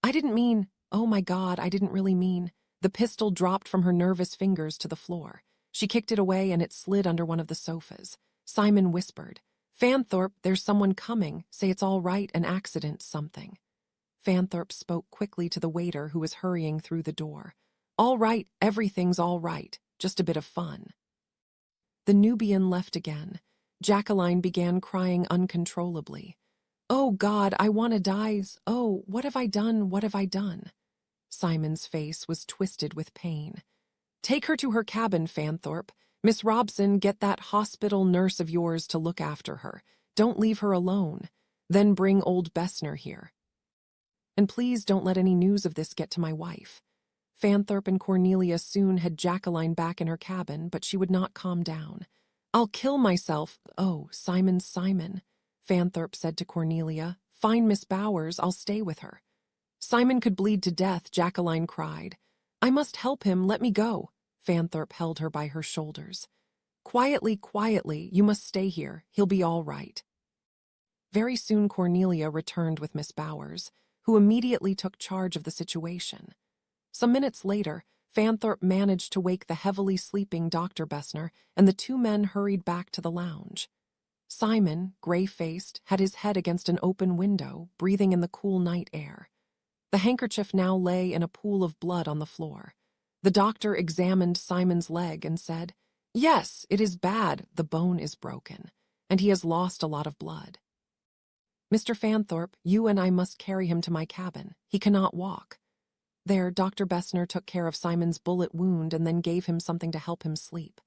"I didn't mean, oh my God, I didn't really mean." The pistol dropped from her nervous fingers to the floor. She kicked it away and it slid under one of the sofas. Simon whispered, "Fanthorp, there's someone coming. Say it's all right, an accident, something." Fanthorp spoke quickly to the waiter who was hurrying through the door. "All right, everything's all right. Just a bit of fun." The Nubian left again. Jacqueline began crying uncontrollably. "Oh God, I want to die. Oh, what have I done? What have I done?" Simon's face was twisted with pain. "Take her to her cabin, Fanthorp. Miss Robson, get that hospital nurse of yours to look after her. Don't leave her alone. Then bring old Bessner here. And please don't let any news of this get to my wife." Fanthorp and Cornelia soon had Jacqueline back in her cabin, but she would not calm down. "I'll kill myself." "Oh, Simon, Simon," Fanthorp said to Cornelia. "Find Miss Bowers, I'll stay with her." "Simon could bleed to death," Jacqueline cried. "I must help him, let me go." Fanthorp held her by her shoulders. "Quietly, quietly, you must stay here, he'll be all right." Very soon Cornelia returned with Miss Bowers, who immediately took charge of the situation. Some minutes later, Fanthorp managed to wake the heavily sleeping Dr. Bessner, and the two men hurried back to the lounge. Simon, gray-faced, had his head against an open window, breathing in the cool night air. The handkerchief now lay in a pool of blood on the floor. The doctor examined Simon's leg and said, "Yes, it is bad, the bone is broken, and he has lost a lot of blood. Mr. Fanthorp, you and I must carry him to my cabin. He cannot walk." There, Dr. Bessner took care of Simon's bullet wound and then gave him something to help him sleep.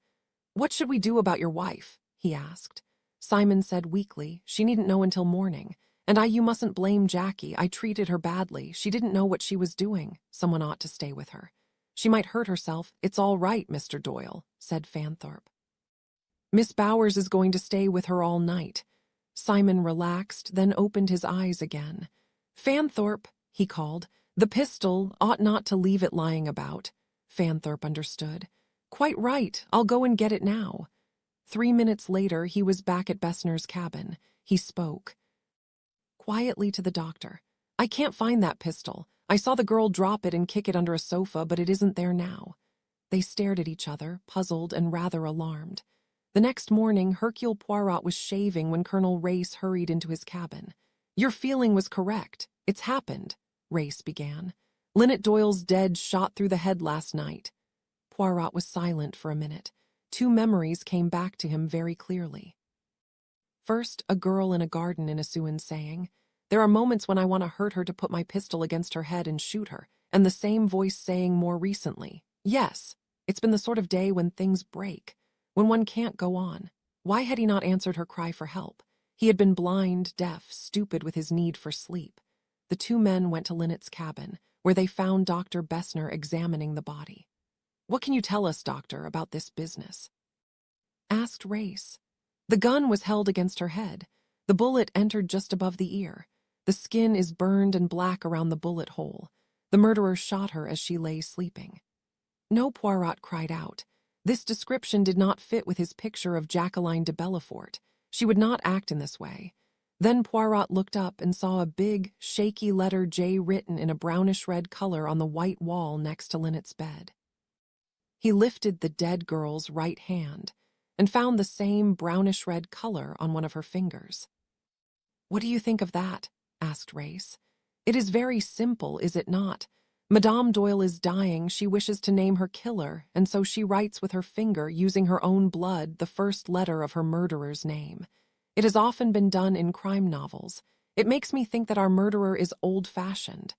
"What should we do about your wife?" he asked. Simon said weakly, "She needn't know until morning. And you mustn't blame Jackie. I treated her badly. She didn't know what she was doing. Someone ought to stay with her. She might hurt herself." "It's all right, Mr. Doyle," said Fanthorp. "Miss Bowers is going to stay with her all night." Simon relaxed, then opened his eyes again. "Fanthorp," he called, "the pistol ought not to leave it lying about." Fanthorp understood. "Quite right, I'll go and get it now." 3 minutes later, he was back at Bessner's cabin. He spoke quietly to the doctor. "I can't find that pistol. I saw the girl drop it and kick it under a sofa, but it isn't there now." They stared at each other, puzzled and rather alarmed. The next morning, Hercule Poirot was shaving when Colonel Race hurried into his cabin. "Your feeling was correct. It's happened," Race began. "Linnet Doyle's dead, shot through the head last night." Poirot was silent for a minute. 2 memories came back to him very clearly. First, a girl in a garden in Assuan saying, "There are moments when I want to hurt her to put my pistol against her head and shoot her," and the same voice saying more recently, "Yes, it's been the sort of day when things break, when one can't go on." Why had he not answered her cry for help? He had been blind, deaf, stupid with his need for sleep. The 2 men went to Linnet's cabin, where they found Dr. Bessner examining the body. "What can you tell us, doctor, about this business?" asked Race. "The gun was held against her head. The bullet entered just above the ear. The skin is burned and black around the bullet hole. The murderer shot her as she lay sleeping." "No," Poirot cried out. This description did not fit with his picture of Jacqueline De Bellefort. She would not act in this way. Then Poirot looked up and saw a big, shaky letter J written in a brownish-red color on the white wall next to Linnet's bed. He lifted the dead girl's right hand and found the same brownish-red color on one of her fingers. "What do you think of that?" asked Race. "It is very simple, is it not? Madame Doyle is dying, she wishes to name her killer, and so she writes with her finger, using her own blood, the first letter of her murderer's name. It has often been done in crime novels. It makes me think that our murderer is old-fashioned."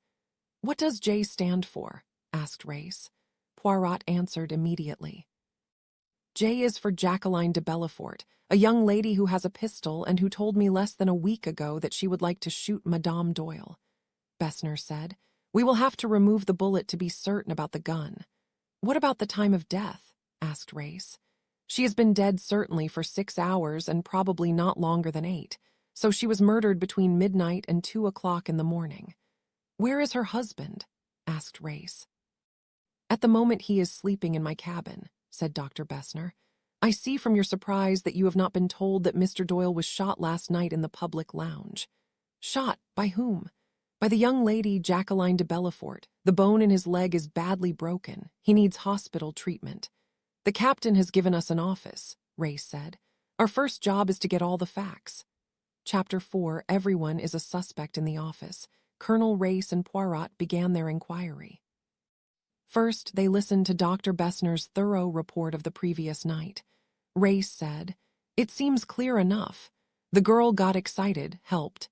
"What does J stand for?" asked Race. Poirot answered immediately. "J is for Jacqueline De Bellefort, a young lady who has a pistol and who told me less than a week ago that she would like to shoot Madame Doyle." Bessner said, "We will have to remove the bullet to be certain about the gun." "What about the time of death?" asked Race. "She has been dead certainly for 6 hours and probably not longer than 8, so she was murdered between midnight and 2 o'clock in the morning." "Where is her husband?" asked Race. "At the moment he is sleeping in my cabin," said Dr. Bessner. "I see from your surprise that you have not been told that Mr. Doyle was shot last night in the public lounge." "Shot? By whom?" "By the young lady Jacqueline De Bellefort. The bone in his leg is badly broken. He needs hospital treatment." "The captain has given us an office," Race said. "Our first job is to get all the facts." Chapter 4, Everyone is a Suspect in the Office. Colonel Race and Poirot began their inquiry. First, they listened to Dr. Bessner's thorough report of the previous night. Race said, "It seems clear enough. The girl got excited, helped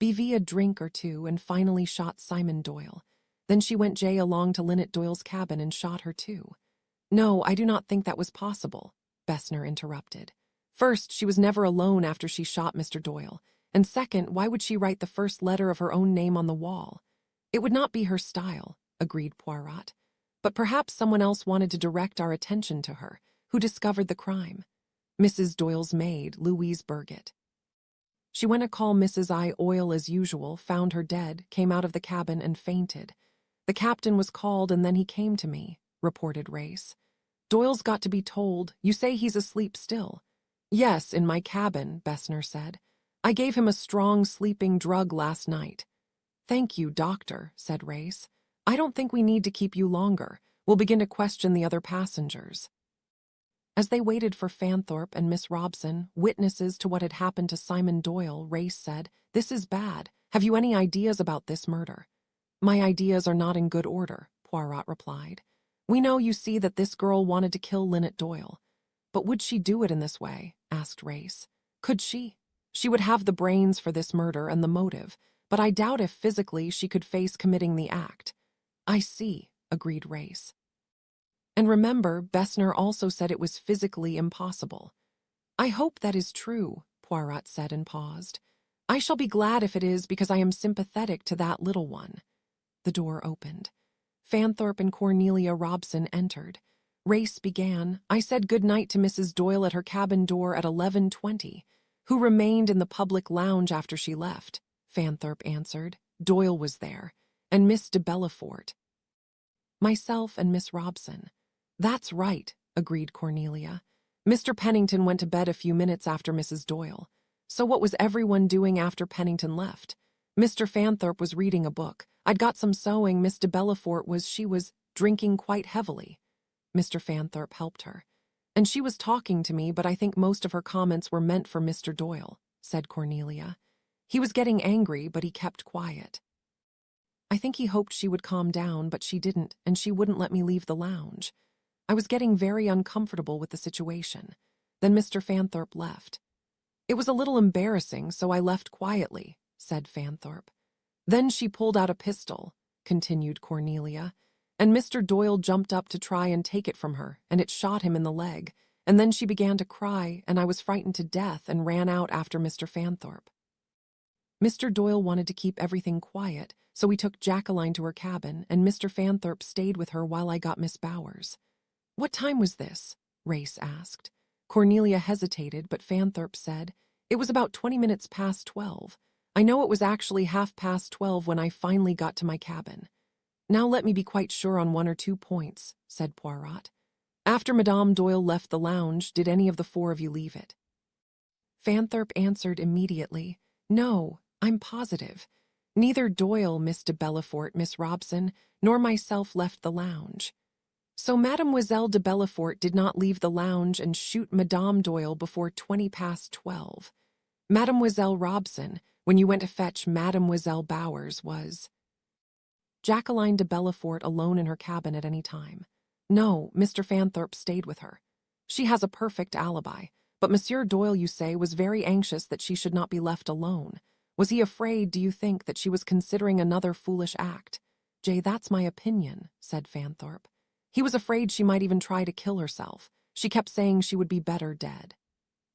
BV a drink or two, and finally shot Simon Doyle. Then she went J along to Linnet Doyle's cabin and shot her too." "No, I do not think that was possible," Bessner interrupted. "First, she was never alone after she shot Mr. Doyle. And second, why would she write the first letter of her own name on the wall? It would not be her style. agreed Poirot. But perhaps someone else wanted to direct our attention to her, who discovered the crime. Mrs. Doyle's maid, Louise Burgett. She went to call Mrs. I. Oil as usual, found her dead, came out of the cabin and fainted. The captain was called and then he came to me, reported Race. Doyle's got to be told. You say he's asleep still? Yes, in my cabin, Bessner said. I gave him a strong sleeping drug last night. Thank you, doctor, said Race. I don't think we need to keep you longer. We'll begin to question the other passengers. As they waited for Fanthorp and Miss Robson, witnesses to what had happened to Simon Doyle, Race said, This is bad. Have you any ideas about this murder? My ideas are not in good order, Poirot replied. We know, you see, that this girl wanted to kill Linnet Doyle. But would she do it in this way? Asked Race. Could she? She would have the brains for this murder and the motive, but I doubt if physically she could face committing the act. I see, agreed Race. And remember, Bessner also said it was physically impossible. I hope that is true, Poirot said and paused. I shall be glad if it is, because I am sympathetic to that little one. The door opened. Fanthorp and Cornelia Robson entered. Race began. I said good night to Mrs. Doyle at her cabin door at 11:20, who remained in the public lounge after she left, Fanthorp answered. Doyle was there, and Miss De Bellefort. Myself and Miss Robson. That's right, agreed Cornelia. Mr. Pennington went to bed a few minutes after Mrs. Doyle. So what was everyone doing after Pennington left? Mr. Fanthorp was reading a book. I'd got some sewing. Miss De Bellefort was drinking quite heavily. Mr. Fanthorp helped her. And she was talking to me, but I think most of her comments were meant for Mr. Doyle, said Cornelia. He was getting angry, but he kept quiet. I think he hoped she would calm down, but she didn't, and she wouldn't let me leave the lounge. I was getting very uncomfortable with the situation. Then Mr. Fanthorp left. It was a little embarrassing, so I left quietly, said Fanthorp. Then she pulled out a pistol, continued Cornelia, and Mr. Doyle jumped up to try and take it from her, and it shot him in the leg, and then she began to cry, and I was frightened to death and ran out after Mr. Fanthorp. Mr. Doyle wanted to keep everything quiet, so we took Jacqueline to her cabin, and Mr. Fanthorp stayed with her while I got Miss Bowers. What time was this? Race asked. Cornelia hesitated, but Fanthorp said, It was about 20 minutes past 12. I know it was actually 12:30 when I finally got to my cabin. Now let me be quite sure on 1 or 2 points, said Poirot. After Madame Doyle left the lounge, did any of the 4 of you leave it? Fanthorp answered immediately, No, I'm positive. Neither Doyle, Miss De Bellefort, Miss Robson, nor myself left the lounge. So Mademoiselle De Bellefort did not leave the lounge and shoot Madame Doyle before 20 past 12. Mademoiselle Robson, when you went to fetch Mademoiselle Bowers, was Jacqueline De Bellefort alone in her cabin at any time? No, Mr. Fanthorp stayed with her. She has a perfect alibi, but Monsieur Doyle, you say, was very anxious that she should not be left alone. Was he afraid, do you think, that she was considering another foolish act? Jay, that's my opinion, said Fanthorp. He was afraid she might even try to kill herself. She kept saying she would be better dead.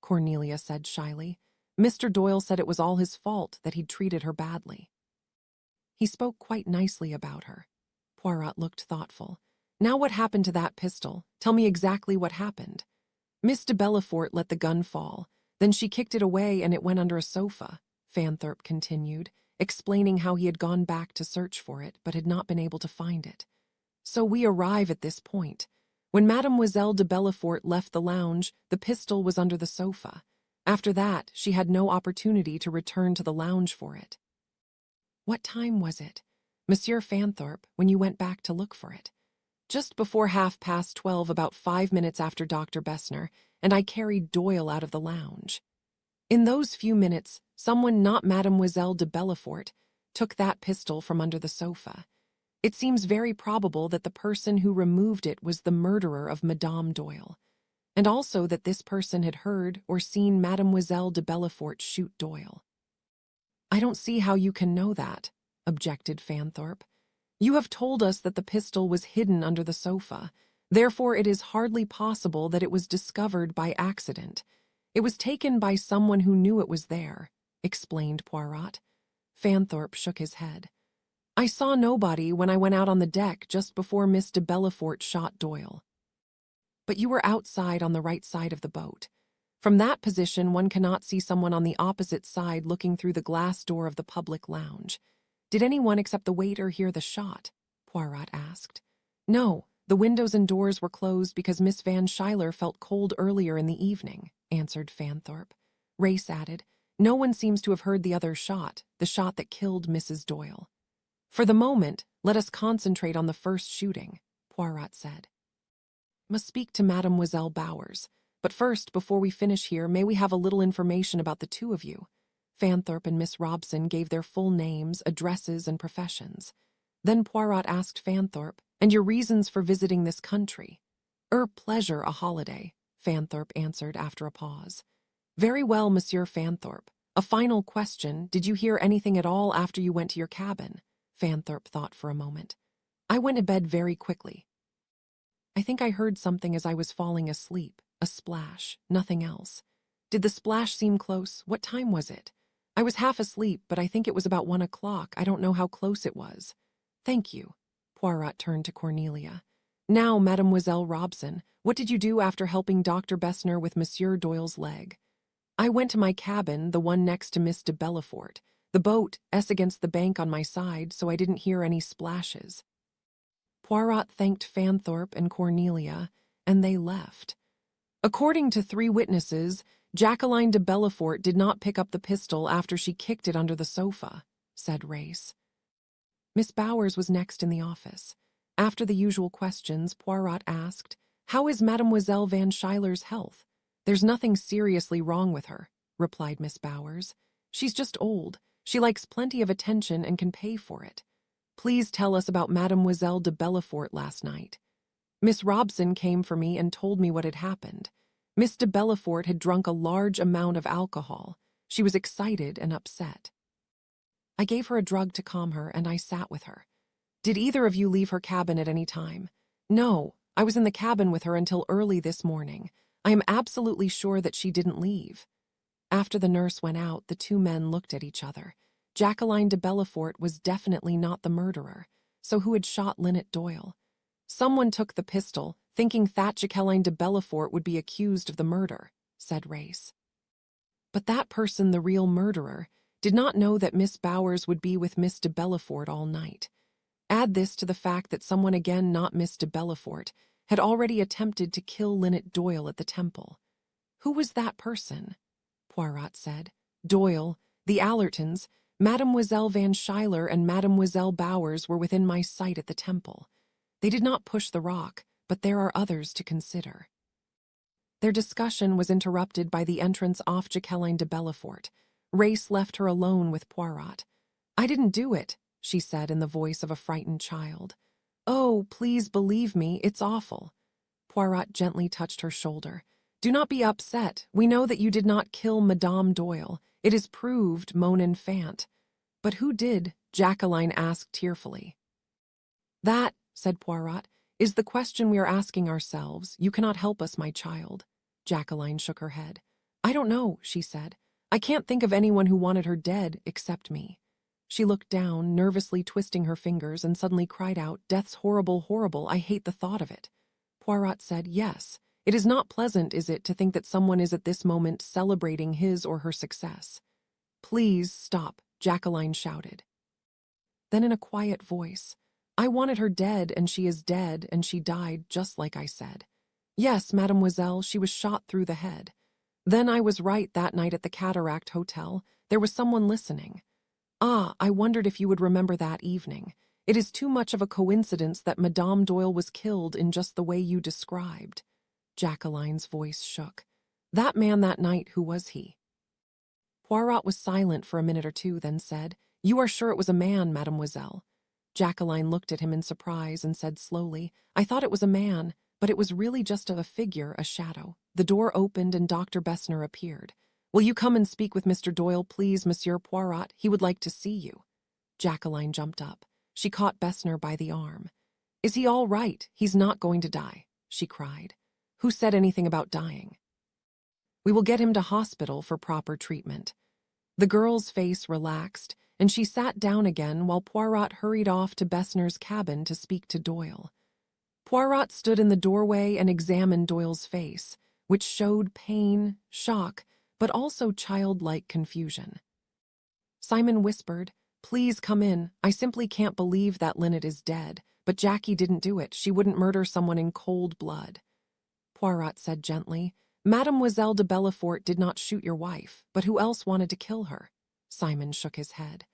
Cornelia said shyly. Mr. Doyle said it was all his fault, that he'd treated her badly. He spoke quite nicely about her. Poirot looked thoughtful. Now what happened to that pistol? Tell me exactly what happened. Miss De Bellefort let the gun fall. Then she kicked it away and it went under a sofa, Fanthorp continued, explaining how he had gone back to search for it but had not been able to find it. So we arrive at this point. When Mademoiselle De Bellefort left the lounge, the pistol was under the sofa. After that, she had no opportunity to return to the lounge for it. What time was it, Monsieur Fanthorp, when you went back to look for it? Just before 12:30, about 5 minutes after Dr. Bessner, and I carried Doyle out of the lounge. In those few minutes, someone not Mademoiselle De Bellefort took that pistol from under the sofa. It seems very probable that the person who removed it was the murderer of Madame Doyle, and also that this person had heard or seen Mademoiselle De Bellefort shoot Doyle. I don't see how you can know that, objected Fanthorp. You have told us that the pistol was hidden under the sofa. Therefore, it is hardly possible that it was discovered by accident. It was taken by someone who knew it was there, explained Poirot. Fanthorp shook his head. I saw nobody when I went out on the deck just before Miss De Bellefort shot Doyle. But you were outside on the right side of the boat. From that position, one cannot see someone on the opposite side looking through the glass door of the public lounge. Did anyone except the waiter hear the shot? Poirot asked. No, the windows and doors were closed because Miss Van Schuyler felt cold earlier in the evening, answered Fanthorp. Race added, no one seems to have heard the other shot, the shot that killed Mrs. Doyle. For the moment, let us concentrate on the first shooting, Poirot said. Must speak to Mademoiselle Bowers. But first, before we finish here, may we have a little information about the two of you? Fanthorp and Miss Robson gave their full names, addresses, and professions. Then Poirot asked Fanthorp, and your reasons for visiting this country? Pleasure, a holiday, Fanthorp answered after a pause. Very well, Monsieur Fanthorp. A final question, did you hear anything at all after you went to your cabin? Fanthorp thought for a moment. I went to bed very quickly. I think I heard something as I was falling asleep, a splash, nothing else. Did the splash seem close? What time was it? I was half asleep, but I think it was about 1 o'clock. I don't know how close it was. Thank you. Poirot turned to Cornelia. Now, Mademoiselle Robson, what did you do after helping Dr. Bessner with Monsieur Doyle's leg? I went to my cabin, the one next to Miss De Bellefort. The boat, against the bank on my side, so I didn't hear any splashes. Poirot thanked Fanthorp and Cornelia, and they left. According to 3 witnesses, Jacqueline De Bellefort did not pick up the pistol after she kicked it under the sofa, said Race. Miss Bowers was next in the office. After the usual questions, Poirot asked, How is Mademoiselle Van Schuyler's health? There's nothing seriously wrong with her, replied Miss Bowers. She's just old. She likes plenty of attention and can pay for it. Please tell us about Mademoiselle De Bellefort last night. Miss Robson came for me and told me what had happened. Miss De Bellefort had drunk a large amount of alcohol. She was excited and upset. I gave her a drug to calm her, and I sat with her. Did either of you leave her cabin at any time? No, I was in the cabin with her until early this morning. I am absolutely sure that she didn't leave. After the nurse went out, the 2 men looked at each other. Jacqueline De Bellefort was definitely not the murderer. So who had shot Linnet Doyle? Someone took the pistol, thinking that Jacqueline De Bellefort would be accused of the murder, said Race. But that person, the real murderer, did not know that Miss Bowers would be with Miss De Bellefort all night. Add this to the fact that someone, again not Miss De Bellefort, had already attempted to kill Linnet Doyle at the temple. Who was that person? Poirot said. Doyle, the Allertons, Mademoiselle Van Schuyler and Mademoiselle Bowers were within my sight at the temple. They did not push the rock, but there are others to consider. Their discussion was interrupted by the entrance of Jacqueline De Bellefort. Race left her alone with Poirot. I didn't do it, she said in the voice of a frightened child. Oh, please believe me, it's awful. Poirot gently touched her shoulder. Do not be upset. We know that you did not kill Madame Doyle. It is proved, mon enfant. But who did? Jacqueline asked tearfully. That, said Poirot, is the question we are asking ourselves. You cannot help us, my child. Jacqueline shook her head. I don't know, she said. I can't think of anyone who wanted her dead except me. She looked down, nervously twisting her fingers, and suddenly cried out, Death's horrible, horrible. I hate the thought of it. Poirot said, Yes. It is not pleasant, is it, to think that someone is at this moment celebrating his or her success? Please stop, Jacqueline shouted. Then in a quiet voice, I wanted her dead, and she is dead, and she died just like I said. Yes, mademoiselle, she was shot through the head. Then I was right that night at the Cataract Hotel. There was someone listening. Ah, I wondered if you would remember that evening. It is too much of a coincidence that Madame Doyle was killed in just the way you described. Jacqueline's voice shook. That man that night, who was he? Poirot was silent for a minute or two, then said, You are sure it was a man, mademoiselle? Jacqueline looked at him in surprise and said slowly, I thought it was a man, but it was really just a figure, a shadow. The door opened and Dr. Bessner appeared. Will you come and speak with Mr. Doyle, please, Monsieur Poirot? He would like to see you. Jacqueline jumped up. She caught Bessner by the arm. Is he all right? He's not going to die, she cried. Who said anything about dying? We will get him to hospital for proper treatment. The girl's face relaxed, and she sat down again while Poirot hurried off to Besner's cabin to speak to Doyle. Poirot stood in the doorway and examined Doyle's face, which showed pain, shock, but also childlike confusion. Simon whispered, "Please come in. I simply can't believe that Linnet is dead, but Jackie didn't do it. She wouldn't murder someone in cold blood." Poirot said gently, "Mademoiselle de Bellefort did not shoot your wife, but who else wanted to kill her?" Simon shook his head.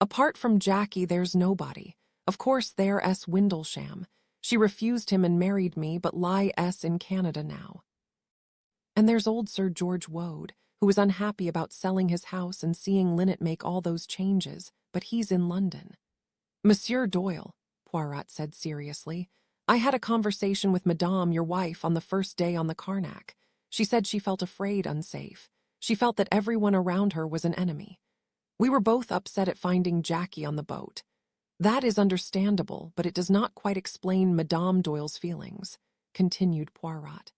"Apart from Jackie, there's nobody. Of course, heiress Windlesham. She refused him and married me, but lies in Canada now. And there's old Sir George Wode, who was unhappy about selling his house and seeing Linnet make all those changes, but he's in London." "Monsieur Doyle," Poirot said seriously, "I had a conversation with Madame, your wife, on the first day on the Carnac. She said she felt afraid, unsafe. She felt that everyone around her was an enemy. We were both upset at finding Jackie on the boat. That is understandable, but it does not quite explain Madame Doyle's feelings," continued Poirot.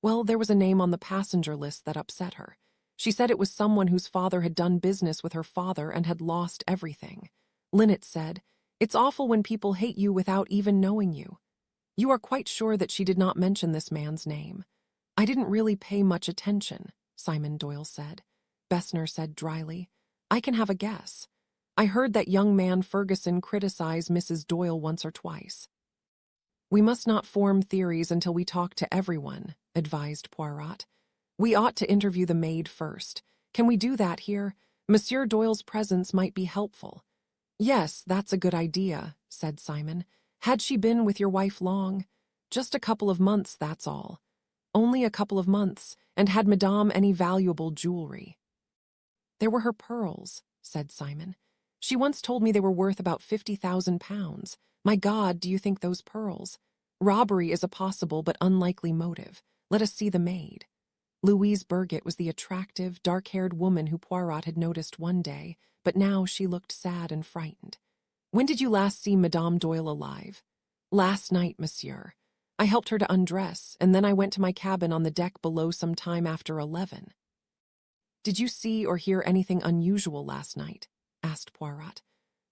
"Well, there was a name on the passenger list that upset her. She said it was someone whose father had done business with her father and had lost everything. Linnet said, 'It's awful when people hate you without even knowing you.' You are quite sure that she did not mention this man's name?" "I didn't really pay much attention," Simon Doyle said. Besner said dryly, "I can have a guess. I heard that young man Ferguson criticize Mrs. Doyle once or twice." "We must not form theories until we talk to everyone," advised Poirot. "We ought to interview the maid first. Can we do that here? Monsieur Doyle's presence might be helpful." "Yes, that's a good idea," said Simon. "Had she been with your wife long?" "Just a couple of months, that's all." "Only a couple of months, and had Madame any valuable jewelry?" "There were her pearls," said Simon. "She once told me they were worth about £50,000. My God, do you think those pearls? Robbery is a possible but unlikely motive. Let us see the maid." Louise Burgett was the attractive, dark-haired woman who Poirot had noticed one day, but now she looked sad and frightened. "When did you last see Madame Doyle alive?" "Last night, monsieur. I helped her to undress, and then I went to my cabin on the deck below some time after 11. "Did you see or hear anything unusual last night?" asked Poirot.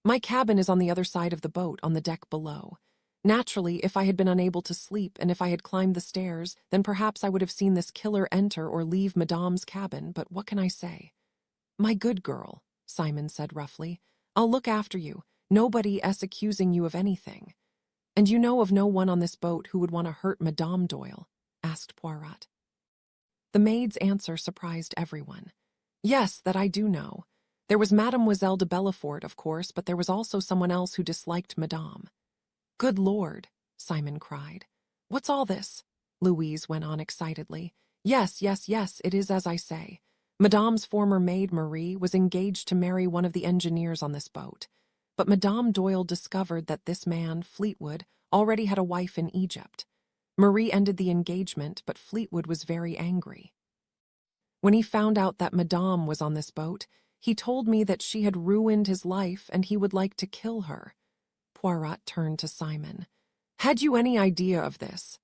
"My cabin is on the other side of the boat, on the deck below. Naturally, if I had been unable to sleep and if I had climbed the stairs, then perhaps I would have seen this killer enter or leave Madame's cabin, but what can I say?" "My good girl," Simon said roughly, "I'll look after you. Nobody is accusing you of anything." "And you know of no one on this boat who would want to hurt Madame Doyle?" asked Poirot. The maid's answer surprised everyone. "Yes, that I do know. There was Mademoiselle de Bellefort, of course, but there was also someone else who disliked Madame." "Good Lord," Simon cried. "What's all this?" Louise went on excitedly. Yes, it is as I say. Madame's former maid, Marie, was engaged to marry one of the engineers on this boat. But Madame Doyle discovered that this man, Fleetwood, already had a wife in Egypt. Marie ended the engagement, but Fleetwood was very angry. When he found out that Madame was on this boat, he told me that she had ruined his life and he would like to kill her. Poirot turned to Simon. "Had you any idea of this?"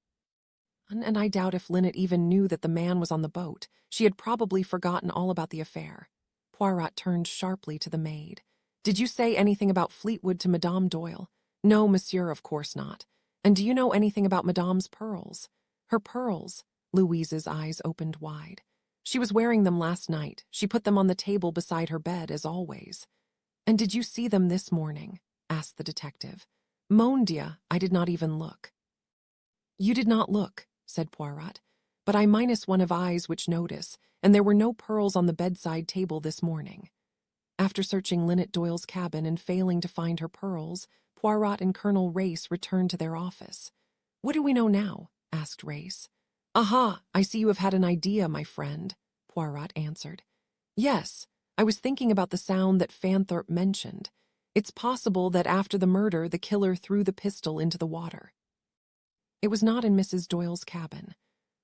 "And I doubt if Linnet even knew that the man was on the boat. She had probably forgotten all about the affair." Poirot turned sharply to the maid. "Did you say anything about Fleetwood to Madame Doyle?" "No, monsieur, of course not." "And do you know anything about Madame's pearls?" "Her pearls?" Louise's eyes opened wide. "She was wearing them last night. She put them on the table beside her bed, as always." "And did you see them this morning?" asked the detective. "Mon Dieu, I did not even look." "You did not look," said Poirot, "but I minus one of eyes which notice, and there were no pearls on the bedside table this morning." After searching Linnet Doyle's cabin and failing to find her pearls, Poirot and Colonel Race returned to their office. "What do we know now?" asked Race. "Aha, I see you have had an idea, my friend," Poirot answered. "Yes, I was thinking about the sound that Fanthorp mentioned. It's possible that after the murder, the killer threw the pistol into the water." "It was not in Mrs. Doyle's cabin."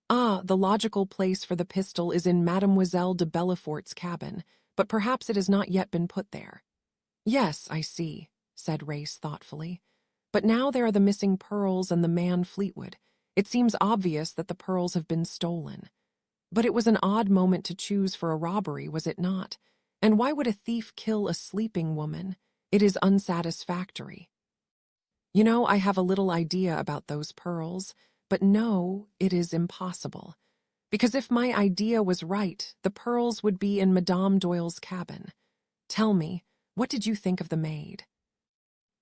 "Ah, the logical place for the pistol is in Mademoiselle de Bellefort's cabin, but perhaps it has not yet been put there." "Yes, I see," said Race thoughtfully. "But now there are the missing pearls and the man Fleetwood. It seems obvious that the pearls have been stolen. But it was an odd moment to choose for a robbery, was it not? And why would a thief kill a sleeping woman? It is unsatisfactory. You know, I have a little idea about those pearls, but no, it is impossible. Because if my idea was right, the pearls would be in Madame Doyle's cabin. Tell me, what did you think of the maid?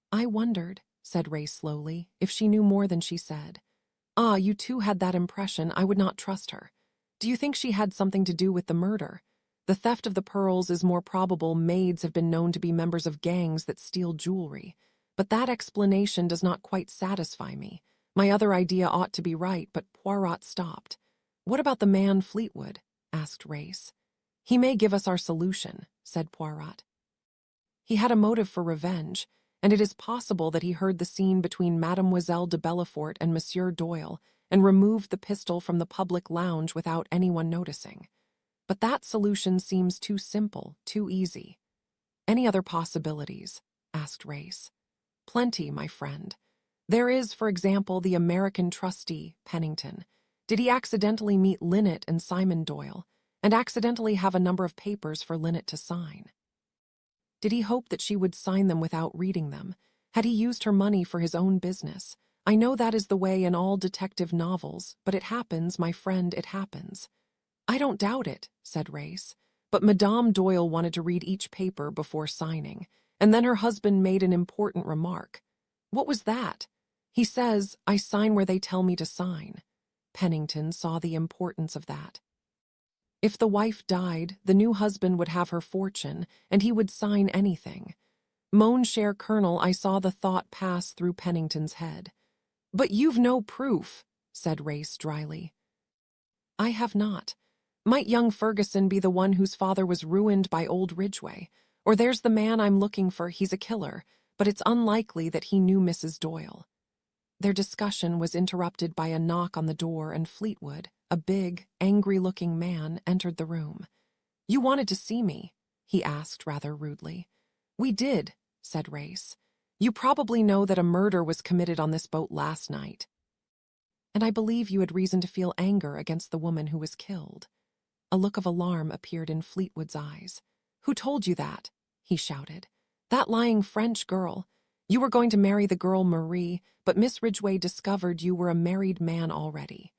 I wondered, said Ray slowly, if she knew more than she said. Ah, you too had that impression. I would not trust her. Do you think she had something to do with the murder? The theft of the pearls is more probable. Maids have been known to be members of gangs that steal jewelry. But that explanation does not quite satisfy me. My other idea ought to be right, but Poirot stopped. What about the man Fleetwood? Asked Race. He may give us our solution, said Poirot. He had a motive for revenge, and it is possible that he heard the scene between Mademoiselle de Bellefort and Monsieur Doyle and removed the pistol from the public lounge without anyone noticing. But that solution seems too simple, too easy. Any other possibilities? Asked Race. Plenty, my friend. There is, for example, the American trustee, Pennington. Did he accidentally meet Linnet and Simon Doyle, and accidentally have a number of papers for Linnet to sign? Did he hope that she would sign them without reading them? Had he used her money for his own business? I know that is the way in all detective novels, but it happens, my friend, it happens. I don't doubt it, said Race, but Madame Doyle wanted to read each paper before signing, and then her husband made an important remark. What was that? He says, I sign where they tell me to sign. Pennington saw the importance of that. If the wife died, the new husband would have her fortune, and he would sign anything. Mon cher Colonel, I saw the thought pass through Pennington's head. But you've no proof, said Race dryly. I have not. Might young Ferguson be the one whose father was ruined by old Ridgeway? Or there's the man I'm looking for, he's a killer, but it's unlikely that he knew Mrs. Doyle. Their discussion was interrupted by a knock on the door, and Fleetwood, a big, angry-looking man, entered the room. You wanted to see me? He asked rather rudely. We did, said Race. You probably know that a murder was committed on this boat last night. And I believe you had reason to feel anger against the woman who was killed. A look of alarm appeared in Fleetwood's eyes. Who told you that? He shouted. That lying French girl. You were going to marry the girl Marie, but Miss Ridgeway discovered you were a married man already.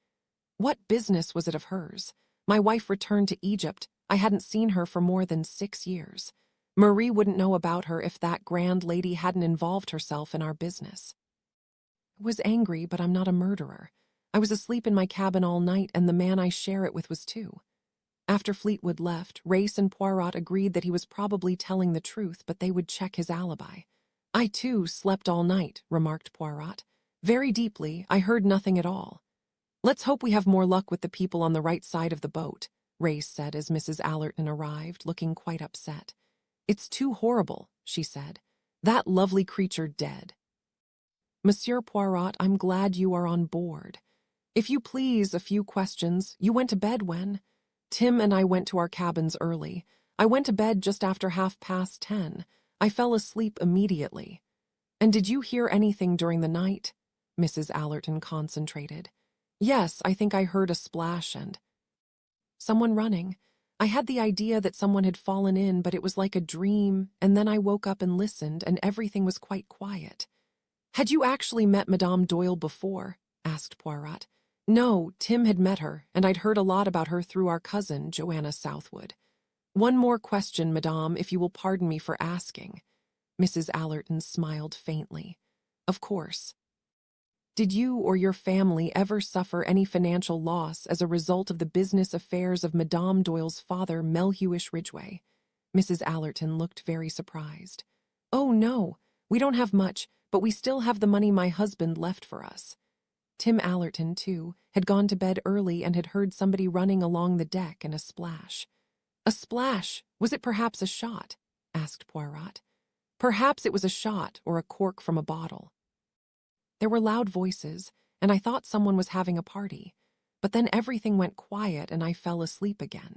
What business was it of hers? My wife returned to Egypt. I hadn't seen her for more than 6 years. Marie wouldn't know about her if that grand lady hadn't involved herself in our business. I was angry, but I'm not a murderer. I was asleep in my cabin all night, and the man I share it with was too. After Fleetwood left, Race and Poirot agreed that he was probably telling the truth, but they would check his alibi. I, too, slept all night, remarked Poirot. Very deeply, I heard nothing at all. Let's hope we have more luck with the people on the right side of the boat, Race said as Mrs. Allerton arrived, looking quite upset. It's too horrible, she said. That lovely creature dead. Monsieur Poirot, I'm glad you are on board. If you please, a few questions. You went to bed when? Tim and I went to our cabins early. I went to bed just after 10:30. I fell asleep immediately. And did you hear anything during the night? Mrs. Allerton concentrated. Yes, I think I heard a splash and someone running. I had the idea that someone had fallen in, but it was like a dream, and then I woke up and listened, and everything was quite quiet. Had you actually met Madame Doyle before? Asked Poirot. No, Tim had met her, and I'd heard a lot about her through our cousin, Joanna Southwood. One more question, Madame, if you will pardon me for asking. Mrs. Allerton smiled faintly. Of course. Did you or your family ever suffer any financial loss as a result of the business affairs of Madame Doyle's father, Melhuish Ridgeway? Mrs. Allerton looked very surprised. Oh, no, we don't have much, but we still have the money my husband left for us. Tim Allerton, too, had gone to bed early and had heard somebody running along the deck and a splash. A splash? Was it perhaps a shot? Asked Poirot. Perhaps it was a shot or a cork from a bottle. There were loud voices, and I thought someone was having a party. But then everything went quiet and I fell asleep again.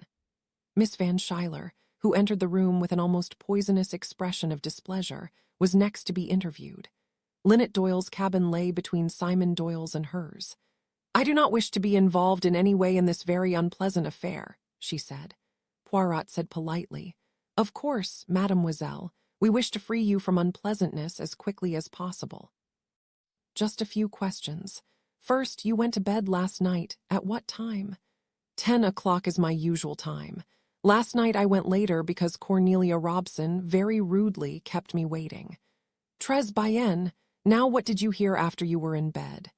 Miss Van Schuyler, who entered the room with an almost poisonous expression of displeasure, was next to be interviewed. Linnet Doyle's cabin lay between Simon Doyle's and hers. I do not wish to be involved in any way in this very unpleasant affair, she said. Poirot said politely, Of course, mademoiselle. We wish to free you from unpleasantness as quickly as possible. Just a few questions. First, you went to bed last night. At what time? 10 o'clock is my usual time. Last night I went later because Cornelia Robson very rudely kept me waiting. Très bien. Now what did you hear after you were in bed?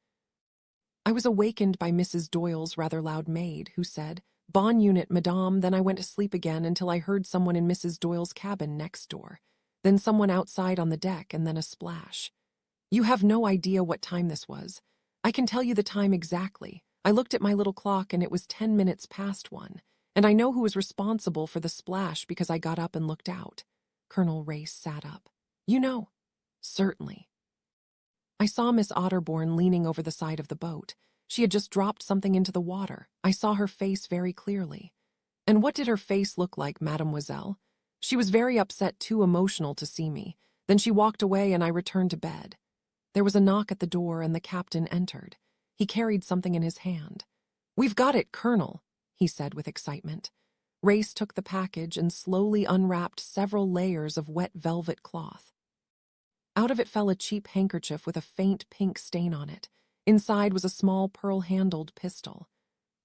I was awakened by Mrs. Doyle's rather loud maid, who said, "Bonne unit, madame," then I went to sleep again until I heard someone in Mrs. Doyle's cabin next door, then someone outside on the deck, and then a splash. You have no idea what time this was. I can tell you the time exactly. I looked at my little clock and it was 10 minutes past 1, and I know who was responsible for the splash because I got up and looked out. Colonel Race sat up. You know? Certainly. I saw Miss Otterbourne leaning over the side of the boat. She had just dropped something into the water. I saw her face very clearly. And what did her face look like, mademoiselle? She was very upset, too emotional to see me. Then she walked away and I returned to bed. There was a knock at the door and the captain entered. He carried something in his hand. "We've got it, Colonel," he said with excitement. Race took the package and slowly unwrapped several layers of wet velvet cloth. Out of it fell a cheap handkerchief with a faint pink stain on it. Inside was a small pearl-handled pistol.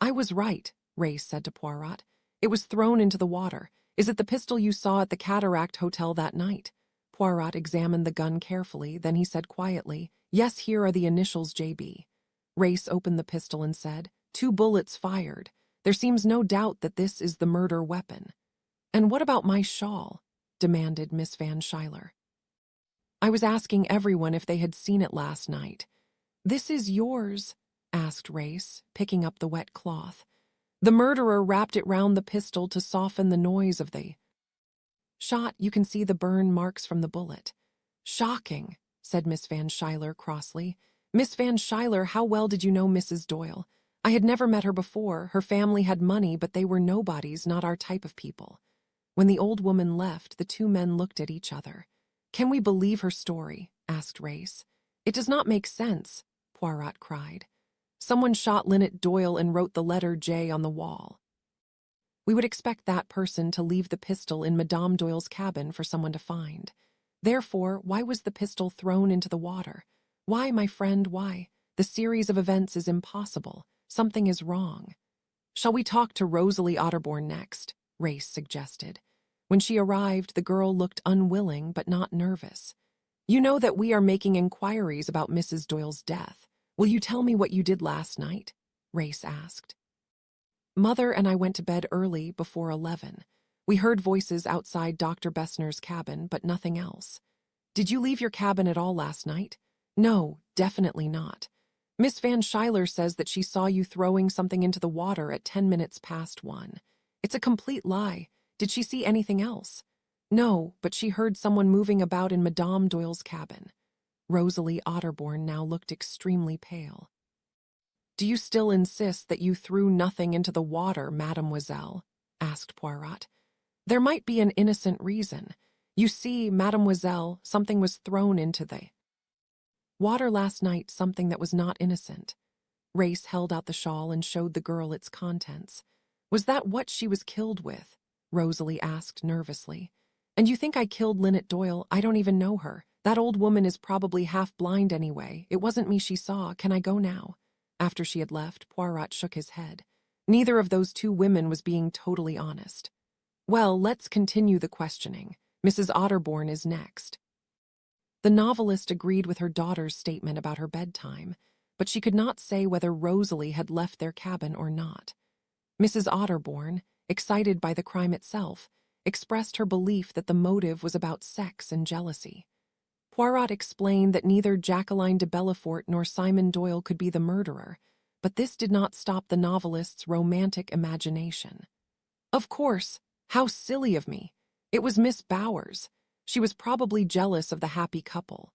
"I was right," Race said to Poirot. "It was thrown into the water. Is it the pistol you saw at the Cataract Hotel that night?" Poirot examined the gun carefully, then he said quietly, "Yes, here are the initials JB." Race opened the pistol and said, "2 bullets fired. There seems no doubt that this is the murder weapon." "And what about my shawl?" demanded Miss Van Schuyler. "I was asking everyone if they had seen it last night." "This is yours?" asked Race, picking up the wet cloth. "The murderer wrapped it round the pistol to soften the noise of the shot. You can see the burn marks from the bullet." "Shocking," said Miss Van Schuyler crossly. "Miss Van Schuyler, how well did you know Mrs. Doyle? I had never met her before. Her family had money, but they were nobodies, not our type of people." When the old woman left, the two men looked at each other. "Can we believe her story?" asked Race. "It does not make sense," Poirot cried. "Someone shot Linnet Doyle and wrote the letter J on the wall. We would expect that person to leave the pistol in Madame Doyle's cabin for someone to find. Therefore, why was the pistol thrown into the water? Why, my friend, why? The series of events is impossible. Something is wrong." "Shall we talk to Rosalie Otterbourne next?" Race suggested. When she arrived, the girl looked unwilling but not nervous. "You know that we are making inquiries about Mrs. Doyle's death. Will you tell me what you did last night?" Race asked. "Mother and I went to bed early, before 11. We heard voices outside Dr. Bessner's cabin, but nothing else." "Did you leave your cabin at all last night?" "No, definitely not. Miss Van Schuyler says that she saw you throwing something into the water at 10 minutes past 1. It's a complete lie. Did she see anything else?" "No, but she heard someone moving about in Madame Doyle's cabin." Rosalie Otterbourne now looked extremely pale. "Do you still insist that you threw nothing into the water, mademoiselle?" asked Poirot. "There might be an innocent reason. You see, mademoiselle, something was thrown into the water last night, something that was not innocent." Race held out the shawl and showed the girl its contents. "Was that what she was killed with?" Rosalie asked nervously. "And you think I killed Linnet Doyle? I don't even know her. That old woman is probably half blind anyway. It wasn't me she saw. Can I go now?" After she had left, Poirot shook his head. Neither of those two women was being totally honest. "Well, let's continue the questioning. Mrs. Otterbourne is next." The novelist agreed with her daughter's statement about her bedtime, but she could not say whether Rosalie had left their cabin or not. Mrs. Otterbourne, excited by the crime itself, expressed her belief that the motive was about sex and jealousy. Poirot explained that neither Jacqueline De Bellefort nor Simon Doyle could be the murderer, but this did not stop the novelist's romantic imagination. "Of course, how silly of me. It was Miss Bowers. She was probably jealous of the happy couple.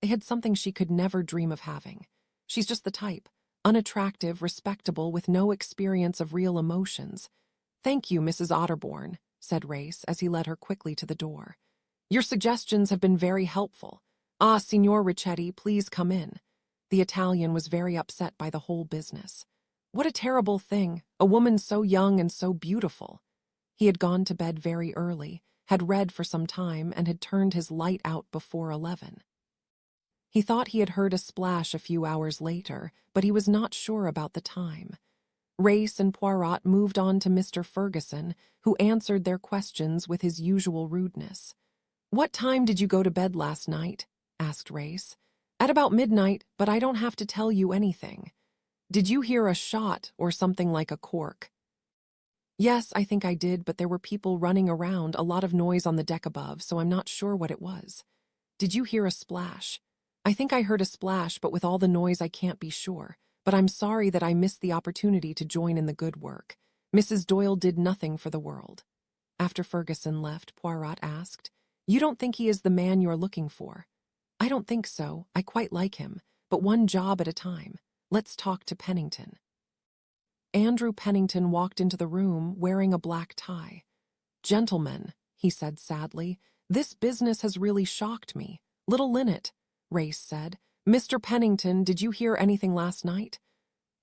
They had something she could never dream of having. She's just the type, unattractive, respectable, with no experience of real emotions." "Thank you, Mrs. Otterbourne," said Race as he led her quickly to the door. "Your suggestions have been very helpful. Ah, Signor Ricchetti, please come in." The Italian was very upset by the whole business. What a terrible thing, a woman so young and so beautiful. He had gone to bed very early, had read for some time, and had turned his light out before 11. He thought he had heard a splash a few hours later, but he was not sure about the time. Race and Poirot moved on to Mr. Fergusson, who answered their questions with his usual rudeness. "What time did you go to bed last night?" asked Race. "At about midnight, but I don't have to tell you anything." "Did you hear a shot or something like a cork?" "Yes, I think I did, but there were people running around, a lot of noise on the deck above, so I'm not sure what it was." "Did you hear a splash?" "I think I heard a splash, but with all the noise I can't be sure. But I'm sorry that I missed the opportunity to join in the good work. Mrs. Doyle did nothing for the world." After Fergusson left, Poirot asked, "You don't think he is the man you're looking for?" "I don't think so. I quite like him, but one job at a time. Let's talk to Pennington." Andrew Pennington walked into the room wearing a black tie. "Gentlemen," he said sadly, "this business has really shocked me." "Little Linnet," Race said. "Mr. Pennington, did you hear anything last night?"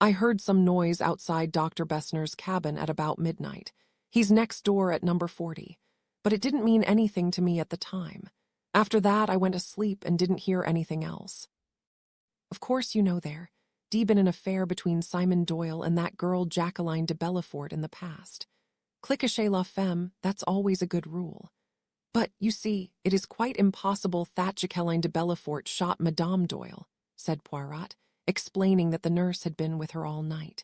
"I heard some noise outside Dr. Bessner's cabin at about midnight. He's next door at number 40. But it didn't mean anything to me at the time. After that, I went asleep and didn't hear anything else." "Of course you know there. Been an affair between Simon Doyle and that girl Jacqueline De Bellefort in the past. Cliquez la femme, that's always a good rule. But, you see, it is quite impossible that Jacqueline De Bellefort shot Madame Doyle," said Poirot, explaining that the nurse had been with her all night.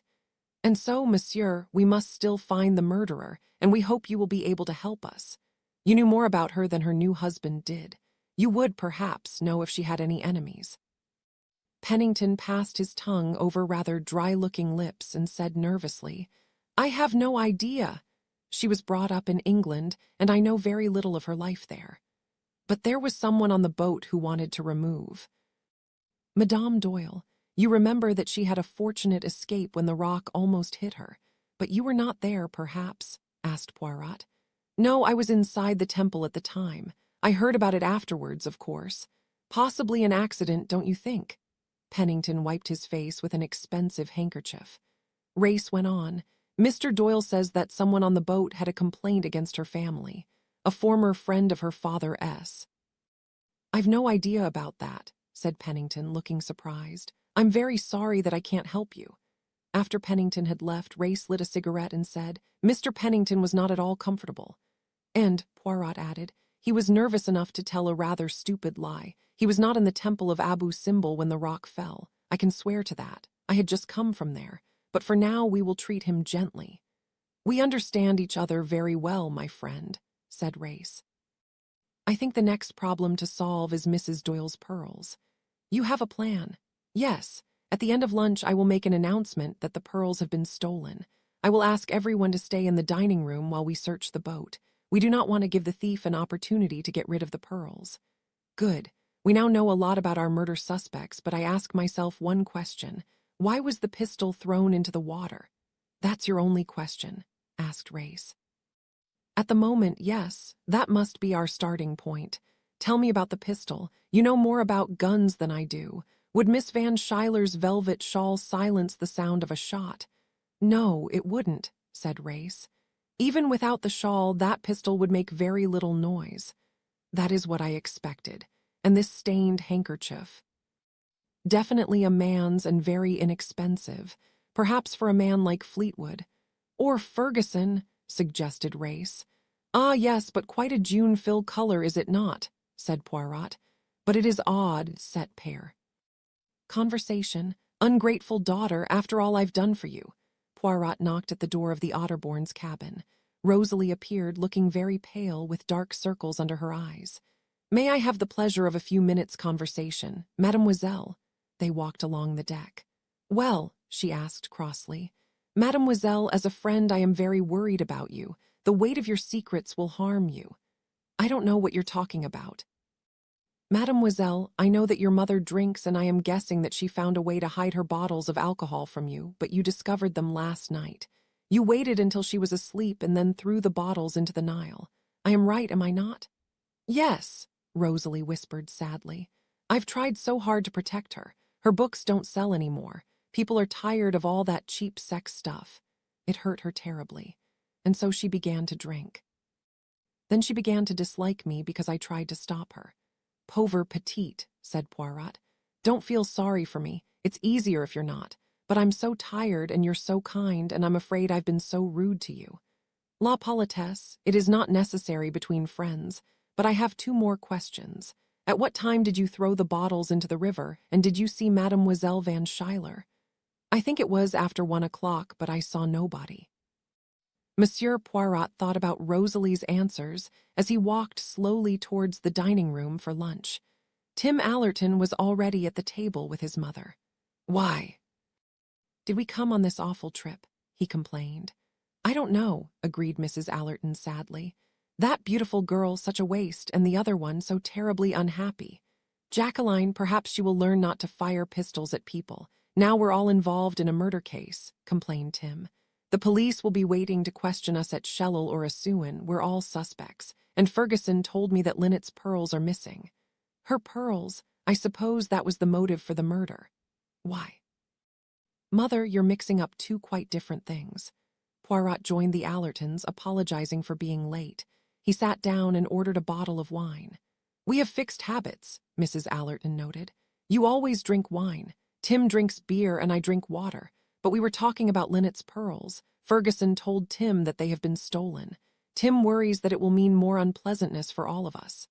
"And so, monsieur, we must still find the murderer, and we hope you will be able to help us. You knew more about her than her new husband did. You would, perhaps, know if she had any enemies." Pennington passed his tongue over rather dry-looking lips and said nervously, "I have no idea. She was brought up in England, and I know very little of her life there. But there was someone on the boat who wanted to remove Madame Doyle. You remember that she had a fortunate escape when the rock almost hit her. But you were not there, perhaps?" asked Poirot. "No, I was inside the temple at the time. I heard about it afterwards, of course. Possibly an accident, don't you think?" Pennington wiped his face with an expensive handkerchief. Race went on. "Mr. Doyle says that someone on the boat had a complaint against her family, a former friend of her father S. "I've no idea about that," said Pennington, looking surprised. "I'm very sorry that I can't help you." After Pennington had left, Race lit a cigarette and said, "Mr. Pennington was not at all comfortable. And," Poirot added, "he was nervous enough to tell a rather stupid lie. He was not in the temple of Abu Simbel when the rock fell. I can swear to that. I had just come from there. But for now we will treat him gently." "We understand each other very well, my friend," said Race. "I think the next problem to solve is Mrs. Doyle's pearls. You have a plan?" "Yes. At the end of lunch I will make an announcement that the pearls have been stolen. I will ask everyone to stay in the dining room while we search the boat. We do not want to give the thief an opportunity to get rid of the pearls." "Good. We now know a lot about our murder suspects, but I ask myself one question. Why was the pistol thrown into the water?" "That's your only question?" asked Race. "At the moment, yes. That must be our starting point. Tell me about the pistol. You know more about guns than I do. Would Miss Van Schuyler's velvet shawl silence the sound of a shot?" "No, it wouldn't," said Race. "Even without the shawl, that pistol would make very little noise." "That is what I expected. And this stained handkerchief?" "Definitely a man's and very inexpensive. Perhaps for a man like Fleetwood." "Or Fergusson," suggested Race. "Ah, yes, but quite a June Phil color, is it not?" said Poirot. "But it is odd, set pair." "Conversation. Ungrateful daughter, after all I've done for you." Poirot knocked at the door of the Otterbourne's cabin. Rosalie appeared, looking very pale, with dark circles under her eyes. "May I have the pleasure of a few minutes' conversation, mademoiselle?" They walked along the deck. "Well," she asked crossly, "mademoiselle, as a friend I am very worried about you. The weight of your secrets will harm you." "I don't know what you're talking about." "Mademoiselle, I know that your mother drinks, and I am guessing that she found a way to hide her bottles of alcohol from you, but you discovered them last night. You waited until she was asleep and then threw the bottles into the Nile. I am right, am I not?" "Yes," Rosalie whispered sadly. "I've tried so hard to protect her. Her books don't sell anymore. People are tired of all that cheap sex stuff." It hurt her terribly. and so she began to drink. Then she began to dislike me because I tried to stop her. Pauvre petite, said Poirot. Don't feel sorry for me. It's easier if you're not. But I'm so tired and you're so kind, and I'm afraid I've been so rude to you. La politesse, it is not necessary between friends, but I have 2 more questions. At what time did you throw the bottles into the river, and did you see Mademoiselle Van Schuyler? I think it was after 1 o'clock, but I saw nobody. Monsieur Poirot thought about Rosalie's answers as he walked slowly towards the dining room for lunch. Tim Allerton was already at the table with his mother. Why did we come on this awful trip? He complained. I don't know, agreed Mrs. Allerton sadly. That beautiful girl such a waste, and the other one so terribly unhappy. Jacqueline, perhaps she will learn not to fire pistols at people. Now we're all involved in a murder case, complained Tim. The police will be waiting to question us at Schuyler or Assuan. We're all suspects, and Ferguson told me that Linnet's pearls are missing. Her pearls, I suppose that was the motive for the murder. Why? Mother, you're mixing up 2 quite different things. Poirot joined the Allertons, apologizing for being late. He sat down and ordered a bottle of wine. We have fixed habits, Mrs. Allerton noted. You always drink wine. Tim drinks beer and I drink water. But we were talking about Linnet's pearls. Ferguson told Tim that they have been stolen. Tim worries that it will mean more unpleasantness for all of us.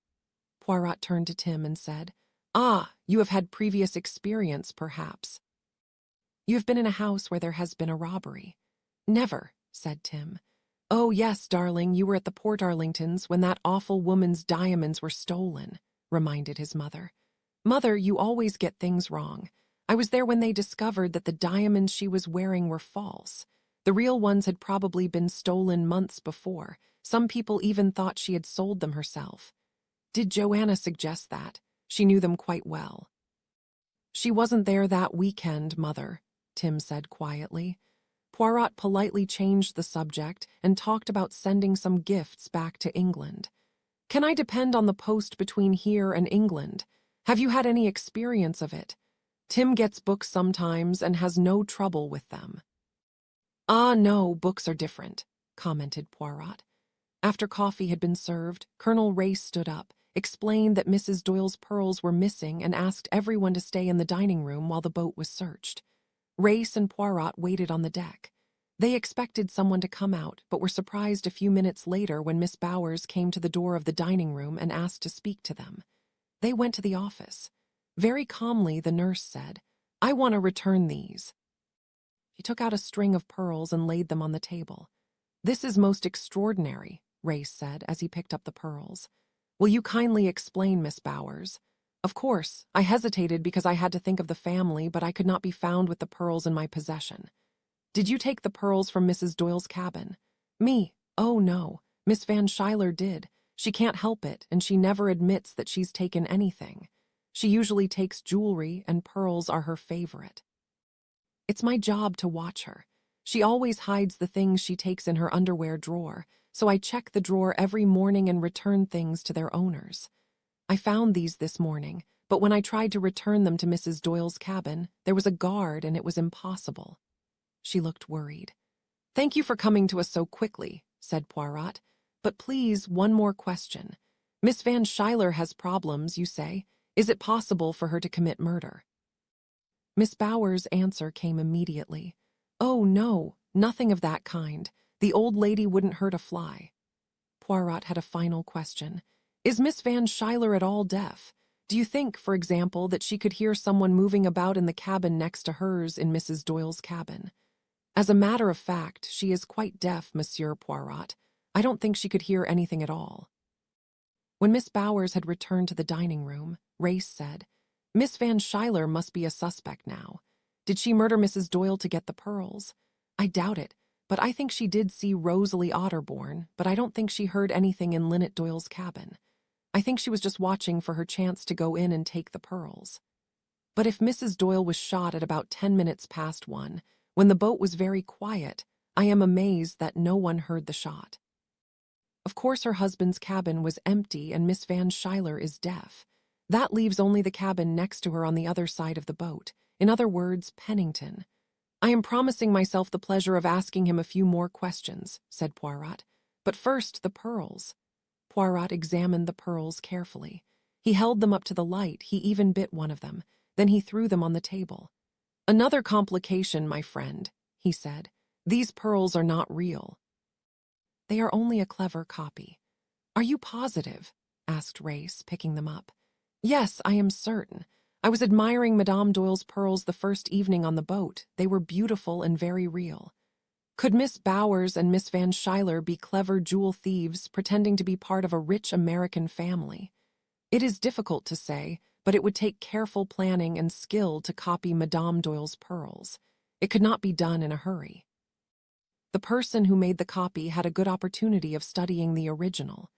Poirot turned to Tim and said, Ah, you have had previous experience, perhaps. You have been in a house where there has been a robbery. Never, said Tim. Oh, yes, darling, you were at the Port Arlingtons when that awful woman's diamonds were stolen, reminded his mother. Mother, you always get things wrong. I was there when they discovered that the diamonds she was wearing were false. The real ones had probably been stolen months before. Some people even thought she had sold them herself. Did Joanna suggest that? She knew them quite well. She wasn't there that weekend, Mother, Tim said quietly. Poirot politely changed the subject and talked about sending some gifts back to England. Can I depend on the post between here and England? Have you had any experience of it? Tim gets books sometimes and has no trouble with them. Ah, no, books are different, commented Poirot. After coffee had been served, Colonel Race stood up, explained that Mrs. Doyle's pearls were missing and asked everyone to stay in the dining room while the boat was searched. Race and Poirot waited on the deck. They expected someone to come out, but were surprised a few minutes later when Miss Bowers came to the door of the dining room and asked to speak to them. They went to the office. Very calmly, the nurse said, I want to return these. She took out a string of pearls and laid them on the table. This is most extraordinary, Race said as he picked up the pearls. Will you kindly explain, Miss Bowers? Of course, I hesitated because I had to think of the family, but I could not be found with the pearls in my possession. Did you take the pearls from Mrs. Doyle's cabin? Me? Oh, no. Miss Van Schuyler did. She can't help it, and she never admits that she's taken anything. She usually takes jewelry, and pearls are her favorite. It's my job to watch her. She always hides the things she takes in her underwear drawer, so I check the drawer every morning and return things to their owners. I found these this morning, but when I tried to return them to Mrs. Doyle's cabin, there was a guard and it was impossible. She looked worried. Thank you for coming to us so quickly, said Poirot. But please, one more question. Miss Van Schuyler has problems, you say. Is it possible for her to commit murder? Miss Bowers' answer came immediately. Oh, no, nothing of that kind. The old lady wouldn't hurt a fly. Poirot had a final question. Is Miss Van Schuyler at all deaf? Do you think, for example, that she could hear someone moving about in the cabin next to hers in Mrs. Doyle's cabin? As a matter of fact, she is quite deaf, Monsieur Poirot. I don't think she could hear anything at all. When Miss Bowers had returned to the dining room, Race said, Miss Van Schuyler must be a suspect now. Did she murder Mrs. Doyle to get the pearls? I doubt it, but I think she did see Rosalie Otterbourne, but I don't think she heard anything in Linnet Doyle's cabin. I think she was just watching for her chance to go in and take the pearls. But if Mrs. Doyle was shot at about 10 minutes past 1, when the boat was very quiet, I am amazed that no one heard the shot. Of course her husband's cabin was empty and Miss Van Schuyler is deaf. That leaves only the cabin next to her on the other side of the boat. In other words, Pennington. I am promising myself the pleasure of asking him a few more questions, said Poirot. But first, the pearls. Poirot examined the pearls carefully. He held them up to the light, he even bit one of them. Then he threw them on the table. Another complication, my friend, he said. These pearls are not real. They are only a clever copy. Are you positive? Asked Race, picking them up. Yes, I am certain. I was admiring Madame Doyle's pearls the first evening on the boat. They were beautiful and very real. Could Miss Bowers and Miss Van Schuyler be clever jewel thieves pretending to be part of a rich American family? It is difficult to say, but it would take careful planning and skill to copy Madame Doyle's pearls. It could not be done in a hurry. The person who made the copy had a good opportunity of studying the original.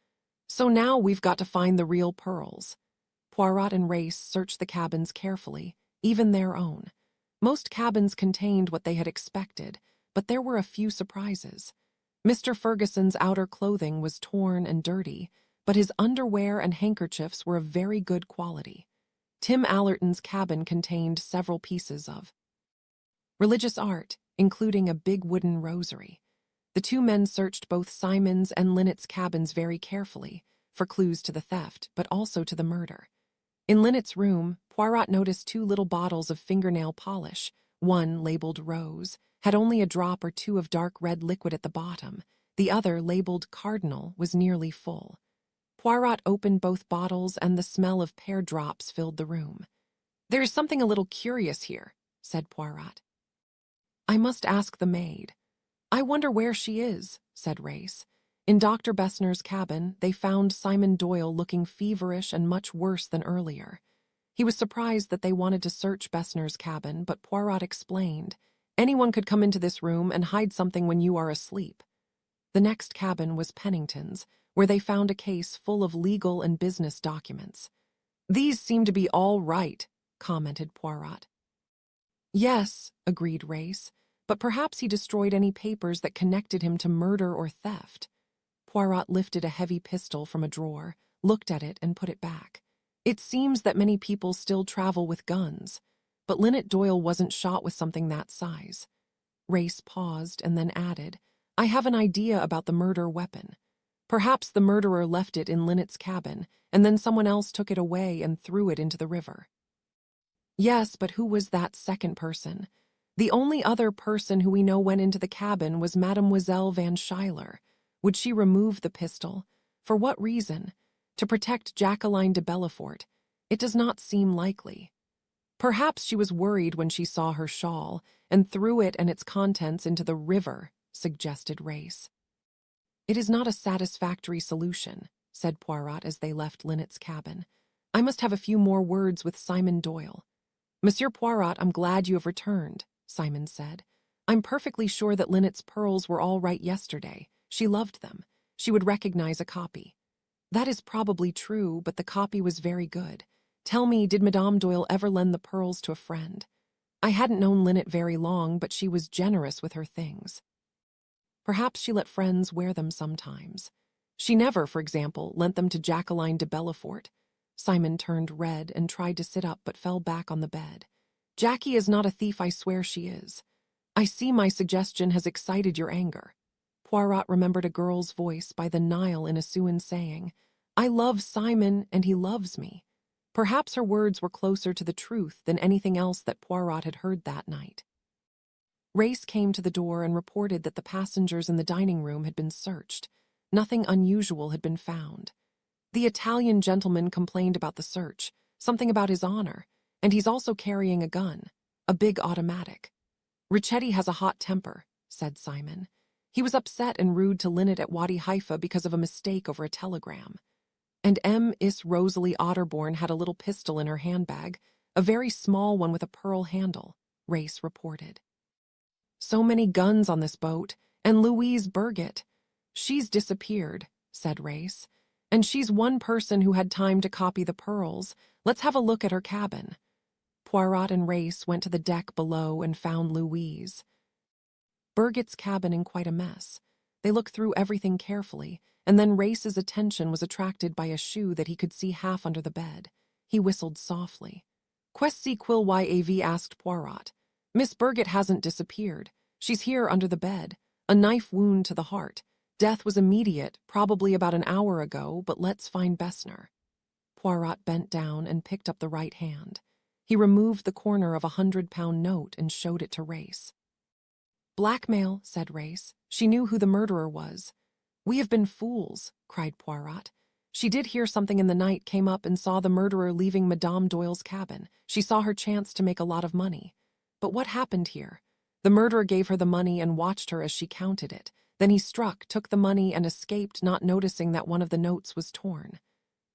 So now we've got to find the real pearls. Poirot and Race searched the cabins carefully, even their own. Most cabins contained what they had expected, but there were a few surprises. Mr. Ferguson's outer clothing was torn and dirty, but his underwear and handkerchiefs were of very good quality. Tim Allerton's cabin contained several pieces of religious art, including a big wooden rosary. The two men searched both Simon's and Linnet's cabins very carefully, for clues to the theft, but also to the murder. In Linnet's room, Poirot noticed 2 little bottles of fingernail polish. One, labeled Rose, had only a drop or 2 of dark red liquid at the bottom. The other, labeled Cardinal, was nearly full. Poirot opened both bottles, and the smell of pear drops filled the room. "There is something a little curious here," said Poirot. "I must ask the maid." "I wonder where she is," said Race. In Dr. Bessner's cabin, they found Simon Doyle looking feverish and much worse than earlier. He was surprised that they wanted to search Bessner's cabin, but Poirot explained, "Anyone could come into this room and hide something when you are asleep." The next cabin was Pennington's, where they found a case full of legal and business documents. "These seem to be all right," commented Poirot. "Yes," agreed Race, "but perhaps he destroyed any papers that connected him to murder or theft." Poirot lifted a heavy pistol from a drawer, looked at it, and put it back. "It seems that many people still travel with guns, but Linnet Doyle wasn't shot with something that size." Race paused and then added, "I have an idea about the murder weapon. Perhaps the murderer left it in Linnet's cabin, and then someone else took it away and threw it into the river." "Yes, but who was that second person? The only other person who we know went into the cabin was Mademoiselle Van Schuyler. Would she remove the pistol? For what reason? To protect Jacqueline De Bellefort? It does not seem likely. Perhaps she was worried when she saw her shawl and threw it and its contents into the river," suggested Race. "It is not a satisfactory solution," said Poirot as they left Linnet's cabin. "I must have a few more words with Simon Doyle." "Monsieur Poirot, I'm glad you have returned," Simon said. "I'm perfectly sure that Linnet's pearls were all right yesterday. She loved them. She would recognize a copy." "That is probably true, but the copy was very good. Tell me, did Madame Doyle ever lend the pearls to a friend?" "I hadn't known Linnet very long, but she was generous with her things." "Perhaps she let friends wear them sometimes. She never, for example, lent them to Jacqueline De Bellefort." Simon turned red and tried to sit up but fell back on the bed. "Jackie is not a thief, I swear she is. I see my suggestion has excited your anger." Poirot remembered a girl's voice by the Nile in a Siouan saying, "I love Simon and he loves me." Perhaps her words were closer to the truth than anything else that Poirot had heard that night. Race came to the door and reported that the passengers in the dining room had been searched. Nothing unusual had been found. "The Italian gentleman complained about the search, something about his honor, and he's also carrying a gun, a big automatic." "Richetti has a hot temper," said Simon. "He was upset and rude to Linnet at Wadi Haifa because of a mistake over a telegram. And Miss Rosalie Otterbourne had a little pistol in her handbag, a very small one with a pearl handle," Race reported. "So many guns on this boat, and Louise Burgett. She's disappeared," said Race. "And she's one person who had time to copy the pearls. Let's have a look at her cabin." Poirot and Race went to the deck below and found Louise Burgett's cabin in quite a mess. They looked through everything carefully, and then Race's attention was attracted by a shoe that he could see half under the bed. He whistled softly. "Qu'est-ce qu'il y avait?" asked Poirot. Miss Burgett hasn't disappeared. She's here under the bed. A knife wound to the heart. Death was immediate, probably about an hour ago, but let's find Bessner. Poirot bent down and picked up the right hand. He removed the corner of a 100-pound note and showed it to Race. Blackmail, said Race. She knew who the murderer was. We have been fools, cried Poirot. She did hear something in the night, came up and saw the murderer leaving Madame Doyle's cabin. She saw her chance to make a lot of money. But what happened here? The murderer gave her the money and watched her as she counted it. Then he struck, took the money, and escaped, not noticing that one of the notes was torn.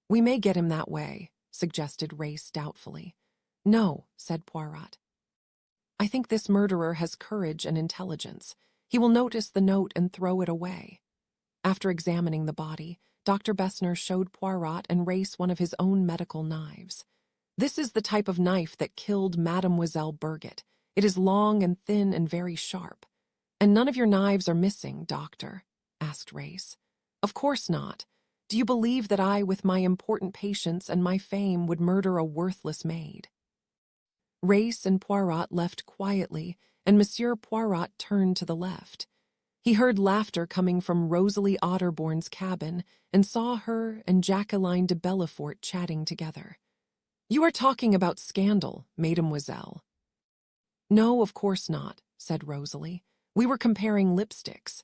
We may get him that way, suggested Race doubtfully. No, said Poirot. I think this murderer has courage and intelligence. He will notice the note and throw it away. After examining the body, Dr. Bessner showed Poirot and Race one of his own medical knives. This is the type of knife that killed Mademoiselle Burgett. It is long and thin and very sharp. And none of your knives are missing, Doctor? Asked Race. Of course not. Do you believe that I, with my important patients and my fame, would murder a worthless maid? Race and Poirot left quietly, and Monsieur Poirot turned to the left. He heard laughter coming from Rosalie Otterbourne's cabin and saw her and Jacqueline De Bellefort chatting together. You are talking about scandal, mademoiselle. No, of course not, said Rosalie. We were comparing lipsticks.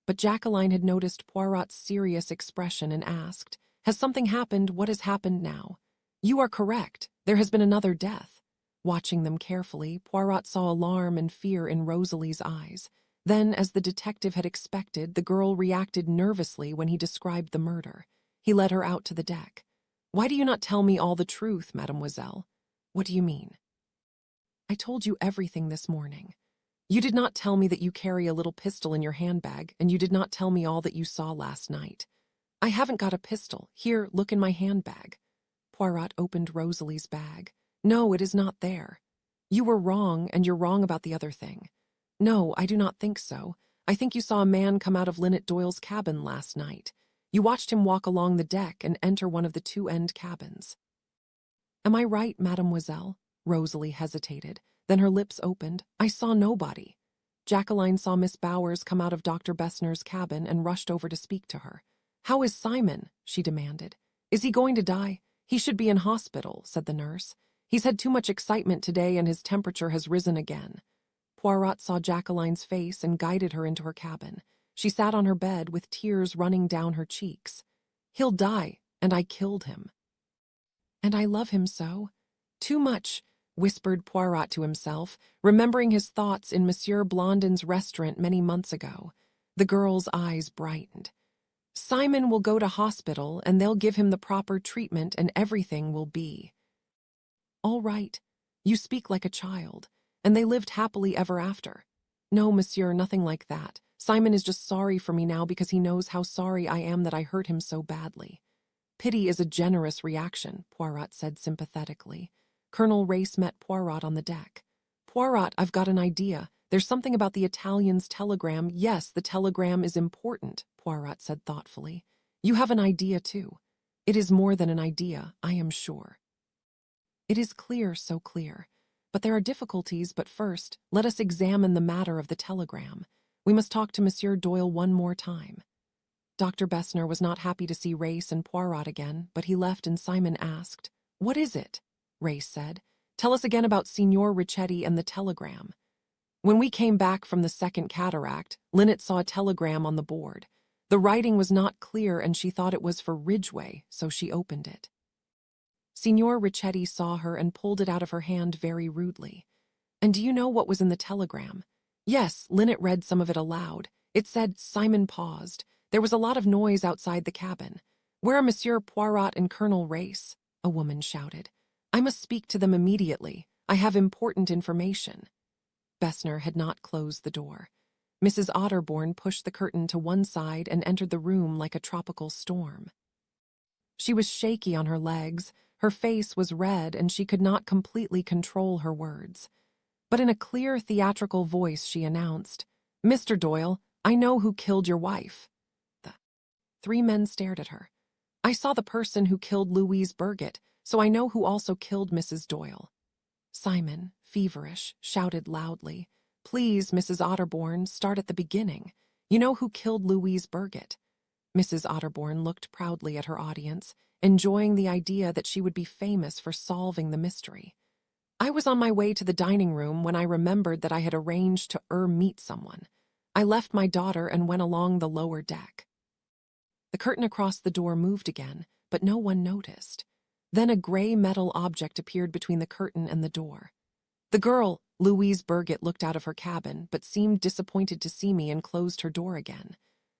But Jacqueline had noticed Poirot's serious expression and asked, Has something happened? What has happened now? You are correct. There has been another death. Watching them carefully, Poirot saw alarm and fear in Rosalie's eyes. Then, as the detective had expected, the girl reacted nervously when he described the murder. He led her out to the deck. Why do you not tell me all the truth, mademoiselle? What do you mean? I told you everything this morning. You did not tell me that you carry a little pistol in your handbag, and you did not tell me all that you saw last night. I haven't got a pistol. Here, look in my handbag. Poirot opened Rosalie's bag. No, it is not there. You were wrong, and you're wrong about the other thing. No, I do not think so. I think you saw a man come out of Linnet Doyle's cabin last night. You watched him walk along the deck and enter one of the two-end cabins. Am I right, mademoiselle? Rosalie hesitated. Then her lips opened. I saw nobody. Jacqueline saw Miss Bowers come out of Dr. Bessner's cabin and rushed over to speak to her. How is Simon? She demanded. Is he going to die? He should be in hospital, said the nurse. He's had too much excitement today and his temperature has risen again. Poirot saw Jacqueline's face and guided her into her cabin. She sat on her bed with tears running down her cheeks. He'll die, and I killed him. And I love him so. Too much, whispered Poirot to himself, remembering his thoughts in Monsieur Blondin's restaurant many months ago. The girl's eyes brightened. Simon will go to hospital, and they'll give him the proper treatment, and everything will be all right. You speak like a child. And they lived happily ever after. No, monsieur, nothing like that. Simon is just sorry for me now because he knows how sorry I am that I hurt him so badly. Pity is a generous reaction, Poirot said sympathetically. Colonel Race met Poirot on the deck. Poirot, I've got an idea. There's something about the Italian's telegram. Yes, the telegram is important, Poirot said thoughtfully. You have an idea, too. It is more than an idea, I am sure. It is clear, so clear. But there are difficulties, but first, let us examine the matter of the telegram. We must talk to Monsieur Doyle one more time. Dr. Bessner was not happy to see Race and Poirot again, but he left and Simon asked, What is it? Race said. Tell us again about Signor Ricchetti and the telegram. When we came back from the second cataract, Linnet saw a telegram on the board. The writing was not clear and she thought it was for Ridgeway, so she opened it. Signor Ricchetti saw her and pulled it out of her hand very rudely. And do you know what was in the telegram? Yes, Linnet read some of it aloud. It said, Simon paused. There was a lot of noise outside the cabin. Where are Monsieur Poirot and Colonel Race? A woman shouted. I must speak to them immediately. I have important information. Bessner had not closed the door. Mrs. Otterbourne pushed the curtain to one side and entered the room like a tropical storm. She was shaky on her legs. Her face was red and she could not completely control her words. But in a clear, theatrical voice she announced, Mr. Doyle, I know who killed your wife. The 3 men stared at her. I saw the person who killed Louise Burgett, so I know who also killed Mrs. Doyle. Simon, feverish, shouted loudly, "Please, Mrs. Otterbourne, start at the beginning. You know who killed Louise Burgett." Mrs. Otterbourne looked proudly at her audience, enjoying the idea that she would be famous for solving the mystery. "I was on my way to the dining room when I remembered that I had arranged to meet someone. I left my daughter and went along the lower deck." The curtain across the door moved again, but no one noticed. Then a gray metal object appeared between the curtain and the door. The girl, Louise Burgett, looked out of her cabin, but seemed disappointed to see me and closed her door again.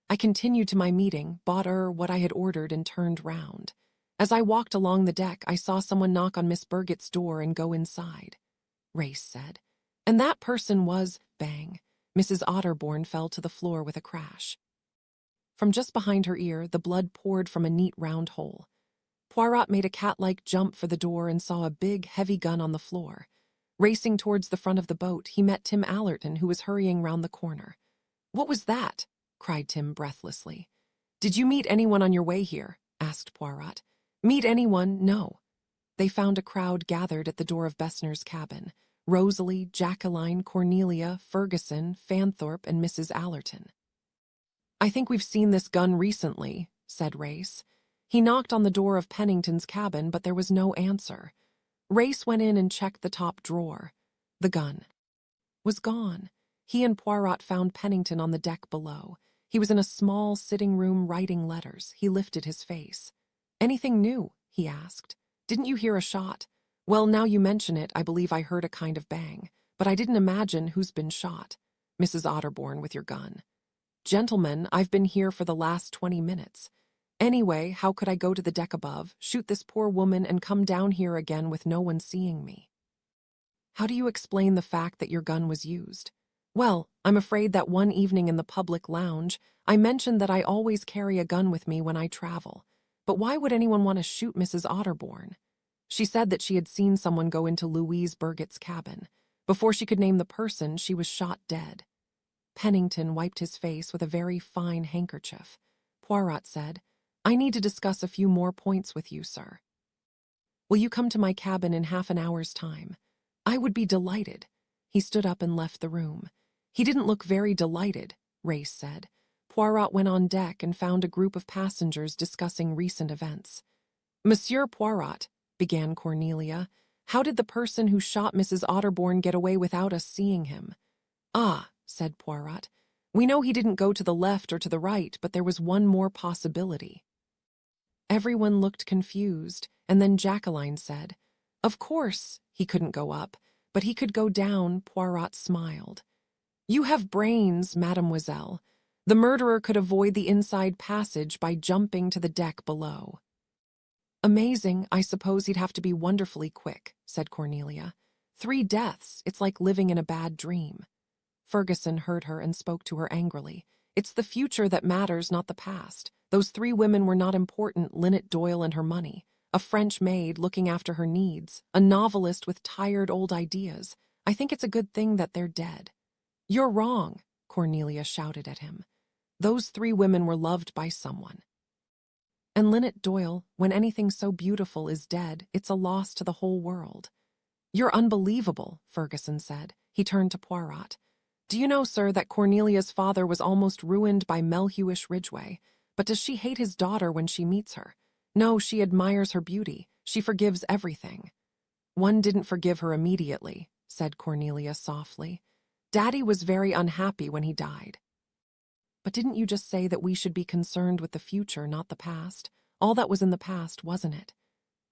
I continued to my meeting, bought what I had ordered, and turned round. As I walked along the deck, I saw someone knock on Miss Burgett's door and go inside. Race said. And that person was, bang. Mrs. Otterbourne fell to the floor with a crash. From just behind her ear, the blood poured from a neat round hole. Poirot made a cat-like jump for the door and saw a big, heavy gun on the floor. Racing towards the front of the boat, he met Tim Allerton, who was hurrying round the corner. "What was that?" cried Tim breathlessly. "Did you meet anyone on your way here?" asked Poirot. "Meet anyone? No." They found a crowd gathered at the door of Bessner's cabin. Rosalie, Jacqueline, Cornelia, Ferguson, Fanthorp, and Mrs. Allerton. "I think we've seen this gun recently," said Race. He knocked on the door of Pennington's cabin, but there was no answer. Race went in and checked the top drawer. The gun was gone. He and Poirot found Pennington on the deck below. He was in a small sitting room writing letters. He lifted his face. "Anything new?" he asked. "Didn't you hear a shot?" "Well, now you mention it, I believe I heard a kind of bang, but I didn't imagine who's been shot." "Mrs. Otterbourne with your gun." "Gentlemen, I've been here for the last 20 minutes. Anyway, how could I go to the deck above, shoot this poor woman, and come down here again with no one seeing me?" "How do you explain the fact that your gun was used?" "Well, I'm afraid that one evening in the public lounge, I mentioned that I always carry a gun with me when I travel. But why would anyone want to shoot Mrs. Otterbourne? She said that she had seen someone go into Louise Burgett's cabin. Before she could name the person, she was shot dead." Pennington wiped his face with a very fine handkerchief. Poirot said, "I need to discuss a few more points with you, sir. Will you come to my cabin in half an hour's time?" "I would be delighted." He stood up and left the room. "He didn't look very delighted," Race said. Poirot went on deck and found a group of passengers discussing recent events. "Monsieur Poirot," began Cornelia, "how did the person who shot Mrs. Otterbourne get away without us seeing him?" "Ah," said Poirot, "we know he didn't go to the left or to the right, but there was one more possibility." Everyone looked confused, and then Jacqueline said, "Of course, he couldn't go up, but he could go down." Poirot smiled. "You have brains, mademoiselle. The murderer could avoid the inside passage by jumping to the deck below." "Amazing, I suppose he'd have to be wonderfully quick," said Cornelia. 3 deaths, it's like living in a bad dream." Ferguson heard her and spoke to her angrily. "It's the future that matters, not the past. Those 3 women were not important, Linnet, Doyle, and her money. A French maid looking after her needs, a novelist with tired old ideas. I think it's a good thing that they're dead." "You're wrong," Cornelia shouted at him. "Those 3 women were loved by someone. And Linnet Doyle, when anything so beautiful is dead, it's a loss to the whole world." "You're unbelievable," Ferguson said. He turned to Poirot. "Do you know, sir, that Cornelia's father was almost ruined by Linnet Ridgeway? But does she hate his daughter when she meets her? No, she admires her beauty. She forgives everything." "One didn't forgive her immediately," said Cornelia softly. "Daddy was very unhappy when he died." "But didn't you just say that we should be concerned with the future, not the past? All that was in the past, wasn't it?"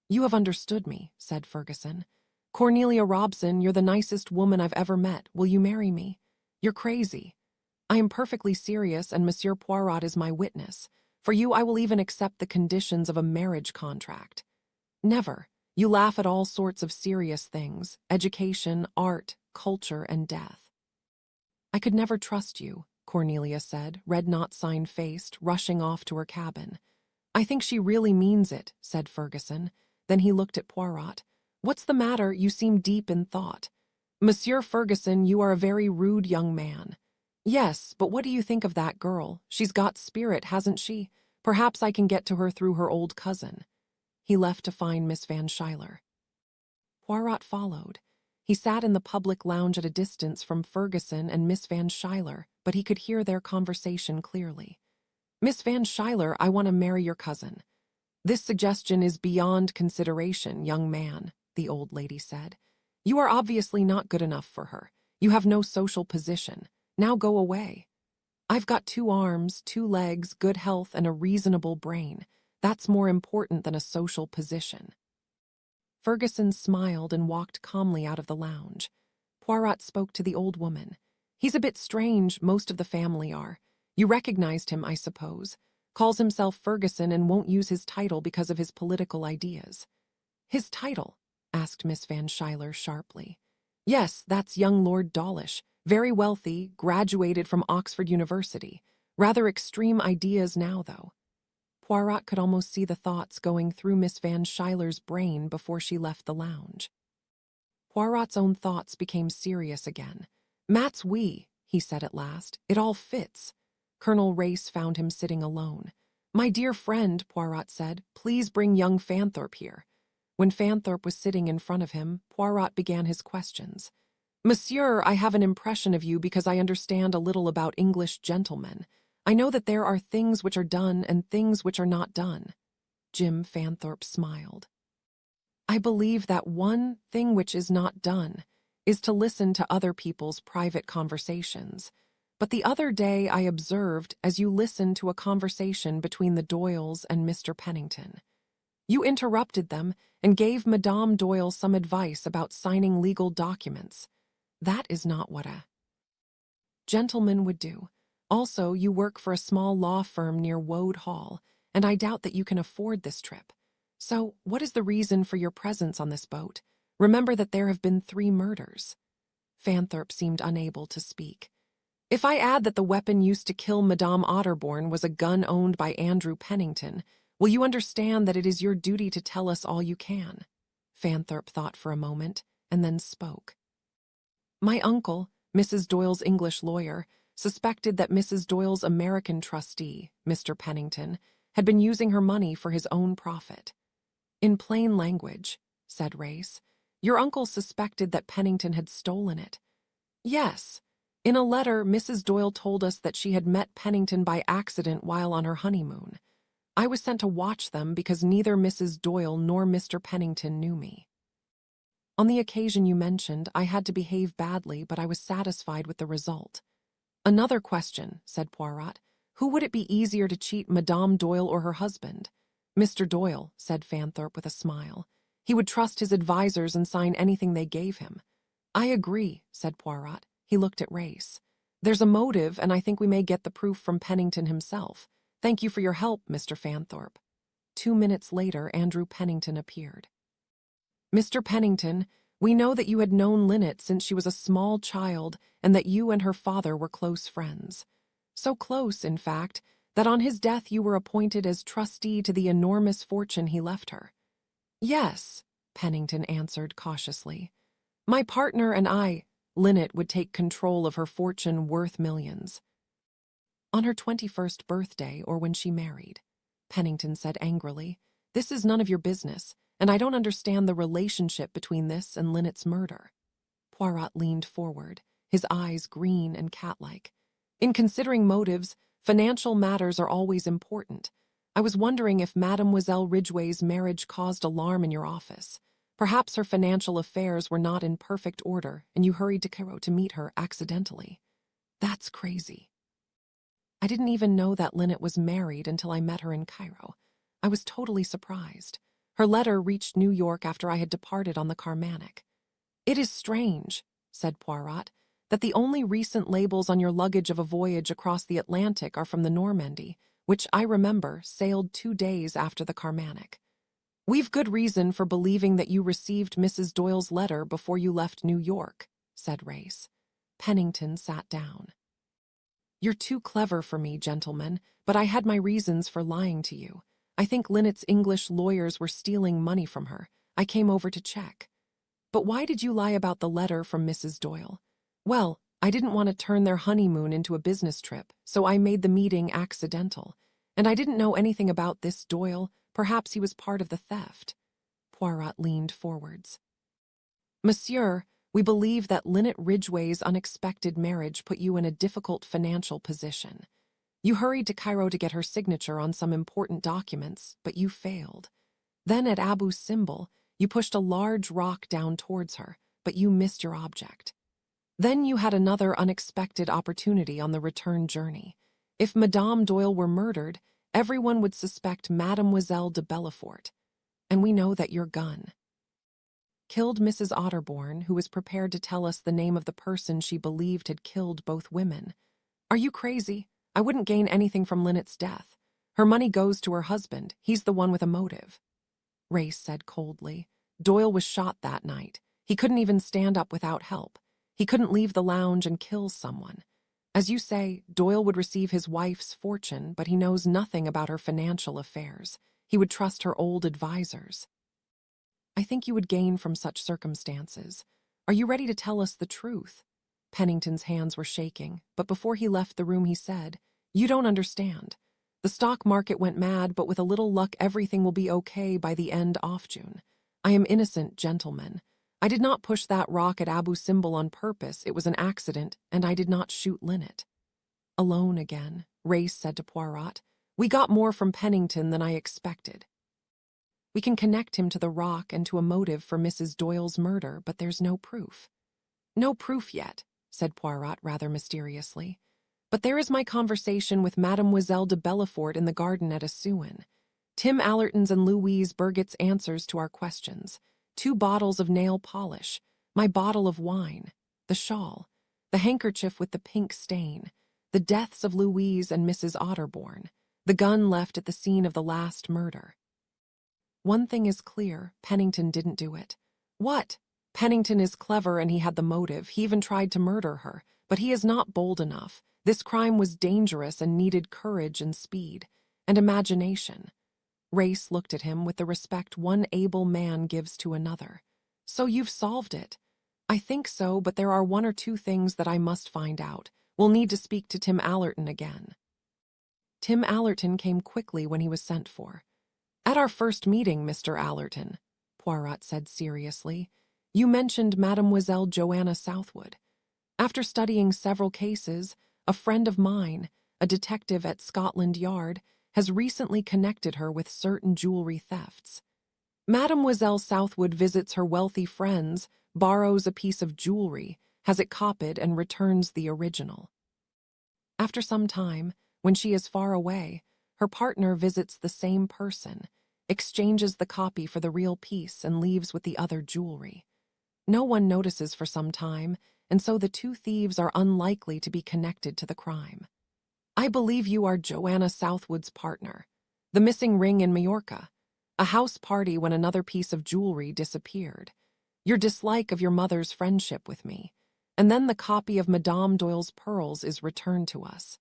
"You have understood me," said Ferguson. "Cornelia Robson, you're the nicest woman I've ever met. Will you marry me? You're crazy." "I am perfectly serious, and Monsieur Poirot is my witness. For you, I will even accept the conditions of a marriage contract." "Never. You laugh at all sorts of serious things: education, art, culture, and death." "I could never trust you," Cornelia said, red not sign-faced, rushing off to her cabin. "I think she really means it," said Ferguson. Then he looked at Poirot. "What's the matter? You seem deep in thought." "Monsieur Ferguson, you are a very rude young man." "Yes, but what do you think of that girl? She's got spirit, hasn't she? Perhaps I can get to her through her old cousin." He left to find Miss Van Schuyler. Poirot followed. He sat in the public lounge at a distance from Ferguson and Miss Van Schuyler, but he could hear their conversation clearly. "Miss Van Schuyler, I want to marry your cousin." "This suggestion is beyond consideration, young man," the old lady said. "You are obviously not good enough for her. You have no social position. Now go away." "I've got 2 arms, 2 legs, good health, and a reasonable brain. That's more important than a social position." Ferguson smiled and walked calmly out of the lounge. Poirot spoke to the old woman. "He's a bit strange, most of the family are. You recognized him, I suppose. Calls himself Ferguson and won't use his title because of his political ideas." "His title?" asked Miss Van Schuyler sharply. "Yes, that's young Lord Dawlish. Very wealthy, graduated from Oxford University. Rather extreme ideas now, though." Poirot could almost see the thoughts going through Miss Van Schuyler's brain before she left the lounge. Poirot's own thoughts became serious again. "Matt's we," he said at last. "It all fits." Colonel Race found him sitting alone. "My dear friend," Poirot said, "please bring young Fanthorp here." When Fanthorp was sitting in front of him, Poirot began his questions. "Monsieur, I have an impression of you because I understand a little about English gentlemen. I know that there are things which are done and things which are not done." Jim Fanthorp smiled. "I believe that one thing which is not done is to listen to other people's private conversations. But the other day I observed as you listened to a conversation between the Doyles and Mr. Pennington. You interrupted them and gave Madame Doyle some advice about signing legal documents. That is not what a gentleman would do. Also, you work for a small law firm near Wode Hall, and I doubt that you can afford this trip. So, what is the reason for your presence on this boat? Remember that there have been 3 murders." Fanthorp seemed unable to speak. "If I add that the weapon used to kill Madame Otterbourne was a gun owned by Andrew Pennington, will you understand that it is your duty to tell us all you can?" Fanthorp thought for a moment, and then spoke. "My uncle, Mrs. Doyle's English lawyer, suspected that Mrs. Doyle's American trustee, Mr. Pennington, had been using her money for his own profit." "In plain language," said Race, "your uncle suspected that Pennington had stolen it." "Yes. In a letter, Mrs. Doyle told us that she had met Pennington by accident while on her honeymoon. I was sent to watch them because neither Mrs. Doyle nor Mr. Pennington knew me. On the occasion you mentioned, I had to behave badly, but I was satisfied with the result." "Another question," said Poirot. "Who would it be easier to cheat, Madame Doyle or her husband?" "Mr. Doyle," said Fanthorp with a smile. "He would trust his advisers and sign anything they gave him." "I agree," said Poirot. He looked at Race. "There's a motive, and I think we may get the proof from Pennington himself. Thank you for your help, Mr. Fanthorp." 2 minutes later, Andrew Pennington appeared. "Mr. Pennington, we know that you had known Linnet since she was a small child and that you and her father were close friends. So close, in fact, that on his death you were appointed as trustee to the enormous fortune he left her." "Yes," Pennington answered cautiously. "My partner and I, Linnet would take control of her fortune worth millions." "On her 21st birthday or when she married," Pennington said angrily. "This is none of your business, and I don't understand the relationship between this and Linnet's murder." Poirot leaned forward, his eyes green and cat-like. "In considering motives, financial matters are always important. I was wondering if Mademoiselle Ridgeway's marriage caused alarm in your office. Perhaps her financial affairs were not in perfect order, and you hurried to Cairo to meet her accidentally." "That's crazy. I didn't even know that Linnet was married until I met her in Cairo. I was totally surprised. Her letter reached New York after I had departed on the Carmanic." "It is strange," said Poirot, "that the only recent labels on your luggage of a voyage across the Atlantic are from the Normandy, which, I remember, sailed 2 days after the Carmanic. We've good reason for believing that you received Mrs. Doyle's letter before you left New York," said Race. Pennington sat down. "You're too clever for me, gentlemen, but I had my reasons for lying to you. I think Linnet's English lawyers were stealing money from her. I came over to check." "But why did you lie about the letter from Mrs. Doyle?" "Well, I didn't want to turn their honeymoon into a business trip, so I made the meeting accidental. And I didn't know anything about this Doyle. Perhaps he was part of the theft." Poirot leaned forwards. "Monsieur, We believe that Linnet Ridgeway's unexpected marriage put you in a difficult financial position. You hurried to Cairo to get her signature on some important documents, but you failed. Then at Abu Simbel, you pushed a large rock down towards her, but you missed your object. Then you had another unexpected opportunity on the return journey. If Madame Doyle were murdered, everyone would suspect Mademoiselle de Bellefort. And we know that your gun killed Mrs. Otterbourne, who was prepared to tell us the name of the person she believed had killed both women. Are you crazy? I wouldn't gain anything from Linnet's death. Her money goes to her husband. He's the one with a motive. Race said coldly. Doyle was shot that night. He couldn't even stand up without help. He couldn't leave the lounge and kill someone. As you say, Doyle would receive his wife's fortune, but he knows nothing about her financial affairs. He would trust her old advisors. I think you would gain from such circumstances. Are you ready to tell us the truth? Pennington's hands were shaking, but before he left the room he said, You don't understand. The stock market went mad, but with a little luck everything will be okay by the end of June. I am innocent, gentlemen. I did not push that rock at Abu Simbel on purpose. It was an accident, and I did not shoot Linnet. Alone again, Race said to Poirot. We got more from Pennington than I expected. We can connect him to the rock and to a motive for Mrs. Doyle's murder, but there's no proof. No proof yet, said Poirot rather mysteriously. But there is my conversation with Mademoiselle de Bellefort in the garden at Assuan. Tim Allerton's and Louise Burgett's answers to our questions. 2 bottles of nail polish, my bottle of wine, the shawl, the handkerchief with the pink stain, the deaths of Louise and Mrs. Otterbourne, the gun left at the scene of the last murder. One thing is clear, Pennington didn't do it. What? Pennington is clever and he had the motive. He even tried to murder her, but he is not bold enough. This crime was dangerous and needed courage and speed, and imagination. Race looked at him with the respect one able man gives to another. So you've solved it. I think so, but there are 1 or 2 things that I must find out. We'll need to speak to Tim Allerton again. Tim Allerton came quickly when he was sent for. At our first meeting, Mr. Allerton, Poirot said seriously, you mentioned Mademoiselle Joanna Southwood. After studying several cases, a friend of mine, a detective at Scotland Yard, has recently connected her with certain jewelry thefts. Mademoiselle Southwood visits her wealthy friends, borrows a piece of jewelry, has it copied, and returns the original. After some time, when she is far away, her partner visits the same person, exchanges the copy for the real piece, and leaves with the other jewelry. No one notices for some time, and so the 2 thieves are unlikely to be connected to the crime. I believe you are Joanna Southwood's partner. The missing ring in Mallorca. A house party when another piece of jewelry disappeared. Your dislike of your mother's friendship with me. And then the copy of Madame Doyle's pearls is returned to us.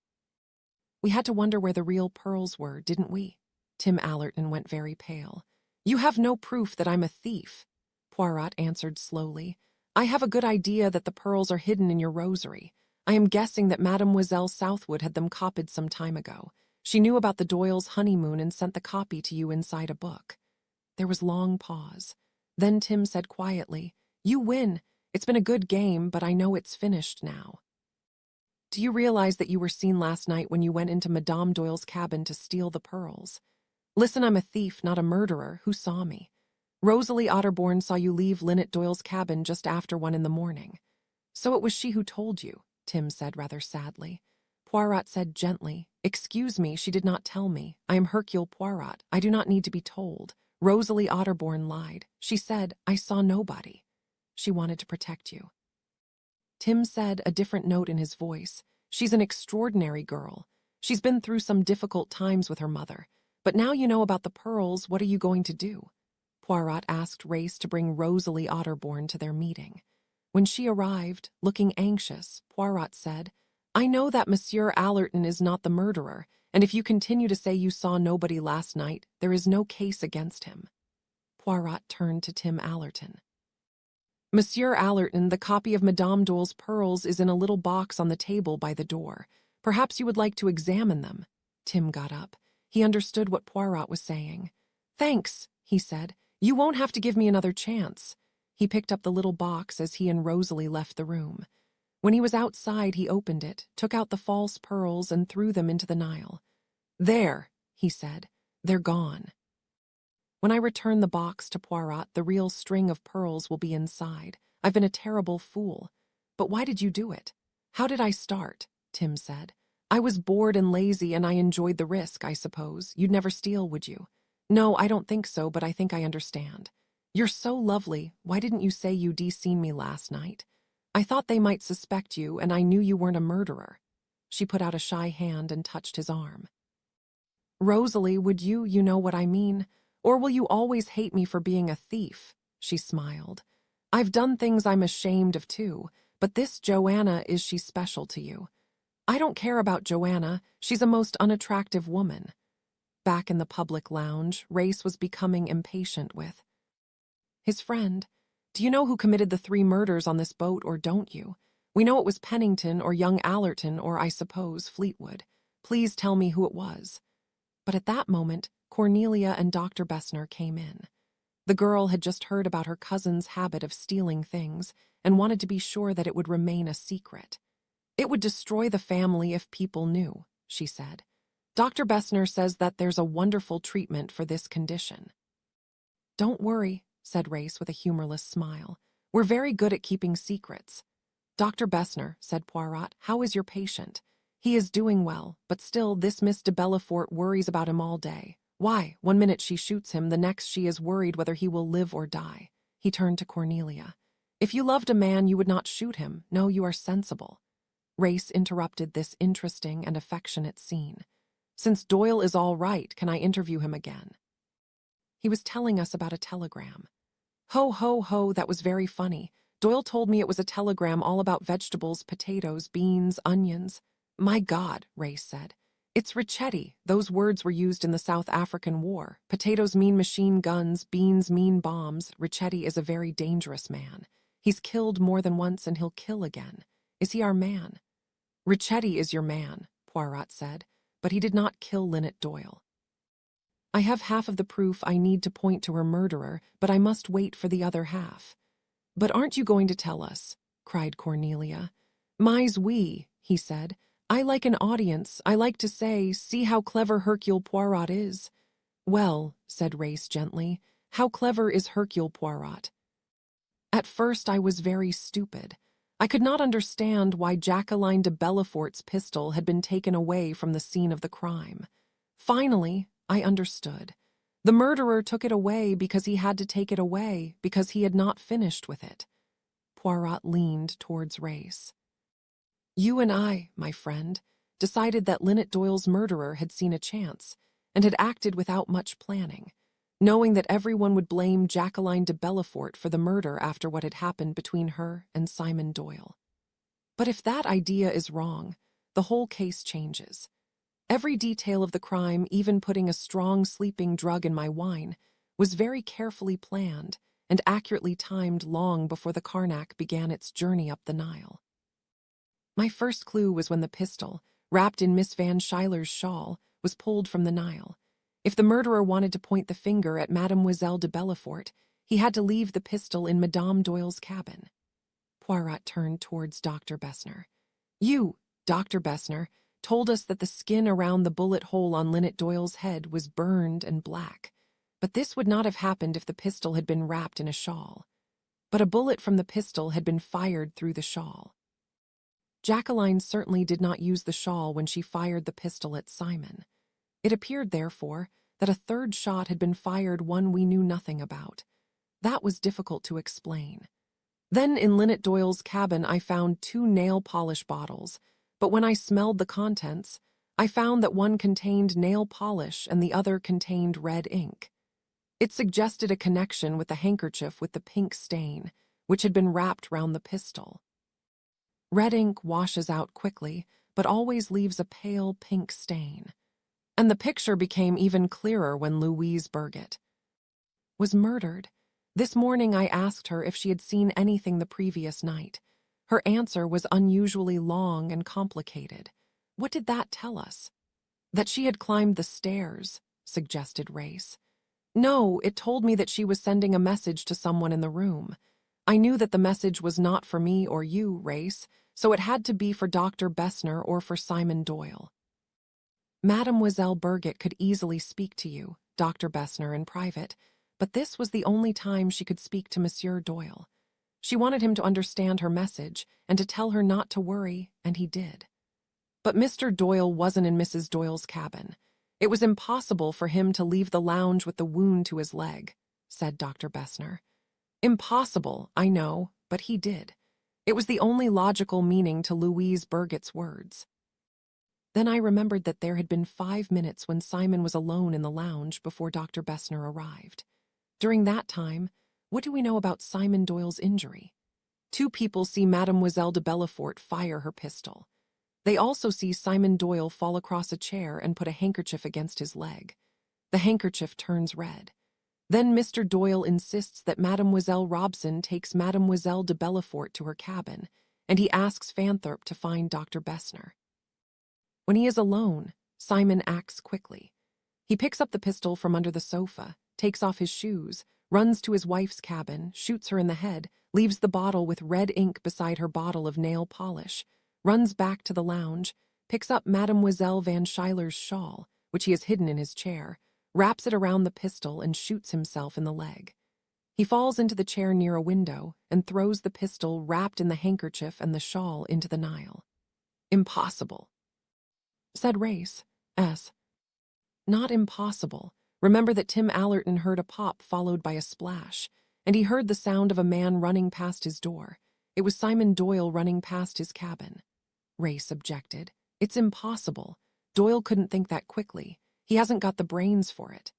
We had to wonder where the real pearls were, didn't we? Tim Allerton went very pale. You have no proof that I'm a thief, Poirot answered slowly. I have a good idea that the pearls are hidden in your rosary. I am guessing that Mademoiselle Southwood had them copied some time ago. She knew about the Doyle's honeymoon and sent the copy to you inside a book. There was long pause. Then Tim said quietly, You win. It's been a good game, but I know it's finished now. Do you realize that you were seen last night when you went into Madame Doyle's cabin to steal the pearls? Listen, I'm a thief, not a murderer. Who saw me? Rosalie Otterbourne saw you leave Linnet Doyle's cabin just after 1 in the morning. So it was she who told you, Tim said rather sadly. Poirot said gently, Excuse me, she did not tell me. I am Hercule Poirot. I do not need to be told. Rosalie Otterbourne lied. She said, I saw nobody. She wanted to protect you. Tim said, a different note in his voice, She's an extraordinary girl. She's been through some difficult times with her mother. But now you know about the pearls, what are you going to do? Poirot asked Race to bring Rosalie Otterbourne to their meeting. When she arrived, looking anxious, Poirot said, I know that Monsieur Allerton is not the murderer, and if you continue to say you saw nobody last night, there is no case against him. Poirot turned to Tim Allerton. Monsieur Allerton, the copy of Madame Doyle's pearls is in a little box on the table by the door. Perhaps you would like to examine them. Tim got up. He understood what Poirot was saying. Thanks, he said. You won't have to give me another chance. He picked up the little box as he and Rosalie left the room. When he was outside, he opened it, took out the false pearls, and threw them into the Nile. "There," he said, "they're gone. When I return the box to Poirot, the real string of pearls will be inside. I've been a terrible fool. But why did you do it?" "How did I start?" Tim said. "I was bored and lazy, and I enjoyed the risk, I suppose. You'd never steal, would you?" "No, I don't think so, but I think I understand." "You're so lovely. Why didn't you say you'd seen me last night?" "I thought they might suspect you, and I knew you weren't a murderer." She put out a shy hand and touched his arm. "Rosalie, would you know what I mean? Or will you always hate me for being a thief?" She smiled. "I've done things I'm ashamed of too, but this Joanna, is she special to you?" "I don't care about Joanna. She's a most unattractive woman." Back in the public lounge, Race was becoming impatient with his friend. "Do you know who committed the 3 murders on this boat, or don't you? We know it was Pennington or young Allerton or, I suppose, Fleetwood. Please tell me who it was." But at that moment, Cornelia and Dr. Bessner came in. The girl had just heard about her cousin's habit of stealing things and wanted to be sure that it would remain a secret. "It would destroy the family if people knew," she said. "Dr. Bessner says that there's a wonderful treatment for this condition." "Don't worry," said Race with a humorless smile. "We're very good at keeping secrets." "Dr. Bessner," said Poirot, "how is your patient?" "He is doing well, but still this Miss de Bellefort worries about him all day. Why, one minute she shoots him, the next she is worried whether he will live or die." He turned to Cornelia. "If you loved a man, you would not shoot him. No, you are sensible." Race interrupted this interesting and affectionate scene. "Since Doyle is all right, can I interview him again?" "He was telling us about a telegram." "Ho, ho, ho, that was very funny. Doyle told me it was a telegram all about vegetables, potatoes, beans, onions." "My God," Race said. "It's Ricchetti. Those words were used in the South African War. Potatoes mean machine guns, beans mean bombs. Ricchetti is a very dangerous man. He's killed more than once and he'll kill again. Is he our man?" "Ricchetti is your man," Poirot said, "but he did not kill Linnet Doyle. I have half of the proof I need to point to her murderer, but I must wait for the other half." "But aren't you going to tell us?" cried Cornelia. "Mais oui," he said. "I like an audience. I like to say, see how clever Hercule Poirot is." "Well," said Race gently, "how clever is Hercule Poirot?" "At first I was very stupid. I could not understand why Jacqueline De Bellefort's pistol had been taken away from the scene of the crime. Finally, I understood. The murderer took it away because he had to take it away, because he had not finished with it." Poirot leaned towards Race. "You and I, my friend, decided that Linnet Doyle's murderer had seen a chance and had acted without much planning, knowing that everyone would blame Jacqueline De Bellefort for the murder after what had happened between her and Simon Doyle. But if that idea is wrong, the whole case changes. Every detail of the crime, even putting a strong sleeping drug in my wine, was very carefully planned and accurately timed long before the Carnac began its journey up the Nile. My first clue was when the pistol, wrapped in Miss Van Schuyler's shawl, was pulled from the Nile. If the murderer wanted to point the finger at Mademoiselle de Bellefort, he had to leave the pistol in Madame Doyle's cabin. Poirot turned towards Dr. Bessner. "You, Dr. Bessner, told us that the skin around the bullet hole on Linnet Doyle's head was burned and black, but this would not have happened if the pistol had been wrapped in a shawl. But a bullet from the pistol had been fired through the shawl. Jacqueline certainly did not use the shawl when she fired the pistol at Simon. It appeared, therefore, that a third shot had been fired, one we knew nothing about. That was difficult to explain. Then in Linnet Doyle's cabin I found 2 nail polish bottles, but when I smelled the contents, I found that one contained nail polish and the other contained red ink. It suggested a connection with the handkerchief with the pink stain, which had been wrapped round the pistol. Red ink washes out quickly, but always leaves a pale pink stain. And the picture became even clearer when Louise Burgett was murdered. This morning I asked her if she had seen anything the previous night. Her answer was unusually long and complicated. What did that tell us? That she had climbed the stairs, suggested Race. No, it told me that she was sending a message to someone in the room. I knew that the message was not for me or you, Race, so it had to be for Dr. Bessner or for Simon Doyle. Mademoiselle Burgett could easily speak to you, Dr. Bessner, in private, but this was the only time she could speak to Monsieur Doyle. She wanted him to understand her message and to tell her not to worry, and he did. But Mr. Doyle wasn't in Mrs. Doyle's cabin. It was impossible for him to leave the lounge with the wound to his leg, said Dr. Bessner. Impossible, I know, but he did. It was the only logical meaning to Louise Burgett's words. Then I remembered that there had been 5 minutes when Simon was alone in the lounge before Dr. Bessner arrived. During that time, what do we know about Simon Doyle's injury? 2 people see Mademoiselle de Bellefort fire her pistol. They also see Simon Doyle fall across a chair and put a handkerchief against his leg. The handkerchief turns red. Then Mr. Doyle insists that Mademoiselle Robson takes Mademoiselle de Bellefort to her cabin, and he asks Fanthorp to find Dr. Bessner. When he is alone, Simon acts quickly. He picks up the pistol from under the sofa, takes off his shoes, runs to his wife's cabin, shoots her in the head, leaves the bottle with red ink beside her bottle of nail polish, runs back to the lounge, picks up Mademoiselle Van Schuyler's shawl, which he has hidden in his chair, wraps it around the pistol and shoots himself in the leg. He falls into the chair near a window and throws the pistol wrapped in the handkerchief and the shawl into the Nile. Impossible, said Race. Not impossible. Remember that Tim Allerton heard a pop followed by a splash, and he heard the sound of a man running past his door. It was Simon Doyle running past his cabin. Race objected. It's impossible. Doyle couldn't think that quickly. He hasn't got the brains for it.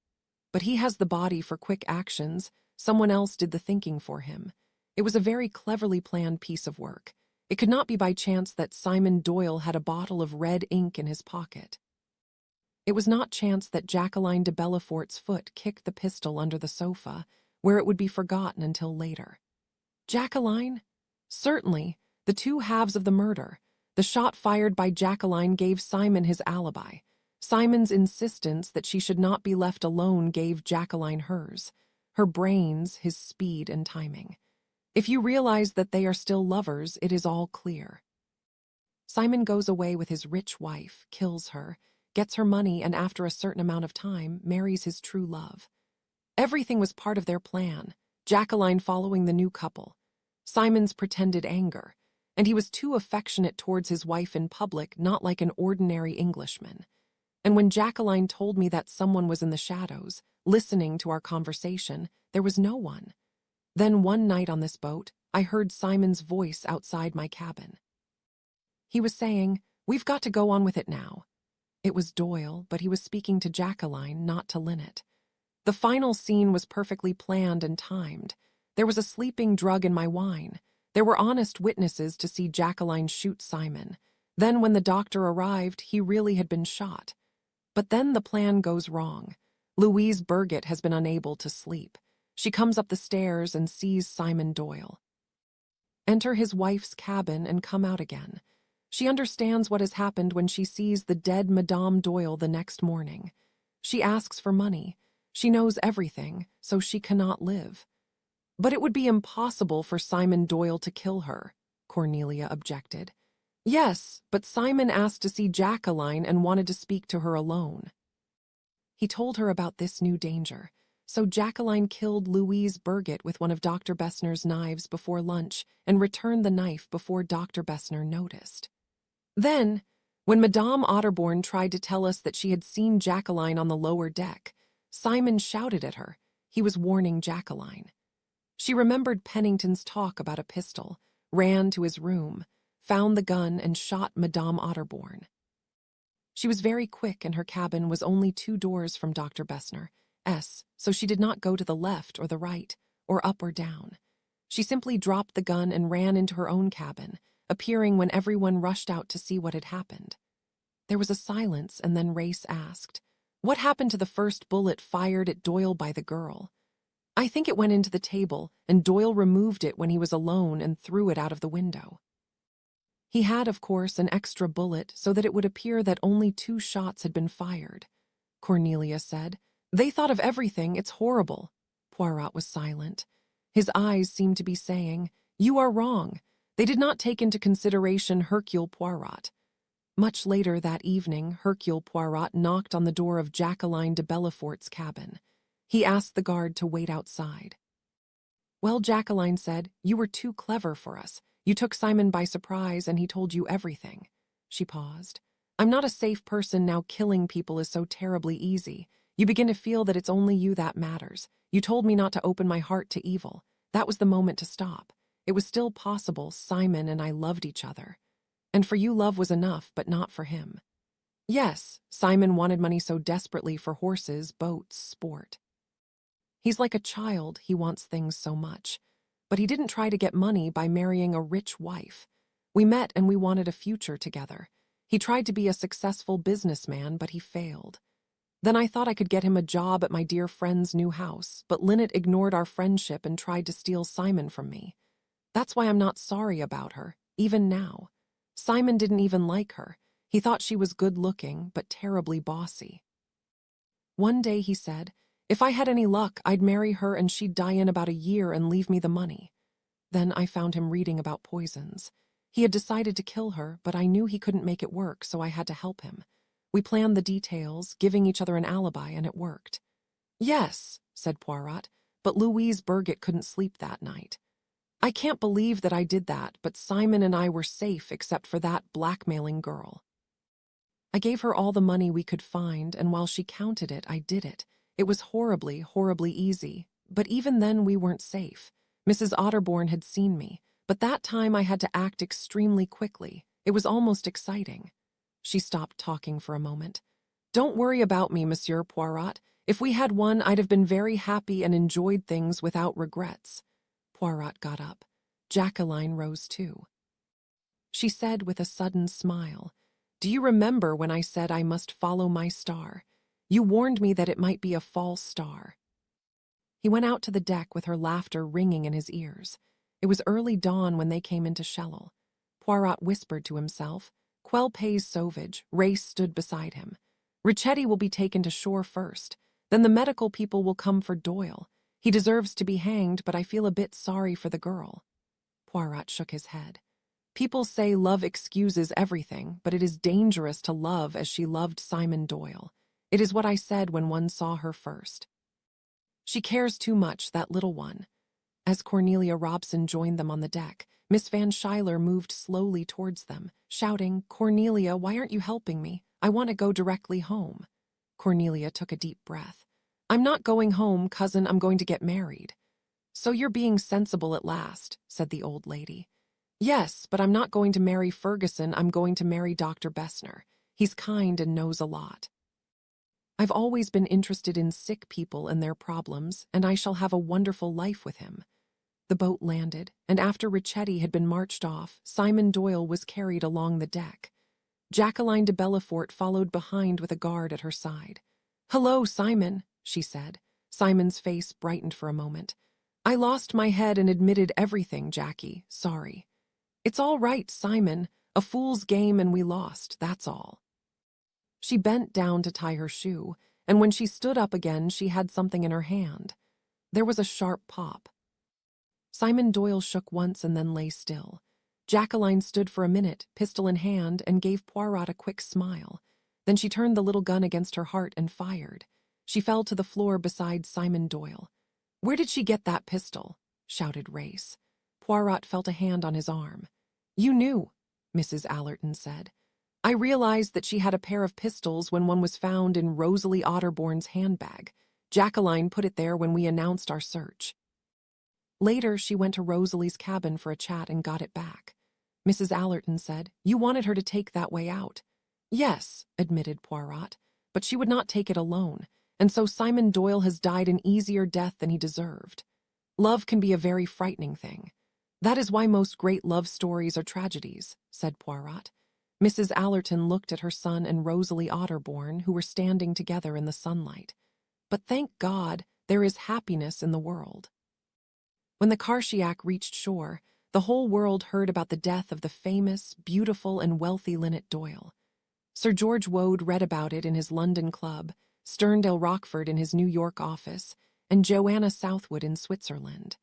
But he has the body for quick actions. Someone else did the thinking for him. It was a very cleverly planned piece of work. It could not be by chance that Simon Doyle had a bottle of red ink in his pocket. It was not chance that Jacqueline De Bellefort's foot kicked the pistol under the sofa, where it would be forgotten until later. Jacqueline? Certainly, the 2 halves of the murder. The shot fired by Jacqueline gave Simon his alibi. Simon's insistence that she should not be left alone gave Jacqueline hers. Her brains, his speed and timing. If you realize that they are still lovers, it is all clear. Simon goes away with his rich wife, kills her, gets her money, and after a certain amount of time, marries his true love. Everything was part of their plan, Jacqueline following the new couple. Simon's pretended anger, and he was too affectionate towards his wife in public, not like an ordinary Englishman. And when Jacqueline told me that someone was in the shadows, listening to our conversation, there was no one. Then one night on this boat, I heard Simon's voice outside my cabin. He was saying, "We've got to go on with it now." It was Doyle, but he was speaking to Jacqueline, not to Linnet. The final scene was perfectly planned and timed. There was a sleeping drug in my wine. There were honest witnesses to see Jacqueline shoot Simon. Then when the doctor arrived, he really had been shot. But then the plan goes wrong. Louise Burgett has been unable to sleep. She comes up the stairs and sees Simon Doyle enter his wife's cabin and come out again. She understands what has happened when she sees the dead Madame Doyle the next morning. She asks for money. She knows everything, so she cannot live. But it would be impossible for Simon Doyle to kill her, Cornelia objected. Yes, but Simon asked to see Jacqueline and wanted to speak to her alone. He told her about this new danger. So Jacqueline killed Louise Burgett with one of Dr. Bessner's knives before lunch and returned the knife before Dr. Bessner noticed. Then, when Madame Otterbourne tried to tell us that she had seen Jacqueline on the lower deck, Simon shouted at her. He was warning Jacqueline. She remembered Pennington's talk about a pistol, ran to his room, found the gun and shot Madame Otterbourne. She was very quick and her cabin was only 2 doors from Dr. Bessner. So she did not go to the left or the right, or up or down. She simply dropped the gun and ran into her own cabin, appearing when everyone rushed out to see what had happened. There was a silence, and then Race asked, "What happened to the first bullet fired at Doyle by the girl?" "I think it went into the table, and Doyle removed it when he was alone and threw it out of the window. He had, of course, an extra bullet so that it would appear that only 2 shots had been fired," Cornelia said. "They thought of everything. It's horrible." Poirot was silent. His eyes seemed to be saying, "You are wrong." They did not take into consideration Hercule Poirot. Much later that evening, Hercule Poirot knocked on the door of Jacqueline De Bellefort's cabin. He asked the guard to wait outside. "Well," Jacqueline said, "you were too clever for us. You took Simon by surprise and he told you everything." She paused. "I'm not a safe person now. Killing people is so terribly easy. You begin to feel that it's only you that matters. You told me not to open my heart to evil. That was the moment to stop. It was still possible. Simon and I loved each other. And for you, love was enough, but not for him." "Yes, Simon wanted money so desperately for horses, boats, sport. He's like a child, he wants things so much. But he didn't try to get money by marrying a rich wife. We met and we wanted a future together. He tried to be a successful businessman, but he failed. Then I thought I could get him a job at my dear friend's new house, but Linnet ignored our friendship and tried to steal Simon from me. That's why I'm not sorry about her, even now. Simon didn't even like her. He thought she was good-looking, but terribly bossy. One day he said, if I had any luck, I'd marry her and she'd die in about a year and leave me the money. Then I found him reading about poisons. He had decided to kill her, but I knew he couldn't make it work, so I had to help him. We planned the details, giving each other an alibi, and it worked. Yes, said Poirot, but Louise Burgett couldn't sleep that night. I can't believe that I did that, but Simon and I were safe except for that blackmailing girl. I gave her all the money we could find, and while she counted it, I did it. It was horribly, horribly easy, but even then we weren't safe. Mrs. Otterbourne had seen me, but that time I had to act extremely quickly. It was almost exciting. She stopped talking for a moment. Don't worry about me, Monsieur Poirot. If we had won, I'd have been very happy and enjoyed things without regrets. Poirot got up. Jacqueline rose too. She said with a sudden smile, Do you remember when I said I must follow my star? You warned me that it might be a false star. He went out to the deck with her laughter ringing in his ears. It was early dawn when they came into Schuyler. Poirot whispered to himself, Quel pays sauvage. Race stood beside him. Richetti will be taken to shore first. Then the medical people will come for Doyle. He deserves to be hanged, but I feel a bit sorry for the girl. Poirot shook his head. People say love excuses everything, but it is dangerous to love as she loved Simon Doyle. It is what I said when one saw her first. She cares too much, that little one. As Cornelia Robson joined them on the deck, Miss Van Schuyler moved slowly towards them, shouting, Cornelia, why aren't you helping me? I want to go directly home. Cornelia took a deep breath. I'm not going home, cousin, I'm going to get married. So you're being sensible at last, said the old lady. Yes, but I'm not going to marry Ferguson, I'm going to marry Dr. Bessner. He's kind and knows a lot. I've always been interested in sick people and their problems, and I shall have a wonderful life with him. The boat landed, and after Richetti had been marched off, Simon Doyle was carried along the deck. Jacqueline De Bellefort followed behind with a guard at her side. Hello, Simon, she said. Simon's face brightened for a moment. I lost my head and admitted everything, Jackie. Sorry. It's all right, Simon. A fool's game and we lost, that's all. She bent down to tie her shoe, and when she stood up again, she had something in her hand. There was a sharp pop. Simon Doyle shook once and then lay still. Jacqueline stood for a minute, pistol in hand, and gave Poirot a quick smile. Then she turned the little gun against her heart and fired. She fell to the floor beside Simon Doyle. Where did she get that pistol? Shouted Race. Poirot felt a hand on his arm. You knew, Mrs. Allerton said. I realized that she had a pair of pistols when one was found in Rosalie Otterbourne's handbag. Jacqueline put it there when we announced our search. Later, she went to Rosalie's cabin for a chat and got it back. Mrs. Allerton said, You wanted her to take that way out. Yes, admitted Poirot, but she would not take it alone, and so Simon Doyle has died an easier death than he deserved. Love can be a very frightening thing. That is why most great love stories are tragedies, said Poirot. Mrs. Allerton looked at her son and Rosalie Otterbourne, who were standing together in the sunlight. But thank God, there is happiness in the world. When the Carshiac reached shore, the whole world heard about the death of the famous, beautiful, and wealthy Linnet Doyle. Sir George Wode read about it in his London club, Sterndale Rockford in his New York office, and Joanna Southwood in Switzerland.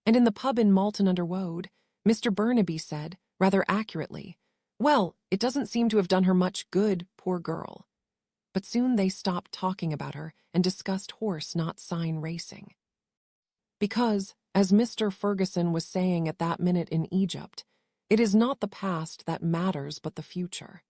And in the pub in Malton-under-Wode, Mr. Burnaby said, rather accurately, "Well, it doesn't seem to have done her much good, poor girl." But soon they stopped talking about her and discussed horse, not sign racing. Because, as Mr. Ferguson was saying at that minute in Egypt, it is not the past that matters but the future.